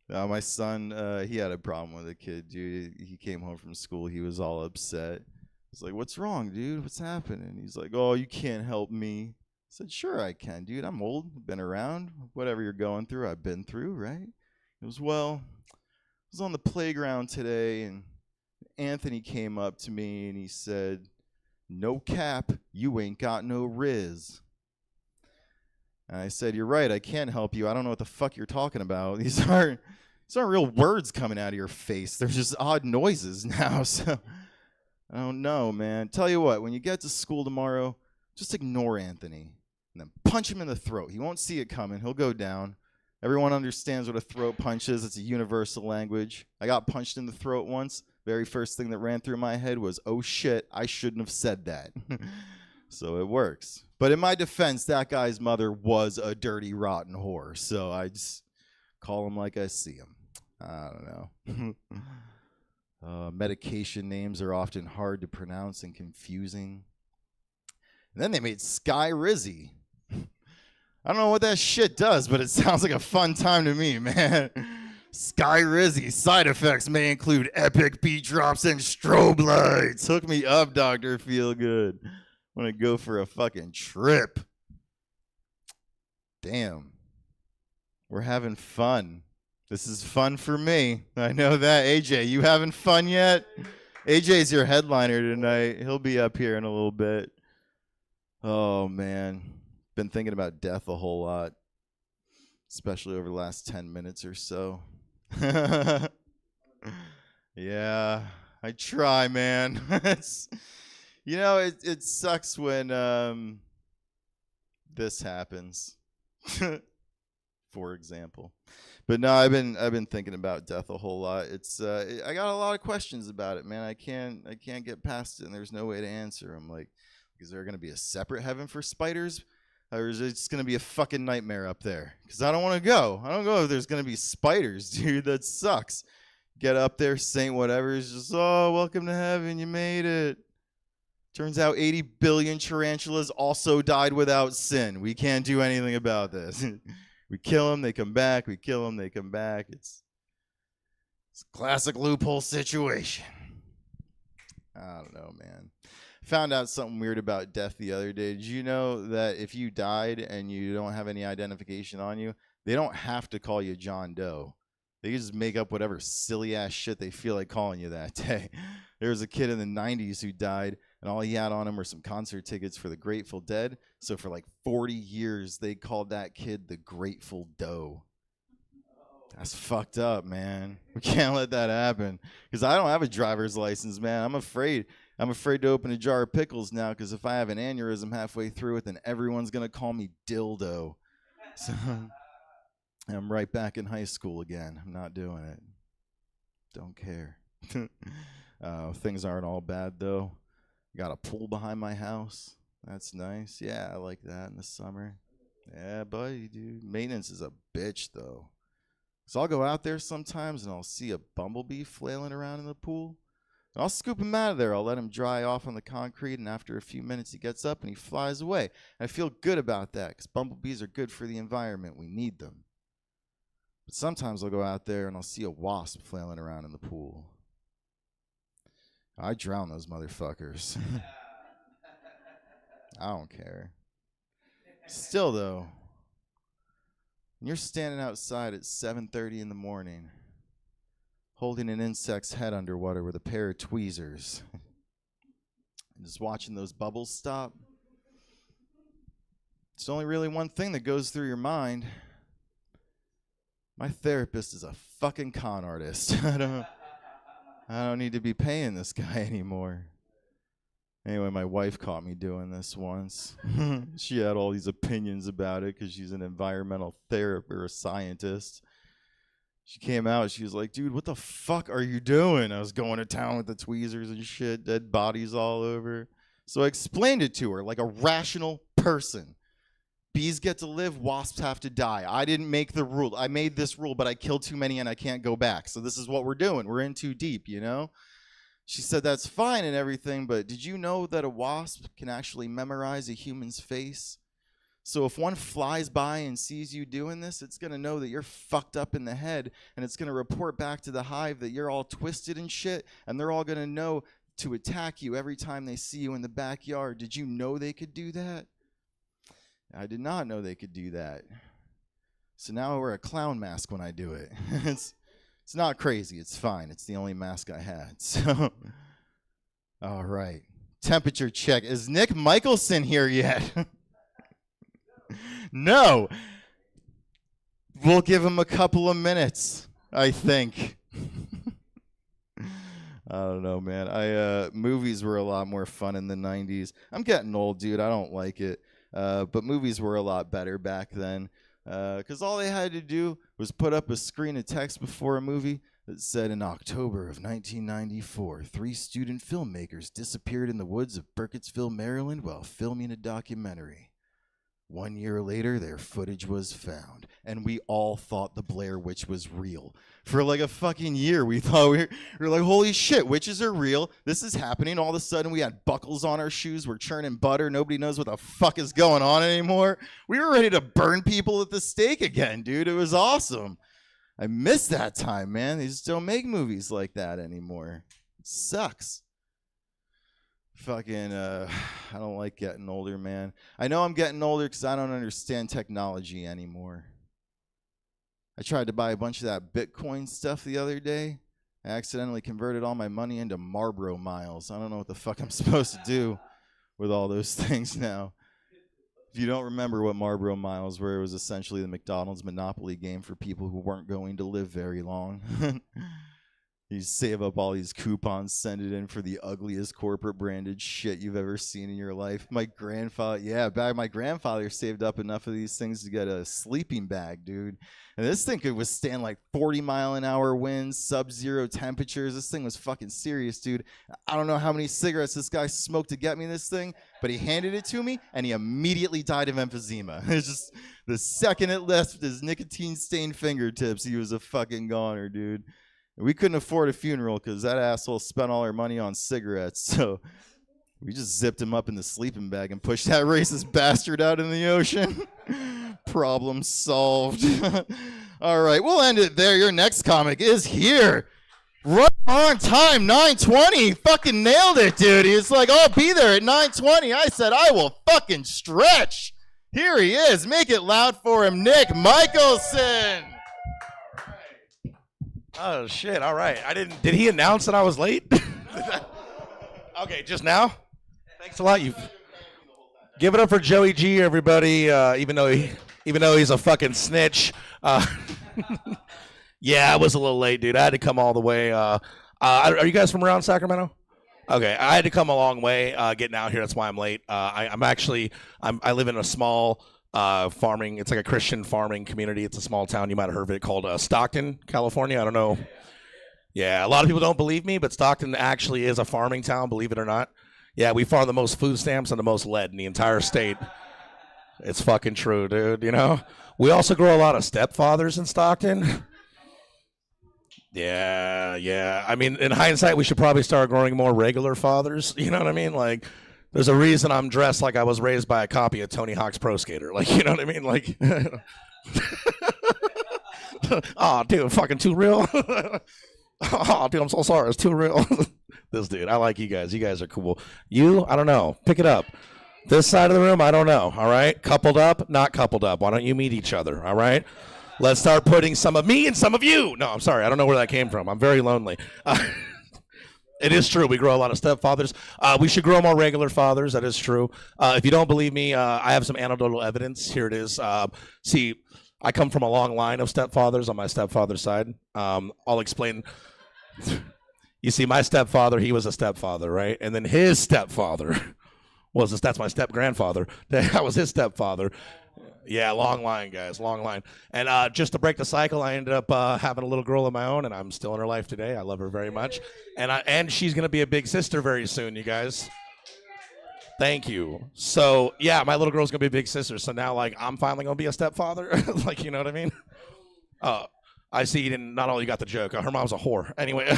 My son, he had a problem with a kid, dude. He came home from school. He was all upset. I was like, "What's wrong, dude? What's happening?" He's like, "Oh, you can't help me." I said, "Sure I can, dude. I'm old, been around. Whatever you're going through, I've been through, right?" He goes, "Well, I was on the playground today, and Anthony came up to me, and he said, 'No cap, you ain't got no riz.' And I said, 'You're right, I can't help you. I don't know what the fuck you're talking about. These aren't real words coming out of your face. They're just odd noises now, so I don't know, man. Tell you what, when you get to school tomorrow, just ignore Anthony and then punch him in the throat. He won't see it coming. He'll go down. Everyone understands what a throat punch is. It's a universal language. I got punched in the throat once. Very first thing that ran through my head was, oh shit, I shouldn't have said that.' So it works. But in my defense, that guy's mother was a dirty, rotten whore. So I just call him like I see him. I don't know. Medication names are often hard to pronounce and confusing. And then they made Sky Rizzy. I don't know what that shit does, but it sounds like a fun time to me, man. Sky Rizzy. Side effects may include epic beat drops and strobe lights. Hook me up, Dr. Feelgood. I want to go for a fucking trip. Damn. We're having fun. This is fun for me. I know that. AJ, you having fun yet? AJ's your headliner tonight. He'll be up here in a little bit. Oh, man. Been thinking about death a whole lot, especially over the last 10 minutes or so. Yeah, Yeah, I try, man. It sucks when this happens, for example. But no, I've been thinking about death a whole lot. I got a lot of questions about it, man. I can't get past it, and there's no way to answer them. Like, is there gonna be a separate heaven for spiders, or is it just gonna be a fucking nightmare up there? Because I don't want to go. I don't go if there's gonna be spiders, dude. That sucks. Get up there, saint whatever is just, oh, welcome to heaven, you made it. Turns out 80 billion tarantulas also died without sin. We can't do anything about this. We kill them, they come back. We kill them, they come back. It's a classic loophole situation. I don't know, man. Found out something weird about death the other day. Did you know that if you died and you don't have any identification on you, they don't have to call you John Doe? They can just make up whatever silly ass shit they feel like calling you that day. There was a kid in the 90s who died, and all he had on him were some concert tickets for the Grateful Dead. So for like 40 years, they called that kid the Grateful Doe. That's fucked up, man. We can't let that happen. Because I don't have a driver's license, man. I'm afraid to open a jar of pickles now, because if I have an aneurysm halfway through it, then everyone's going to call me Dildo. So I'm right back in high school again. I'm not doing it. Don't care. Things aren't all bad, though. Got a pool behind my house. That's nice. Yeah, I like that in the summer. Yeah, buddy, dude. Maintenance is a bitch, though. So I'll go out there sometimes, and I'll see a bumblebee flailing around in the pool. And I'll scoop him out of there. I'll let him dry off on the concrete, and after a few minutes, he gets up and he flies away. And I feel good about that, because bumblebees are good for the environment. We need them. But sometimes I'll go out there, and I'll see a wasp flailing around in the pool. I drown those motherfuckers. I don't care. Still, though, when you're standing outside at 7:30 in the morning, holding an insect's head underwater with a pair of tweezers, and just watching those bubbles stop, it's only really one thing that goes through your mind. My therapist is a fucking con artist. I don't need to be paying this guy anymore. Anyway, my wife caught me doing this once. She had all these opinions about it because she's an environmental therapist or a scientist. She came out, she was like, dude, what the fuck are you doing? I was going to town with the tweezers and shit, dead bodies all over. So I explained it to her like a rational person. Bees get to live, wasps have to die. I didn't make the rule. I made this rule, but I killed too many and I can't go back. So this is what we're doing. We're in too deep, you know? She said that's fine and everything, but did you know that a wasp can actually memorize a human's face? So if one flies by and sees you doing this, it's going to know that you're fucked up in the head, and it's going to report back to the hive that you're all twisted and shit, and they're all going to know to attack you every time they see you in the backyard. Did you know they could do that? I did not know they could do that. So now I wear a clown mask when I do it. It's not crazy. It's fine. It's the only mask I had. So, all right. Temperature check. Is Nick Michelson here yet? No. We'll give him a couple of minutes, I think. I don't know, man. Movies were a lot more fun in the 90s. I'm getting old, dude. I don't like it. But movies were a lot better back then, because all they had to do was put up a screen of text before a movie that said, in October of 1994, 3 student filmmakers disappeared in the woods of Burkittsville, Maryland while filming a documentary. 1 year later, their footage was found, and we all thought the Blair Witch was real. For like a fucking year, we thought we were like, holy shit, witches are real. This is happening. All of a sudden, we had buckles on our shoes. We're churning butter. Nobody knows what the fuck is going on anymore. We were ready to burn people at the stake again, dude. It was awesome. I miss that time, man. They just don't make movies like that anymore. It sucks. Fucking, I don't like getting older, man. I know I'm getting older because I don't understand technology anymore. I tried to buy a bunch of that Bitcoin stuff the other day. I accidentally converted all my money into Marlboro miles. I don't know what the fuck I'm supposed to do with all those things now. If you don't remember what Marlboro miles were, it was essentially the McDonald's Monopoly game for people who weren't going to live very long. You save up all these coupons, send it in for the ugliest corporate branded shit you've ever seen in your life. My grandfather saved up enough of these things to get a sleeping bag, dude. And this thing could withstand like 40-mile-an-hour winds, sub-zero temperatures. This thing was fucking serious, dude. I don't know how many cigarettes this guy smoked to get me this thing, but he handed it to me, and he immediately died of emphysema. It's just the second it left his nicotine-stained fingertips, he was a fucking goner, dude. We couldn't afford a funeral because that asshole spent all our money on cigarettes. So we just zipped him up in the sleeping bag and pushed that racist bastard out in the ocean. Problem solved. All right, we'll end it there. Your next comic is here. Right on time, 9:20. Fucking nailed it, dude. He's like, I'll be there at 9:20. I said, I will fucking stretch. Here he is. Make it loud for him, Nick Michelson. Oh shit! All right, Did he announce that I was late? Okay, just now. Thanks a lot. You give it up for Joey G, everybody. Even though he's a fucking snitch. Yeah, I was a little late, dude. I had to come all the way. Are you guys from around Sacramento? Okay, I had to come a long way getting out here. That's why I'm late. I live in a small farming. It's like a Christian farming community. It's a small town. You might have heard of it, called Stockton, California. I don't know. Yeah, a lot of people don't believe me, but Stockton actually is a farming town, believe it or not. Yeah, we farm the most food stamps and the most lead in the entire state. It's fucking true, dude. You know, we also grow a lot of stepfathers in Stockton. Yeah. I mean, in hindsight, we should probably start growing more regular fathers. You know what I mean? Like, there's a reason I'm dressed like I was raised by a copy of Tony Hawk's Pro Skater. Like, you know what I mean? Like, oh, dude, fucking too real. Oh, dude, I'm so sorry. It's too real. This dude, I like you guys. You guys are cool. You, I don't know. Pick it up. This side of the room, I don't know. All right? Coupled up, not coupled up. Why don't you meet each other? All right? Let's start putting some of me and some of you. No, I'm sorry. I don't know where that came from. I'm very lonely. It is true. We grow a lot of stepfathers. We should grow more regular fathers. That is true. If you don't believe me, I have some anecdotal evidence. Here it is. See, I come from a long line of stepfathers on my stepfather's side. I'll explain. You see, my stepfather, he was a stepfather, right? And then his stepfather that's my step-grandfather. That was his stepfather. Yeah, long line, guys, long line. And just to break the cycle, I ended up having a little girl of my own, and I'm still in her life today. I love her very much. And she's going to be a big sister very soon, you guys. Thank you. So, yeah, my little girl's going to be a big sister. So now, like, I'm finally going to be a stepfather. Like, you know what I mean? I see you didn't, not only got the joke. Her mom's a whore. Anyway.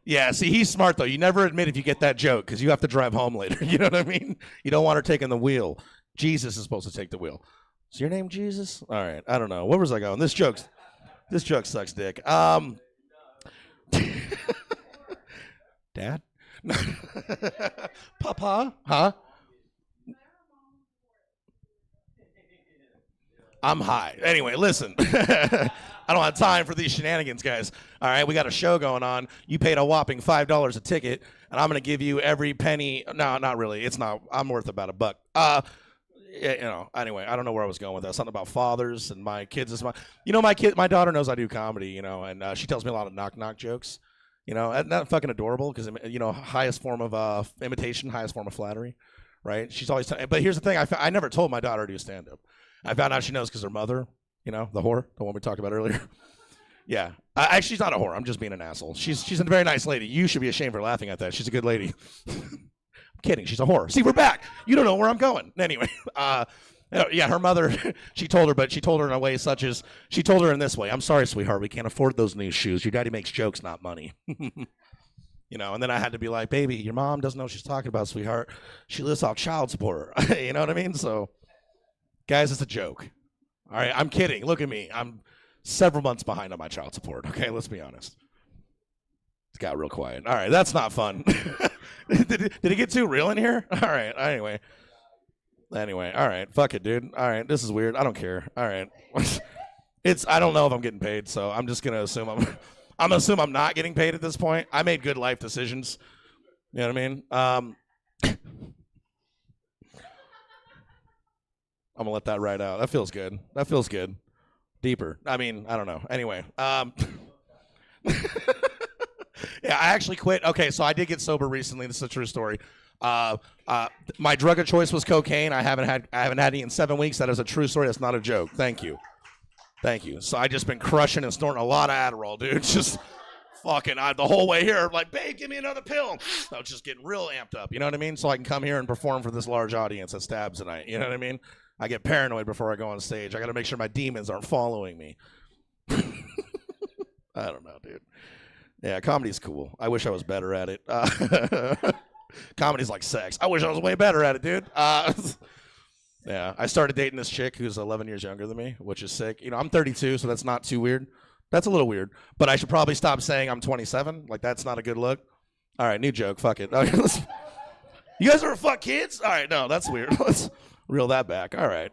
Yeah, see, he's smart, though. You never admit if you get that joke because you have to drive home later. You know what I mean? You don't want her taking the wheel. Jesus is supposed to take the wheel. Is your name Jesus? All right. I don't know. Where was I going? This joke sucks dick. Dad? Papa? Huh? I'm high. Anyway, listen. I don't have time for these shenanigans, guys. All right, we got a show going on. You paid a whopping $5 a ticket, and I'm going to give you every penny. No, not really. It's not. I'm worth about $1. You know, anyway, I don't know where I was going with that. Something about fathers and my kids. My daughter knows I do comedy, you know, and she tells me a lot of knock-knock jokes. You know, and that's fucking adorable because, you know, highest form of imitation, highest form of flattery, right? She's always but here's the thing. I never told my daughter to do stand-up. I found out she knows because her mother, you know, the whore, the one we talked about earlier. Yeah. Actually, she's not a whore. I'm just being an asshole. She's a very nice lady. You should be ashamed for laughing at that. She's a good lady. I'm kidding. She's a whore. See, we're back. You don't know where I'm going. Anyway, yeah, her mother, she told her in a way such as, she told her in this way, I'm sorry, sweetheart, we can't afford those new shoes. Your daddy makes jokes, not money. You know, and then I had to be like, baby, your mom doesn't know what she's talking about, sweetheart. She lives off child support. You know what I mean? So, guys, it's a joke. All right, I'm kidding. Look at me. I'm several months behind on my child support. Okay, let's be honest. It got real quiet. All right, that's not fun. Did it get too real in here? All right, Anyway, all right. Fuck it, dude. All right, this is weird. I don't care. All right. I don't know if I'm getting paid, so I'm just going to assume I'm not getting paid at this point. I made good life decisions. You know what I mean? I'm going to let that ride out. That feels good. Deeper. I mean, I don't know. Anyway, yeah, I actually quit. Okay, so I did get sober recently. This is a true story. My drug of choice was cocaine. I haven't had any in 7 weeks. That is a true story. That's not a joke. Thank you. So I just been crushing and snorting a lot of Adderall, dude. Just fucking the whole way here, like, babe, give me another pill. I was just getting real amped up. You know what I mean? So I can come here and perform for this large audience at Stabs tonight. You know what I mean? I get paranoid before I go on stage. I got to make sure my demons aren't following me. I don't know, dude. Yeah, comedy's cool. I wish I was better at it. Comedy's like sex. I wish I was way better at it, dude. Yeah, I started dating this chick who's 11 years younger than me, which is sick. You know, I'm 32, so that's not too weird. That's a little weird. But I should probably stop saying I'm 27. Like, that's not a good look. All right, new joke. Fuck it. Okay, you guys ever fuck kids? All right, no, that's weird. Let's reel that back. All right.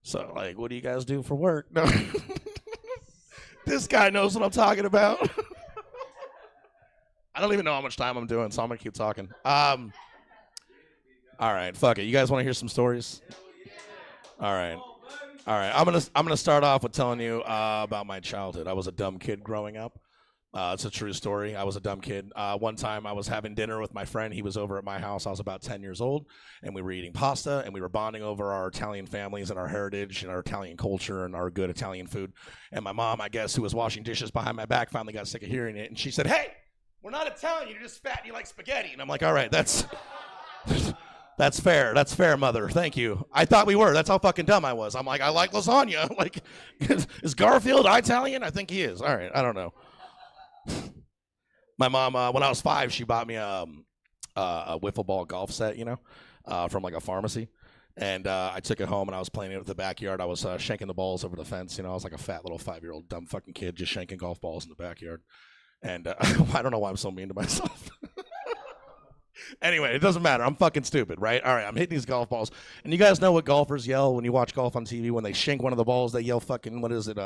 So, like, what do you guys do for work? No. This guy knows what I'm talking about. I don't even know how much time I'm doing, so I'm going to keep talking. All right, fuck it. You guys want to hear some stories? All right. I'm gonna start off with telling you about my childhood. I was a dumb kid growing up. It's a true story. I was a dumb kid. One time I was having dinner with my friend. He was over at my house. I was about 10 years old, and we were eating pasta, and we were bonding over our Italian families and our heritage and our Italian culture and our good Italian food. And my mom, I guess, who was washing dishes behind my back, finally got sick of hearing it, and she said, "Hey, we're not Italian. You're just fat and you like spaghetti." And I'm like, all right, that's fair. That's fair, mother. Thank you. I thought we were. That's how fucking dumb I was. I'm like, I like lasagna. Like, is Garfield Italian? I think he is. All right. I don't know. My mom, when I was 5, she bought me a wiffle ball golf set, you know, from like a pharmacy. And I took it home and I was playing it in the backyard. I was shanking the balls over the fence. You know, I was like a fat little 5-year-old dumb fucking kid just shanking golf balls in the backyard. And I don't know why I'm so mean to myself. Anyway, it doesn't matter. I'm fucking stupid, right? All right, I'm hitting these golf balls. And you guys know what golfers yell when you watch golf on TV? When they shank one of the balls, they yell fucking, what is it?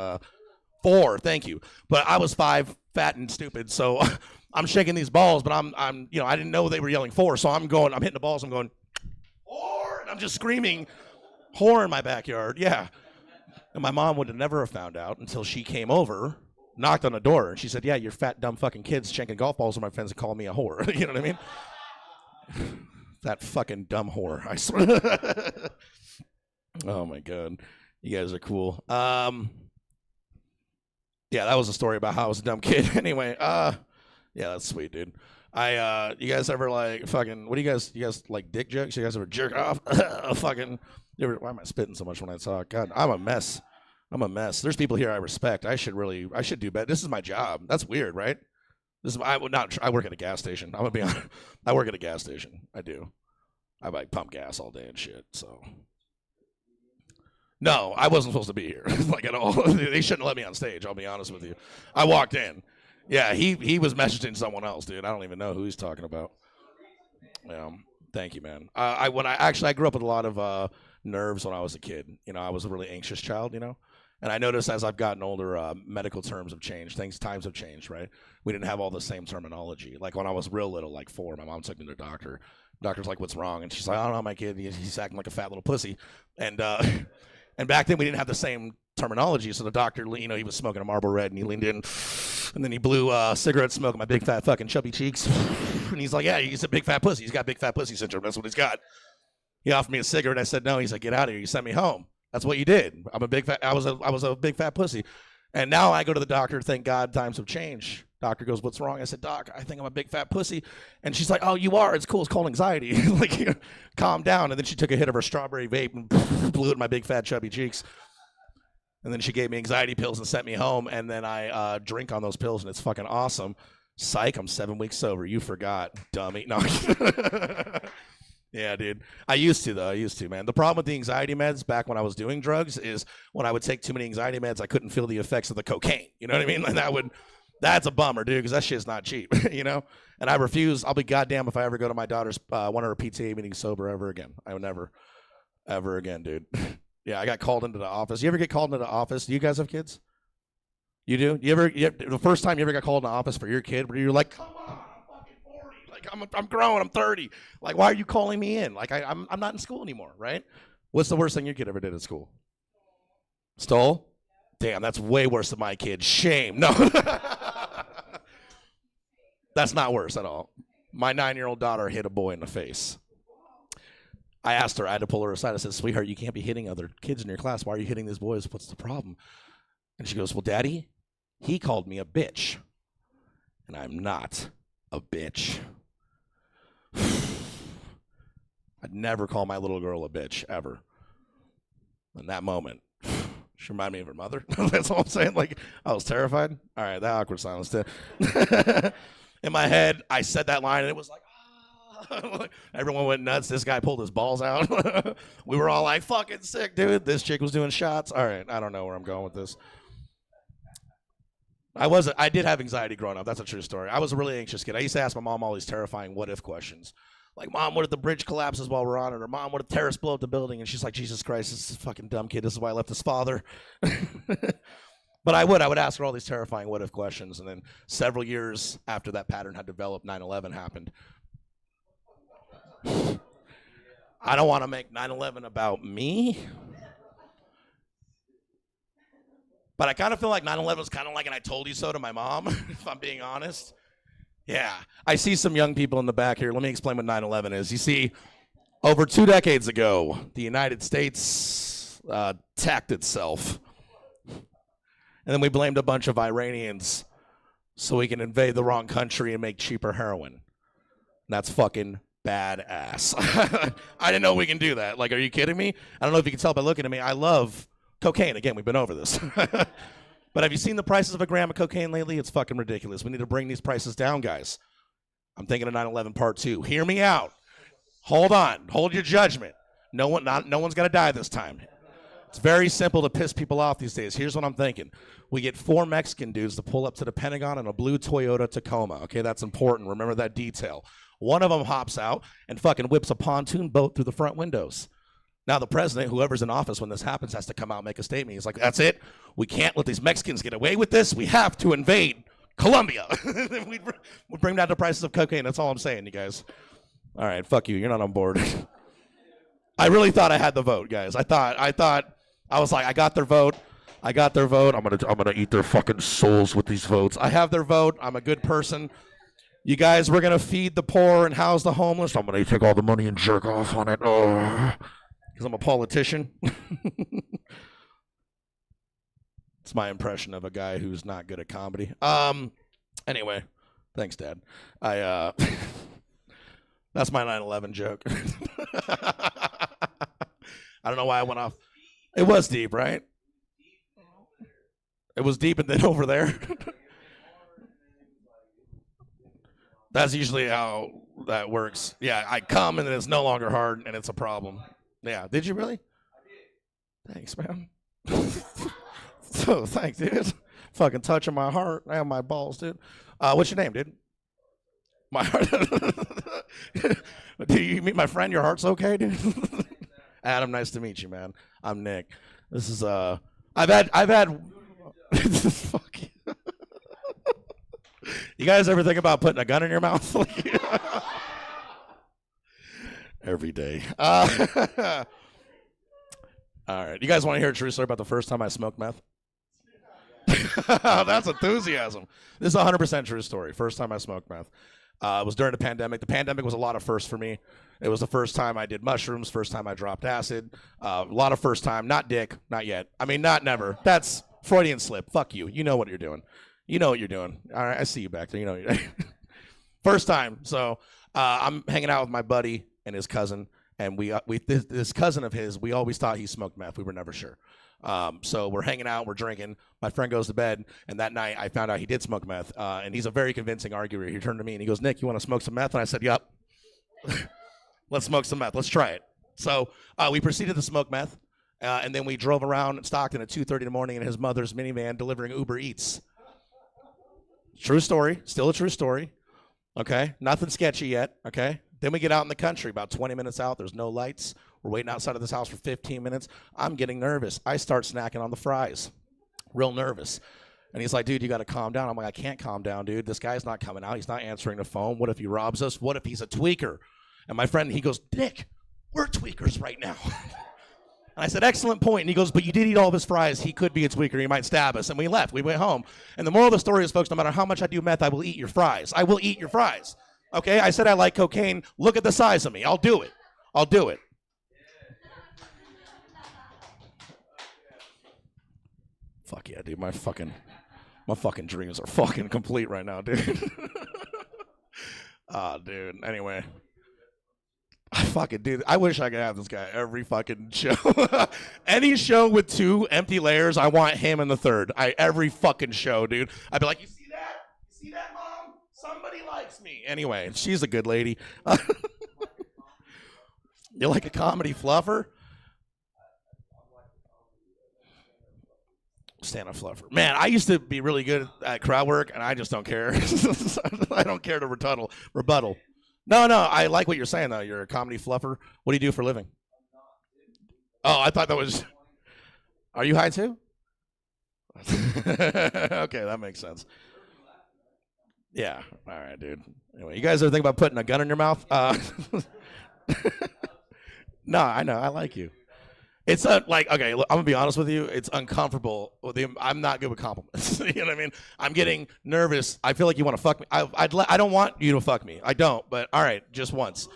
4, thank you. But I was 5, fat and stupid, so I'm shaking these balls, but I'm you know, I didn't know they were yelling 4, so I'm hitting the balls, I'm going, 4, and I'm just screaming, whore in my backyard, yeah. And my mom would have never found out until she came over, knocked on the door, and she said, yeah, your fat, dumb fucking kids shanking golf balls with my friends and calling me a whore. You know what I mean? That fucking dumb whore, I swear. Oh my god. You guys are cool. Yeah, that was a story about how I was a dumb kid. Anyway, yeah, that's sweet, dude. You guys ever like fucking, what do you guys like dick jokes? You guys ever jerk off? Fucking, why am I spitting so much when I talk? God, I'm a mess. There's people here I respect. I should do better. This is my job. That's weird, right? I work at a gas station. I'm gonna be honest. I work at a gas station. I do. I like pump gas all day and shit. So no, I wasn't supposed to be here, like at all. They shouldn't let me on stage. I'll be honest with you. I walked in. Yeah, he was messaging someone else, dude. I don't even know who he's talking about. Yeah, thank you, man. I grew up with a lot of nerves when I was a kid. You know, I was a really anxious child. You know. And I noticed as I've gotten older, medical terms have changed. Times have changed, right? We didn't have all the same terminology. Like when I was real little, like 4, my mom took me to the doctor. Doctor's like, "What's wrong?" And she's like, "I don't know, my kid. He's acting like a fat little pussy." And and back then we didn't have the same terminology. So the doctor, you know, he was smoking a Marlboro Red, and he leaned in, and then he blew cigarette smoke in my big fat fucking chubby cheeks. And he's like, "Yeah, he's a big fat pussy. He's got big fat pussy syndrome. That's what he's got." He offered me a cigarette. I said no. He's like, "Get out of here. You sent me home. That's what you did. I was a big fat pussy." And now I go to the doctor, thank God times have changed. Doctor goes, "What's wrong?" I said, "Doc, I think I'm a big fat pussy." And she's like, "Oh, you are. It's cool. It's called anxiety." Like, calm down. And then she took a hit of her strawberry vape and blew it in my big fat chubby cheeks. And then she gave me anxiety pills and sent me home. And then I drink on those pills, and it's fucking awesome. Psych, I'm 7 weeks sober. You forgot, dummy. No. Yeah, dude. I used to, man. The problem with the anxiety meds back when I was doing drugs is when I would take too many anxiety meds, I couldn't feel the effects of the cocaine. You know what I mean? Like that's a bummer, dude, because that shit's not cheap, you know? And I refuse. I'll be goddamn if I ever go to my daughter's one of her PTA meetings sober ever again. I would never, ever again, dude. Yeah, I got called into the office. You ever get called into the office? Do you guys have kids? You do? The first time you ever got called in the office for your kid, where you're like, come on. Like I'm grown. I'm 30. Like, why are you calling me in? Like, I'm not in school anymore, right? What's the worst thing your kid ever did at school? Stole? Damn, that's way worse than my kid. Shame. No. That's not worse at all. My 9-year-old daughter hit a boy in the face. I asked her, I had to pull her aside. I said, sweetheart, you can't be hitting other kids in your class. Why are you hitting these boys? What's the problem? And she goes, well, Daddy, he called me a bitch. And I'm not a bitch. I'd never call my little girl a bitch, ever. In that moment, she reminded me of her mother. That's all I'm saying. Like, I was terrified. All right, that awkward silence did. In my head, I said that line, and it was like, ah. Everyone went nuts. This guy pulled his balls out. We were all like, fucking sick, dude. This chick was doing shots. All right, I don't know where I'm going with this. I did have anxiety growing up. That's a true story. I was a really anxious kid. I used to ask my mom all these terrifying what-if questions. Like, Mom, what if the bridge collapses while we're on it? Or, Mom, what if terrorists blow up the building? And she's like, Jesus Christ, this is a fucking dumb kid. This is why I left his father. But I would ask her all these terrifying what-if questions. And then several years after that pattern had developed, 9/11 happened. I don't want to make 9/11 about me. But I kind of feel like 9/11 was kind of like an I told you so to my mom, if I'm being honest. Yeah. I see some young people in the back here. Let me explain what 9/11 is. You see, over 2 decades ago, the United States attacked itself. And then we blamed a bunch of Iranians so we can invade the wrong country and make cheaper heroin. And that's fucking badass. I didn't know we can do that. Like, are you kidding me? I don't know if you can tell by looking at me. I love cocaine. Again, we've been over this. But have you seen the prices of a gram of cocaine lately? It's fucking ridiculous. We need to bring these prices down, guys. I'm thinking of 9/11 Part 2. Hear me out. Hold on. Hold your judgment. No one's got to die this time. It's very simple to piss people off these days. Here's what I'm thinking. We get 4 Mexican dudes to pull up to the Pentagon in a blue Toyota Tacoma. Okay, that's important. Remember that detail. One of them hops out and fucking whips a pontoon boat through the front windows. Now the president, whoever's in office when this happens, has to come out and make a statement. He's like, that's it. We can't let these Mexicans get away with this. We have to invade Colombia. we bring down the prices of cocaine. That's all I'm saying, you guys. All right, fuck you. You're not on board. I really thought I had the vote, guys. I was like, I got their vote. I'm gonna eat their fucking souls with these votes. I have their vote. I'm a good person. You guys, we're gonna feed the poor and house the homeless. I'm gonna take all the money and jerk off on it. Oh, because I'm a politician. It's my impression of a guy who's not good at comedy. Anyway, thanks, Dad. That's my 9/11 joke. I don't know why I went off. It was deep, right? It was deep and then over there. That's usually how that works. Yeah, I come and then it's no longer hard and it's a problem. Yeah, did you really? Thanks, man. So, thanks, dude. Fucking touching my heart and my balls, dude. What's your name, dude? My heart. Do you meet my friend? Your heart's okay, dude? Adam, nice to meet you, man. I'm Nick. This is I've had fuck you. You guys ever think about putting a gun in your mouth? Every day. All right. You guys want to hear a true story about the first time I smoked meth? That's enthusiasm. This is a 100% true story. First time I smoked meth. It was during the pandemic. The pandemic was a lot of firsts for me. It was the first time I did mushrooms, first time I dropped acid. A lot of first time. Not dick. Not yet. I mean, not never. That's Freudian slip. Fuck you. You know what you're doing. You know what you're doing. All right, I see you back there. You know what you're doing. First time. So I'm hanging out with my buddy and his cousin. And this cousin of his, we always thought he smoked meth. We were never sure. So we're hanging out, we're drinking. My friend goes to bed, and that night I found out he did smoke meth. And he's a very convincing arguer. He turned to me and he goes, Nick, you want to smoke some meth? And I said, yup. Let's smoke some meth. Let's try it. So we proceeded to smoke meth. And then we drove around Stockton at 2:30 in the morning in his mother's minivan delivering Uber Eats. True story. Still a true story. Okay. Nothing sketchy yet. Okay. Then we get out in the country, about 20 minutes out. There's no lights. We're waiting outside of this house for 15 minutes. I'm getting nervous. I start snacking on the fries. Real nervous. And he's like, dude, you got to calm down. I'm like, I can't calm down, dude. This guy's not coming out. He's not answering the phone. What if he robs us? What if he's a tweaker? And my friend, he goes, Nick, we're tweakers right now. And I said, excellent point. And he goes, but you did eat all of his fries. He could be its weaker. He might stab us. And we left. We went home. And the moral of the story is, folks, no matter how much I do meth, I will eat your fries. I will eat your fries. Okay? I said I like cocaine. Look at the size of me. I'll do it. I'll do it. Fuck yeah, dude. My fucking dreams are fucking complete right now, dude. Dude. Anyway. Dude, I wish I could have this guy every fucking show. Any show with 2 empty layers, I want him in the third. Every fucking show, dude. I'd be like, you see that? You see that, Mom? Somebody likes me. Anyway, she's a good lady. You like a comedy fluffer? Stand-up fluffer. Man, I used to be really good at crowd work, and I just don't care. I don't care to rebuttal. No, I like what you're saying, though. You're a comedy fluffer. What do you do for a living? Oh, I thought that was... Are you high, too? Okay, that makes sense. Yeah. All right, dude. Anyway, you guys ever think about putting a gun in your mouth? No, I know. I like you. It's like, okay, look, I'm going to be honest with you. It's uncomfortable. I'm not good with compliments. You know what I mean? I'm getting nervous. I feel like you want to fuck me. I don't want you to fuck me. I don't, but all right, just once.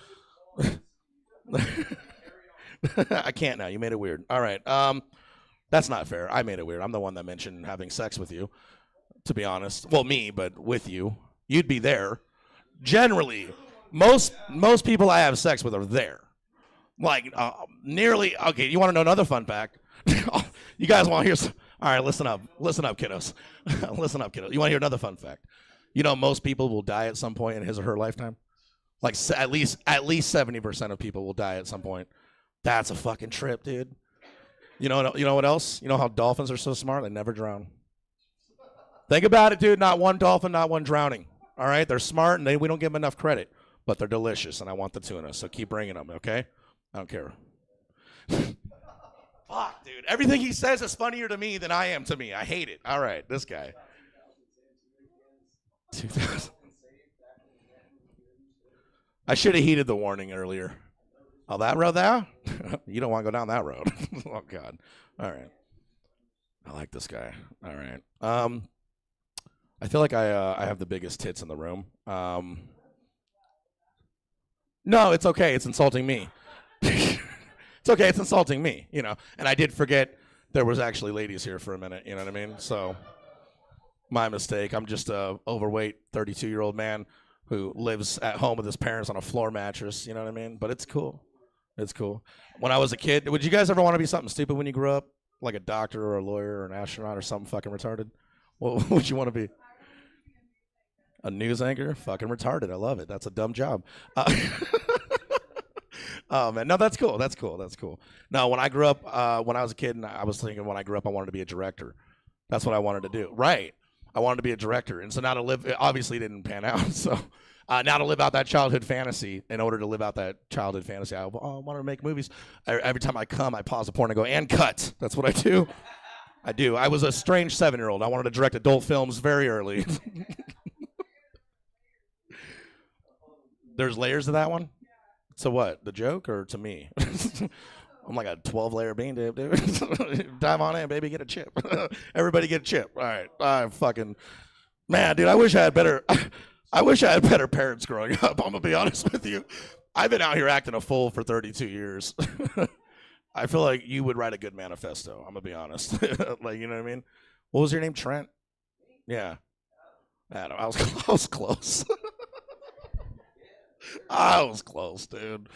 I can't now. You made it weird. All right. That's not fair. I made it weird. I'm the one that mentioned having sex with you, to be honest. Well, me, but with you. You'd be there. Generally, most people I have sex with are there. Like, nearly, okay, you want to know another fun fact? You guys want to hear some, all right, listen up, kiddos. Listen up, kiddos. You want to hear another fun fact? You know, most people will die at some point in his or her lifetime? Like, at least 70% of people will die at some point. That's a fucking trip, dude. You know what else? You know how dolphins are so smart? They never drown. Think about it, dude. Not one dolphin, not one drowning. All right? They're smart, and we don't give them enough credit. But they're delicious, and I want the tuna, so keep bringing them, okay? I don't care. Fuck, dude. Everything he says is funnier to me than I am to me. I hate it. All right, this guy. 2000. I should have heeded the warning earlier. Oh, that road there? You don't want to go down that road. Oh, God. All right. I like this guy. All right. I feel like I have the biggest tits in the room. No, it's okay. It's insulting me. It's okay. It's insulting me, you know. And I did forget there was actually ladies here for a minute. You know what I mean? So, my mistake. I'm just a overweight 32-year-old man who lives at home with his parents on a floor mattress. You know what I mean? But it's cool. It's cool. When I was a kid, would you guys ever want to be something stupid when you grew up? Like a doctor or a lawyer or an astronaut or something fucking retarded? What would you want to be? A news anchor? Fucking retarded. I love it. That's a dumb job. Oh, man. No, that's cool. That's cool. That's cool. No, when I grew up, when I was a kid, and I was thinking when I grew up, I wanted to be a director. That's what I wanted to do. Right. I wanted to be a director. And so now to live, it obviously didn't pan out. So now to live out that childhood fantasy, in order to live out that childhood fantasy, I want to make movies. Every time I come, I pause the porn and go, and cut. That's what I do. I do. I was a strange 7-year-old. I wanted to direct adult films very early. There's layers to that one? So what? The joke or to me? I'm like a 12-layer bean dip, dude. Dive on in, baby. Get a chip. Everybody get a chip. All right. Fucking man, dude. I wish I had better parents growing up. I'm gonna be honest with you. I've been out here acting a fool for 32 years. I feel like you would write a good manifesto. I'm gonna be honest. Like, you know what I mean? What was your name? Trent? Yeah. I was close. I was close, dude.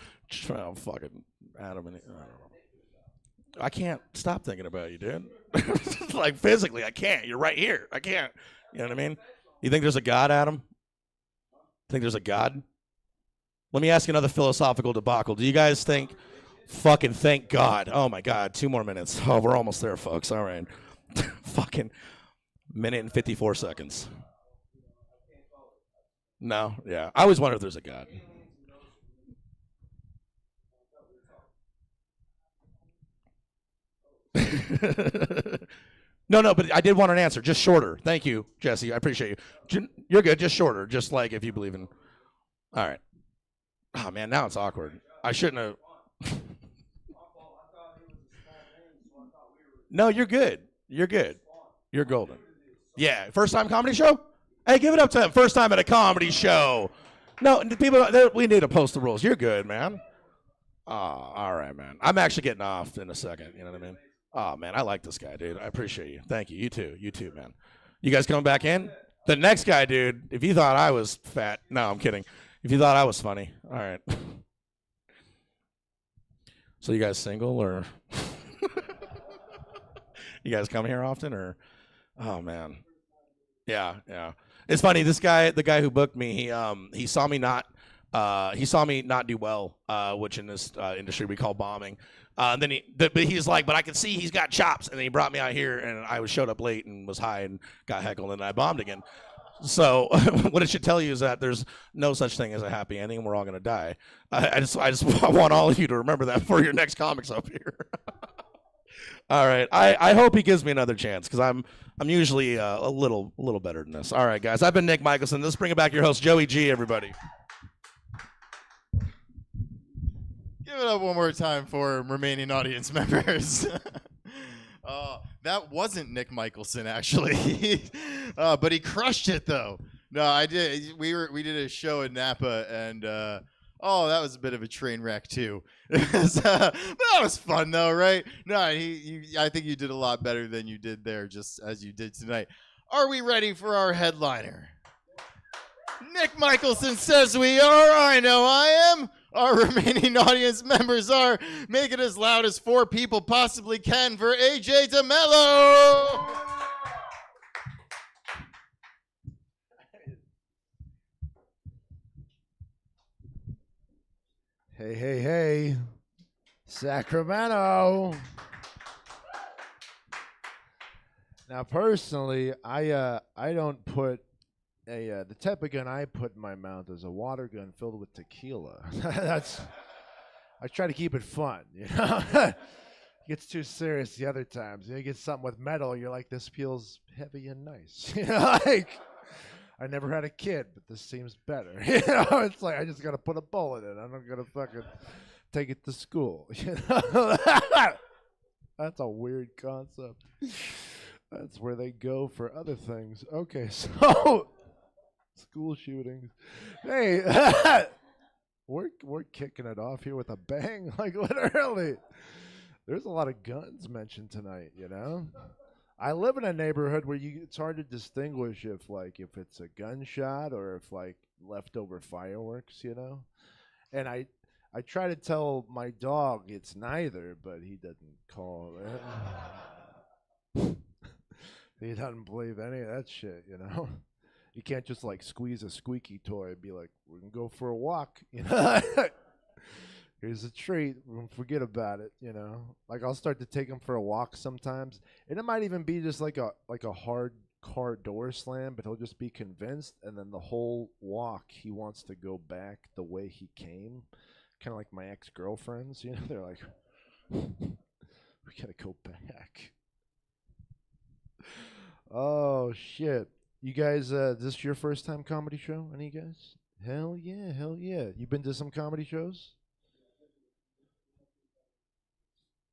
I'm fucking Adam and I don't know. I can't stop thinking about you, dude. Like physically, I can't. You're right here. I can't. You know what I mean? You think there's a God, Adam? Think there's a God? Let me ask you another philosophical debacle. Do you guys think, fucking thank God? Oh my God, 2 more minutes. Oh, we're almost there, folks. All right. Fucking minute and 54 seconds. No, yeah. I always wonder if there's a God. No, but I did want an answer. Just shorter. Thank you, Jesse. I appreciate you. You're good. Just shorter. Just like if you believe in. All right. Oh, man, now it's awkward. I shouldn't have. No, you're good. You're good. You're golden. Yeah, first time comedy show? Hey, give it up to him. First time at a comedy show. No, people, we need to post the rules. You're good, man. Oh, all right, man. I'm actually getting off in a second. You know what I mean? Oh, man, I like this guy, dude. I appreciate you. Thank you. You too. You too, man. You guys coming back in? The next guy, dude, if you thought I was fat. No, I'm kidding. If you thought I was funny. All right. So you guys single or? You guys come here often or? Oh, man. Yeah. It's funny. This guy, the guy who booked me, he saw me not do well, which in this industry we call bombing. Then he's like, but I can see he's got chops, and then he brought me out here, and I showed up late and was high and got heckled, and I bombed again. So what it should tell you is that there's no such thing as a happy ending, and we're all gonna die. I just want all of you to remember that for your next comics up here. All right, I hope he gives me another chance because I'm usually a little better than this. All right, guys, I've been Nick Michelson. Let's bring it back your host Joey G. Everybody. Give it up one more time for remaining audience members. That wasn't Nick Michelson, actually, but he crushed it though. No, I did. We did a show in Napa, and that was a bit of a train wreck too. But that was fun though, right? No, I think you did a lot better than you did there, just as you did tonight. Are we ready for our headliner? Nick Michelson says we are. I know I am. Our remaining audience members are. Make it as loud as 4 people possibly can for AJ DeMello. Hey, Sacramento. Now, personally, I don't put the type of gun I put in my mouth is a water gun filled with tequila. I try to keep it fun, you know. It gets too serious the other times. You get something with metal, you're like, this feels heavy and nice. You know, like I never had a kid, but this seems better. You know, it's like I just gotta put a bullet in. I'm not gonna fucking take it to school. You know, that's a weird concept. That's where they go for other things. Okay, so school shootings. Hey, we're kicking it off here with a bang. Like literally, there's a lot of guns mentioned tonight. You know, I live in a neighborhood where it's hard to distinguish if it's a gunshot or if like leftover fireworks. You know, and I try to tell my dog it's neither, but he doesn't call it. He doesn't believe any of that shit, you know. You can't just like squeeze a squeaky toy and be like, "We're gonna go for a walk," you know. Here's a treat. Forget about it, you know. Like I'll start to take him for a walk sometimes, and it might even be just like a hard car door slam, but he'll just be convinced, and then the whole walk he wants to go back the way he came, kind of like my ex-girlfriends, you know. They're like, "We gotta go back." Oh shit! You guys, is this your first time comedy show? Any of you guys? Hell yeah! You been to some comedy shows?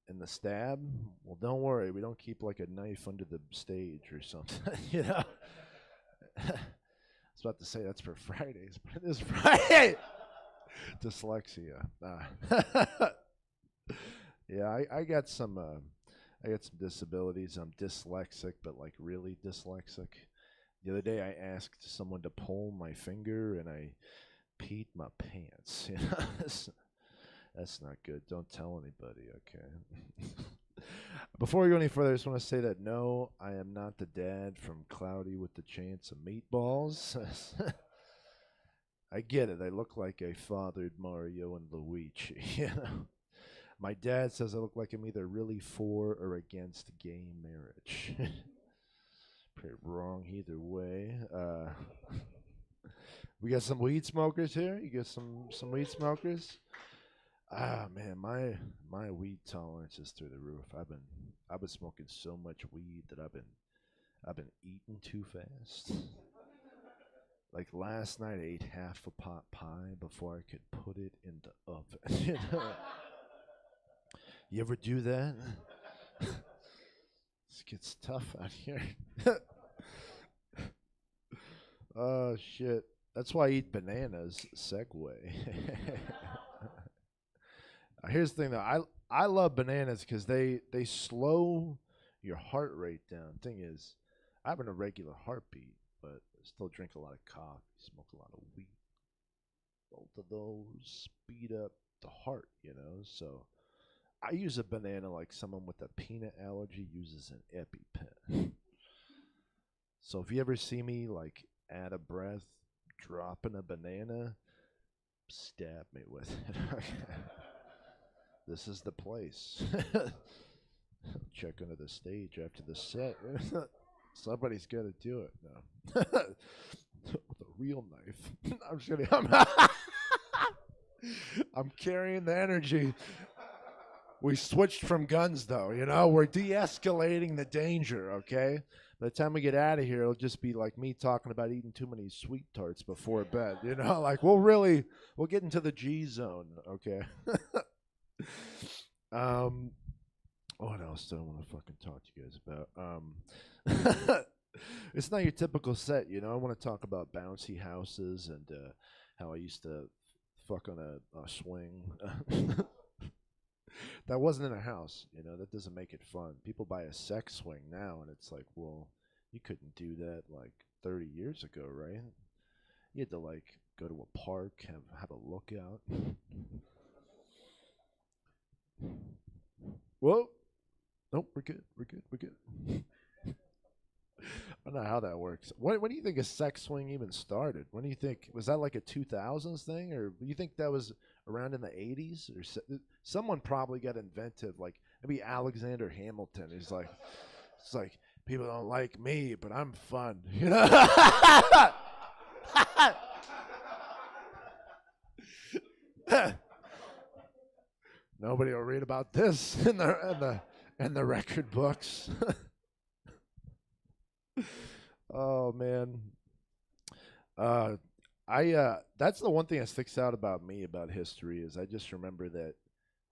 In the Stab? Well, don't worry, we don't keep like a knife under the stage or something. You know. I was about to say that's for Fridays, but it is Friday. Dyslexia. Yeah, I got some. I got some disabilities. I'm dyslexic, but like really dyslexic. The other day I asked someone to pull my finger and I peed my pants. You know? That's not good. Don't tell anybody, okay? Before we go any further, I just want to say that no, I am not the dad from Cloudy with the Chance of Meatballs. I get it. I look like I fathered Mario and Luigi, you know? My dad says I look like I'm either really for or against gay marriage. Pretty wrong either way. We got some weed smokers here. You got some weed smokers. Ah man, my weed tolerance is through the roof. I've been smoking so much weed that I've been eating too fast. Like last night, I ate half a pot pie before I could put it in the oven. You know? You ever do that? gets tough out here. Oh shit. That's why I eat bananas. Segue. Here's the thing though. I love bananas because they slow your heart rate down. Thing is, I have an irregular heartbeat, but I still drink a lot of coffee, smoke a lot of weed. Both of those speed up the heart, you know. So I use a banana like someone with a peanut allergy uses an EpiPen. So if you ever see me like out of breath, dropping a banana, stab me with it. This is the place. Check under the stage after the set. Somebody's got to do it now. With a real knife. I'm just kidding. I'm carrying the energy. We switched from guns, though. You know, we're de-escalating the danger. Okay. By the time we get out of here, it'll just be like me talking about eating too many sweet tarts before bed. You know, like we'll get into the G zone. Okay. What else do I want to fucking talk to you guys about? It's not your typical set, you know. I want to talk about bouncy houses and how I used to fuck on a swing. That wasn't in a house, you know. That doesn't make it fun. People buy a sex swing now, and it's like, well, you couldn't do that like 30 years ago, right? You had to like go to a park, have a lookout. Whoa. Nope, we're good. I don't know how that works. When do you think a sex swing even started? When do you think, was that like a 2000s thing, or do you think that was around in the 80s? Or someone probably got inventive, like maybe Alexander Hamilton is like, it's like, people don't like me, but I'm fun, you know? Nobody will read about this in the record books. Oh man. That's the one thing that sticks out about me about history is I just remember that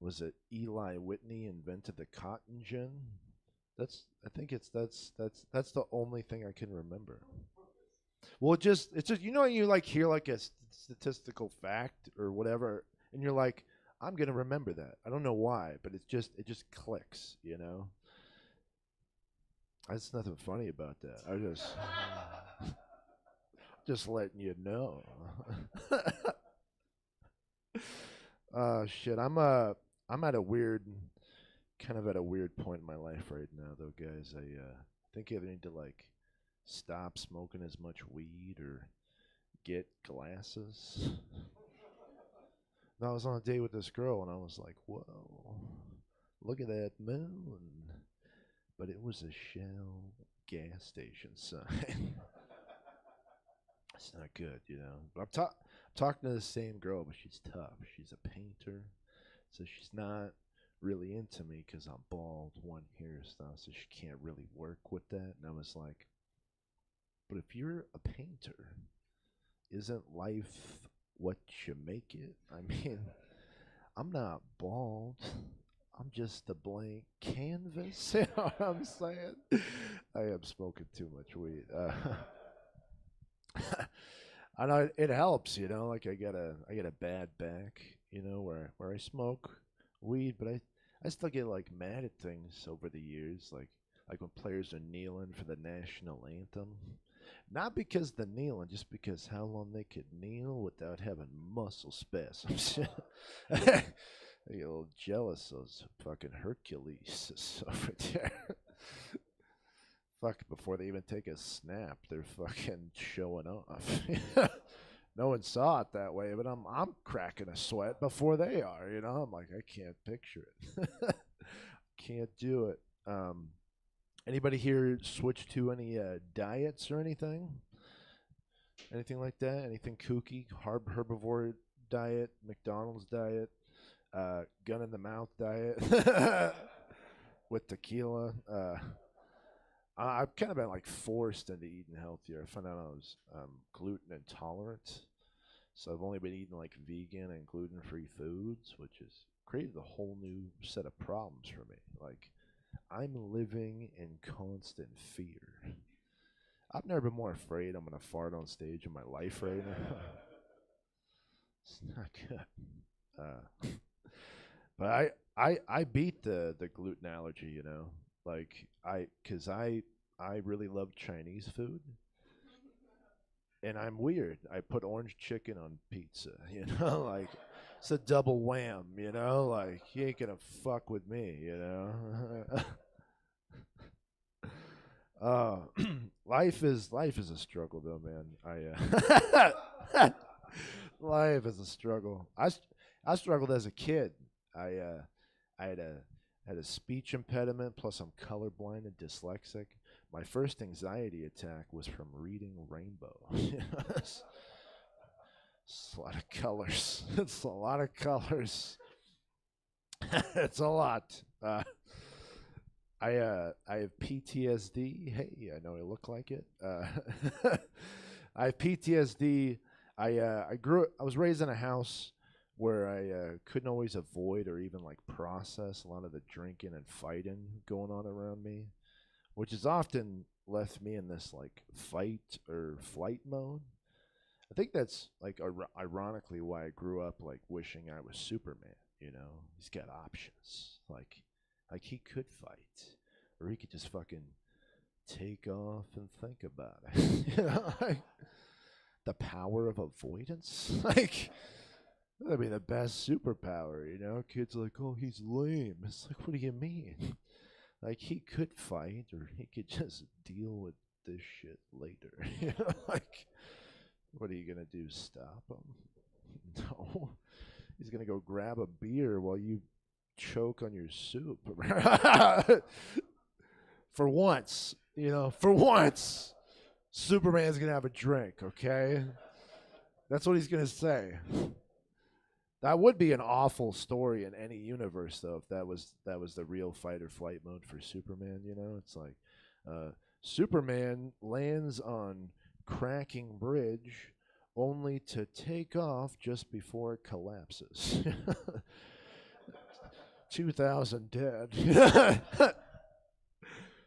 was it Eli Whitney invented the cotton gin? That's the only thing I can remember. Well, it's just you know, you like hear like a statistical fact or whatever, and you're like, I'm gonna remember that. I don't know why, but it just clicks, you know. There's nothing funny about that. I just letting you know. Shit. I'm at a weird point in my life right now, though, guys. I think I need to like stop smoking as much weed or get glasses. I was on a date with this girl, and I was like, whoa, look at that moon. But it was a Shell gas station sign. It's not good, you know. But I'm talking to the same girl, but she's tough. She's a painter, so she's not really into me because I'm bald, one hairstyle, so she can't really work with that. And I was like, but if you're a painter, isn't life what you make it? I mean, I'm not bald. I'm just a blank canvas. You know what I'm saying? I am smoking too much weed. I know it helps, you know. Like I get a bad back, you know, where I smoke weed, but I still get like mad at things over the years, like when players are kneeling for the national anthem. Not because they're kneeling, just because how long they could kneel without having muscle spasms. I get a little jealous of those fucking Hercules over there. Fuck, before they even take a snap, they're fucking showing off. No one saw it that way, but I'm cracking a sweat before they are, you know? I'm like, I can't picture it. Can't do it. Anybody here switch to any diets or anything? Anything like that? Anything kooky? Herbivore diet, McDonald's diet, gun in the mouth diet with tequila. I've kind of been like forced into eating healthier. I found out I was gluten intolerant, so I've only been eating like vegan and gluten-free foods, which has created a whole new set of problems for me. Like, I'm living in constant fear. I've never been more afraid I'm gonna fart on stage in my life right now. It's not good. But I beat the gluten allergy, you know. Like cause I really love Chinese food. And I'm weird. I put orange chicken on pizza, you know, like it's a double wham, you know, like you ain't gonna fuck with me, you know. Life is a struggle though, man. Life is a struggle. I struggled as a kid. I had a speech impediment, plus I'm colorblind and dyslexic. My first anxiety attack was from reading Rainbow. It's a lot of colors. It's a lot of colors. It's a lot. I have PTSD. Hey, I know I look like it. I have PTSD. I was raised in a house where I couldn't always avoid or even like process a lot of the drinking and fighting going on around me, which has often left me in this like fight or flight mode. I think that's like ironically why I grew up like wishing I was Superman. You know, he's got options. Like he could fight, or he could just fucking take off and think about it. You know, like the power of avoidance. Like that'd be the best superpower. You know, kids are like, oh, he's lame. It's like, what do you mean? Like he could fight, or he could just deal with this shit later. You know, like what are you gonna do? Stop him? No. He's gonna go grab a beer while you choke on your soup. For once, you know, for once, Superman's gonna have a drink, okay? That's what he's gonna say. That would be an awful story in any universe, though, if that was the real fight or flight mode for Superman. You know, it's like Superman lands on cracking bridge, only to take off just before it collapses. 2,000 dead.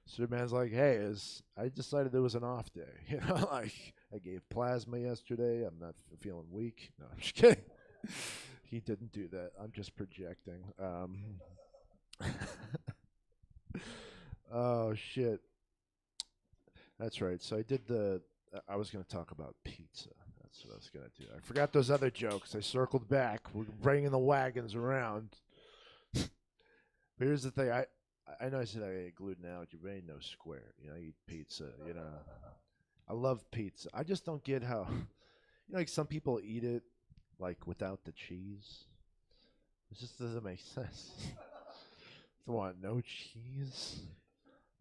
Superman's like, hey, I decided it was an off day. You know, like I gave plasma yesterday. I'm not feeling weak. No, I'm just kidding. He didn't do that. I'm just projecting. Oh shit. That's right. So I was going to talk about pizza. That's what I was going to do. I forgot those other jokes. I circled back. We're bringing the wagons around. But here's the thing. I know I said I ate gluten allergy, but I ain't no square. You know, I eat pizza. You know, I love pizza. I just don't get how, you know, like some people eat it like without the cheese. It just doesn't make sense. So what? No cheese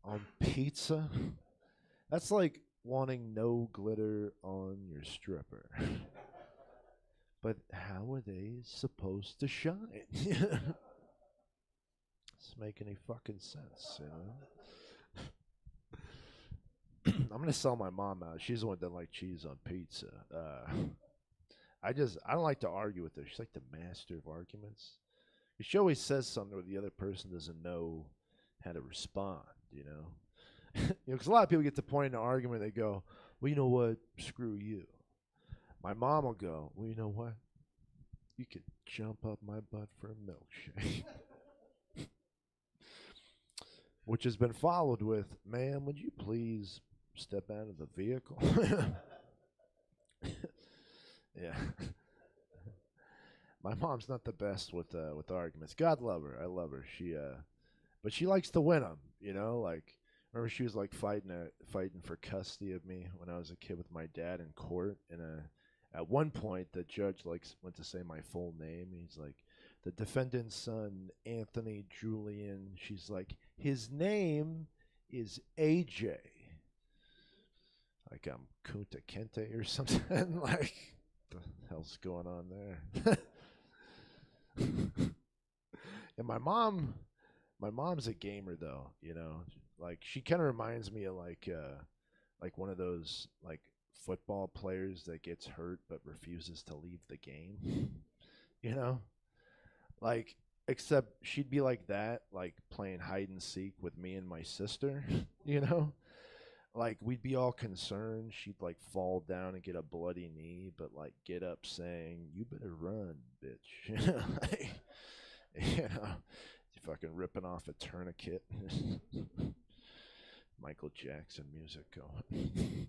on pizza? That's like wanting no glitter on your stripper. But how are they supposed to shine? Doesn't make any fucking sense, you know? I'm gonna sell my mom out. She's the one that doesn't like cheese on pizza. I don't like to argue with her. She's like the master of arguments. She always says something where the other person doesn't know how to respond, you know? You know, because a lot of people get to the point in an argument, they go, well, you know what? Screw you. My mom will go, well, you know what? You could jump up my butt for a milkshake. Which has been followed with, ma'am, would you please step out of the vehicle? Yeah. My mom's not the best with arguments. God love her. I love her. But she likes to win them, you know? Like, remember she was like fighting for custody of me when I was a kid with my dad in court, and at one point the judge went to say my full name. He's like, the defendant's son, Anthony Julian. She's like, his name is AJ. Like I'm Kunta Kinte or something. Like, what the hell's going on there? And my mom's a gamer though, you know. Like she kind of reminds me of like one of those like football players that gets hurt but refuses to leave the game. You know? Like except she'd be like that, like playing hide and seek with me and my sister, you know? Like we'd be all concerned. She'd like fall down and get a bloody knee, but like get up saying, "You better run, bitch." You know, fucking ripping off a tourniquet. Michael Jackson music going.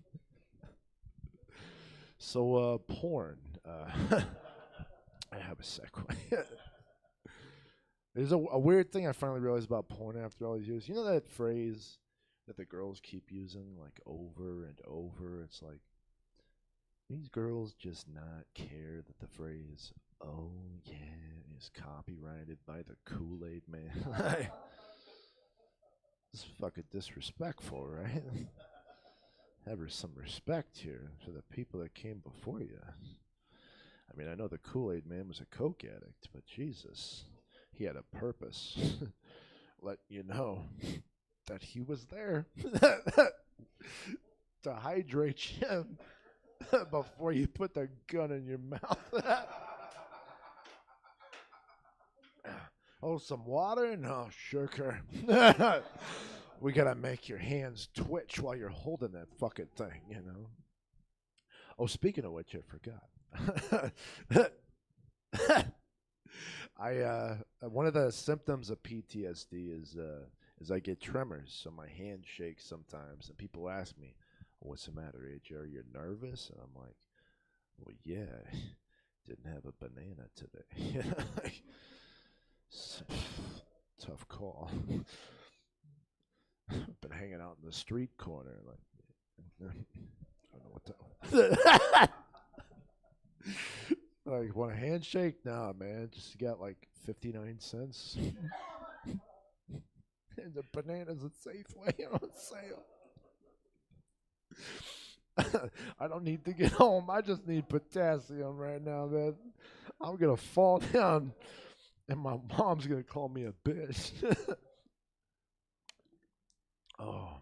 So, porn. I have a segue. There's a weird thing I finally realized about porn after all these years. You know that phrase that the girls keep using, like, over and over? It's like, these girls just not care that the phrase, "oh, yeah," is copyrighted by the Kool-Aid Man. This is fucking disrespectful, right? Have some respect here for the people that came before you. I mean, I know the Kool-Aid Man was a coke addict, but Jesus, he had a purpose. Let you know that he was there to hydrate you before you put the gun in your mouth. Oh, some water? No, sugar. We gotta make your hands twitch while you're holding that fucking thing, you know? Oh, speaking of which, I forgot. One of the symptoms of PTSD is I get tremors, so my hand shakes sometimes, and people ask me, "What's the matter, AJ? Are you nervous?" And I'm like, "Well, yeah, didn't have a banana today." Tough call. Been hanging out in the street corner, like, I don't know what that. Like, want a handshake? Nah, man, just got like 59 cents. And the bananas at Safeway on sale. I don't need to get home. I just need potassium right now, man. I'm gonna fall down, and my mom's gonna call me a bitch. Oh.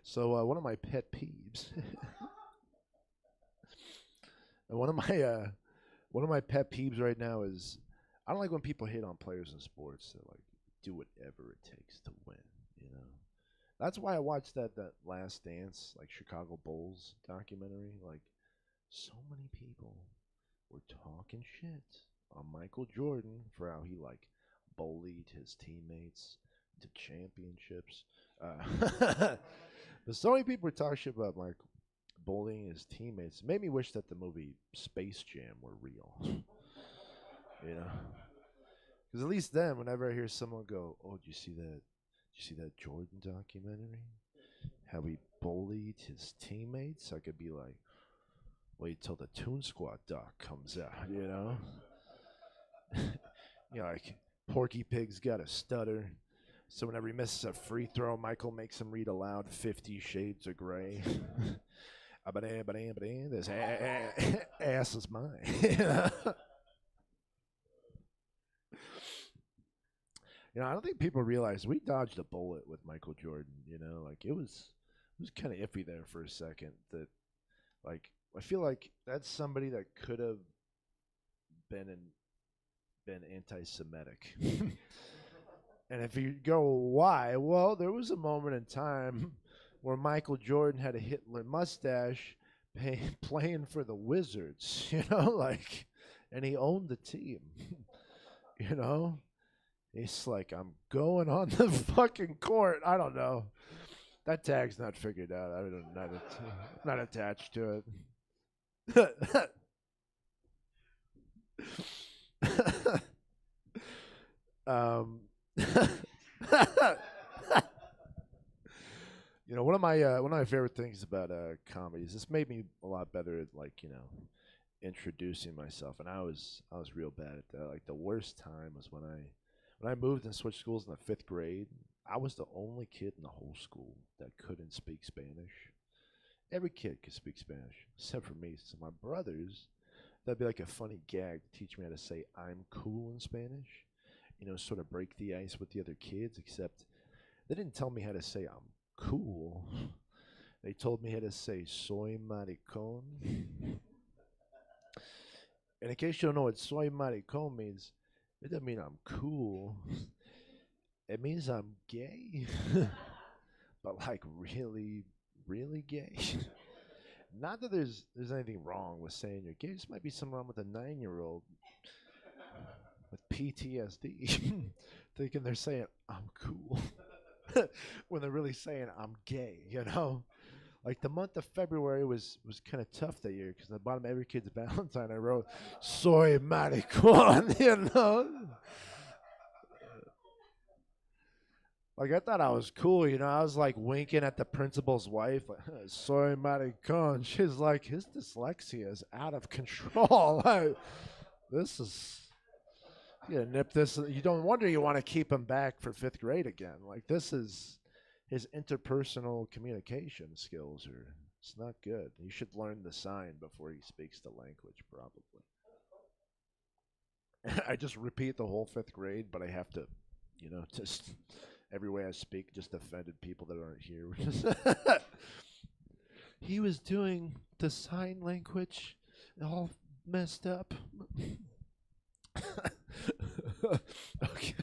So one of my pet peeves. And one of my pet peeves right now is I don't like when people hate on players in sports that like do whatever it takes to win, you know. That's why I watched that Last Dance, like Chicago Bulls documentary. Like, so many people were talking shit on Michael Jordan for how he like bullied his teammates to championships. But so many people were talking shit about like bullying his teammates. It made me wish that the movie Space Jam were real. You know, because at least then, whenever I hear someone go, "Oh, did you see that? Did you see that Jordan documentary? How he bullied his teammates?" I could be like, "Wait till the Toon Squad doc comes out." You know, you know, like Porky Pig's got a stutter, so whenever he misses a free throw, Michael makes him read aloud 50 Shades of Grey. This ass is mine. You know, I don't think people realize we dodged a bullet with Michael Jordan. You know, like it was kind of iffy there for a second. That, like, I feel like that's somebody that could have been anti-Semitic. And if you go, why? Well, there was a moment in time where Michael Jordan had a Hitler mustache playing for the Wizards, you know, like, and he owned the team, you know. He's like, "I'm going on the fucking court." I don't know. That tag's not figured out. I'm not attached to it. You know, one of my favorite things about comedy is this made me a lot better at, like, you know, introducing myself, and I was real bad at that. Like, the worst time was when I moved and switched schools in the 5th grade. I was the only kid in the whole school that couldn't speak Spanish. Every kid could speak Spanish except for me. So my brothers, that'd be like a funny gag to teach me how to say "I'm cool" in Spanish. You know, sort of break the ice with the other kids, except they didn't tell me how to say "I'm cool." They told me how to say "soy maricón." And in case you don't know what soy maricon means, it doesn't mean I'm cool. It means I'm gay. But like really, really gay. Not that there's anything wrong with saying you're gay. This might be something wrong with a 9-year-old with PTSD, thinking they're saying I'm cool when they're really saying I'm gay. You know, like the month of February was kind of tough that year because at the bottom of every kid's Valentine I wrote "Soy maricon," you know. Like, I thought I was cool, you know. I was, like, winking at the principal's wife, like, soy maricon. She's like, his dyslexia is out of control. Like, this is, you nip this. You don't wonder you want to keep him back for 5th grade again. Like, this is, his interpersonal communication skills are, it's not good. You should learn the sign before he speaks the language, probably. I just repeat the whole 5th grade, but I have to, you know, just... Every way I speak just offended people that aren't here. He was doing the sign language all messed up. Okay.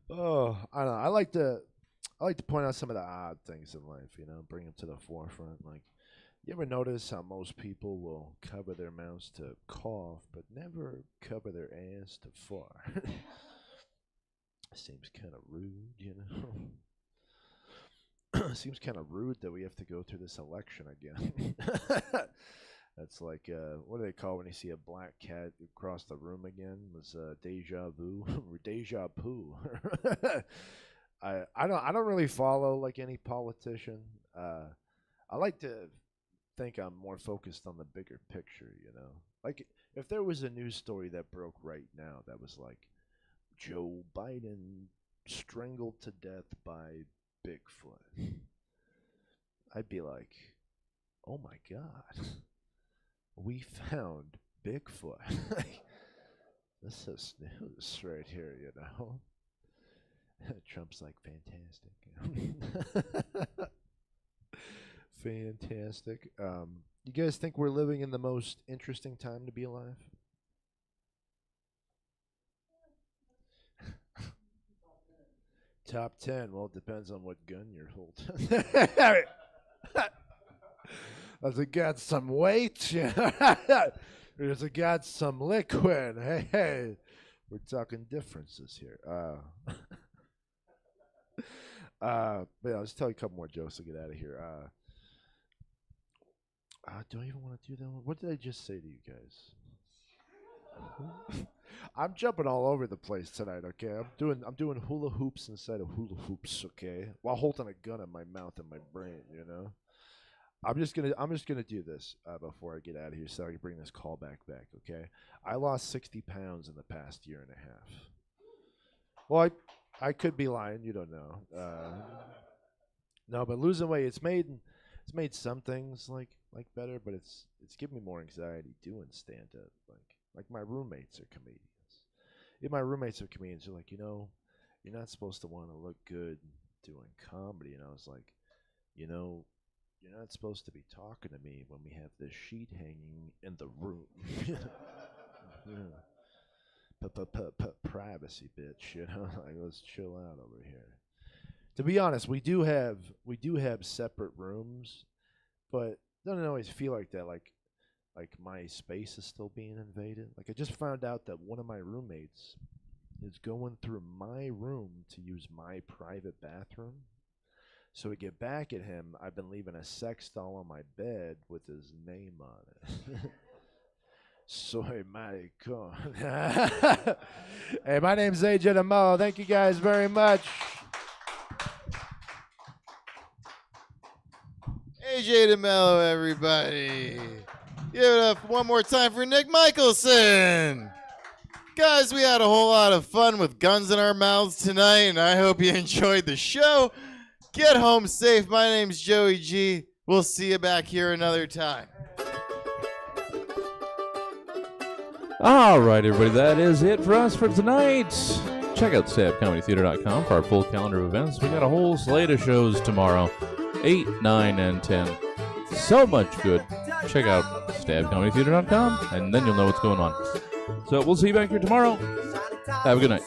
Oh, I don't know. I like to point out some of the odd things in life, you know, bring them to the forefront. Like, you ever notice how most people will cover their mouths to cough, but never cover their ass to fart? Seems kind of rude, you know. Seems kind of rude that we have to go through this election again. That's like, what do they call when you see a black cat across the room again? Was deja vu or deja vu? I don't really follow like any politician. I like to think I'm more focused on the bigger picture, you know. Like if there was a news story that broke right now that was like, Joe Biden strangled to death by Bigfoot, I'd be like, oh my God, we found Bigfoot. This is news right here, you know. Trump's like, fantastic. Fantastic. You guys think we're living in the most interesting time to be alive? Top 10. Well, it depends on what gun you're holding. Does it got some weight? Does it got some liquid? Hey, we're talking differences here. But yeah, I'll just tell you a couple more jokes to get out of here. Do I even want to do that one? What did I just say to you guys? I'm jumping all over the place tonight, okay? I'm doing hula hoops inside of hula hoops, okay? While holding a gun in my mouth and my brain, you know? I'm just gonna do this before I get out of here so I can bring this call back, okay? I lost 60 pounds in the past year and a half. Well, I could be lying, you don't know. No, but losing weight, it's made some things like better, but it's giving me more anxiety doing stand up. Like my roommates are comedians. If my roommates are comedians, they're like, you know, you're not supposed to want to look good doing comedy. And I was like, you know, you're not supposed to be talking to me when we have this sheet hanging in the room. Privacy, bitch. You know, like, let's chill out over here. To be honest, we do have separate rooms, but it doesn't always feel like that. Like my space is still being invaded. Like I just found out that one of my roommates is going through my room to use my private bathroom. So to get back at him, I've been leaving a sex doll on my bed with his name on it. Soy maricon. Hey, my name's AJ DeMello. Thank you guys very much. AJ DeMello, everybody. Give it up one more time for Nick Michelson. Guys, we had a whole lot of fun with guns in our mouths tonight, and I hope you enjoyed the show. Get home safe. My name's Joey G. We'll see you back here another time. All right, everybody, that is it for us for tonight. Check out stabcomedytheater.com for our full calendar of events. We got a whole slate of shows tomorrow, 8, 9, and 10. So much good check out stabcomedytheater.com, and then you'll know what's going on. So we'll see you back here tomorrow. Have a good night.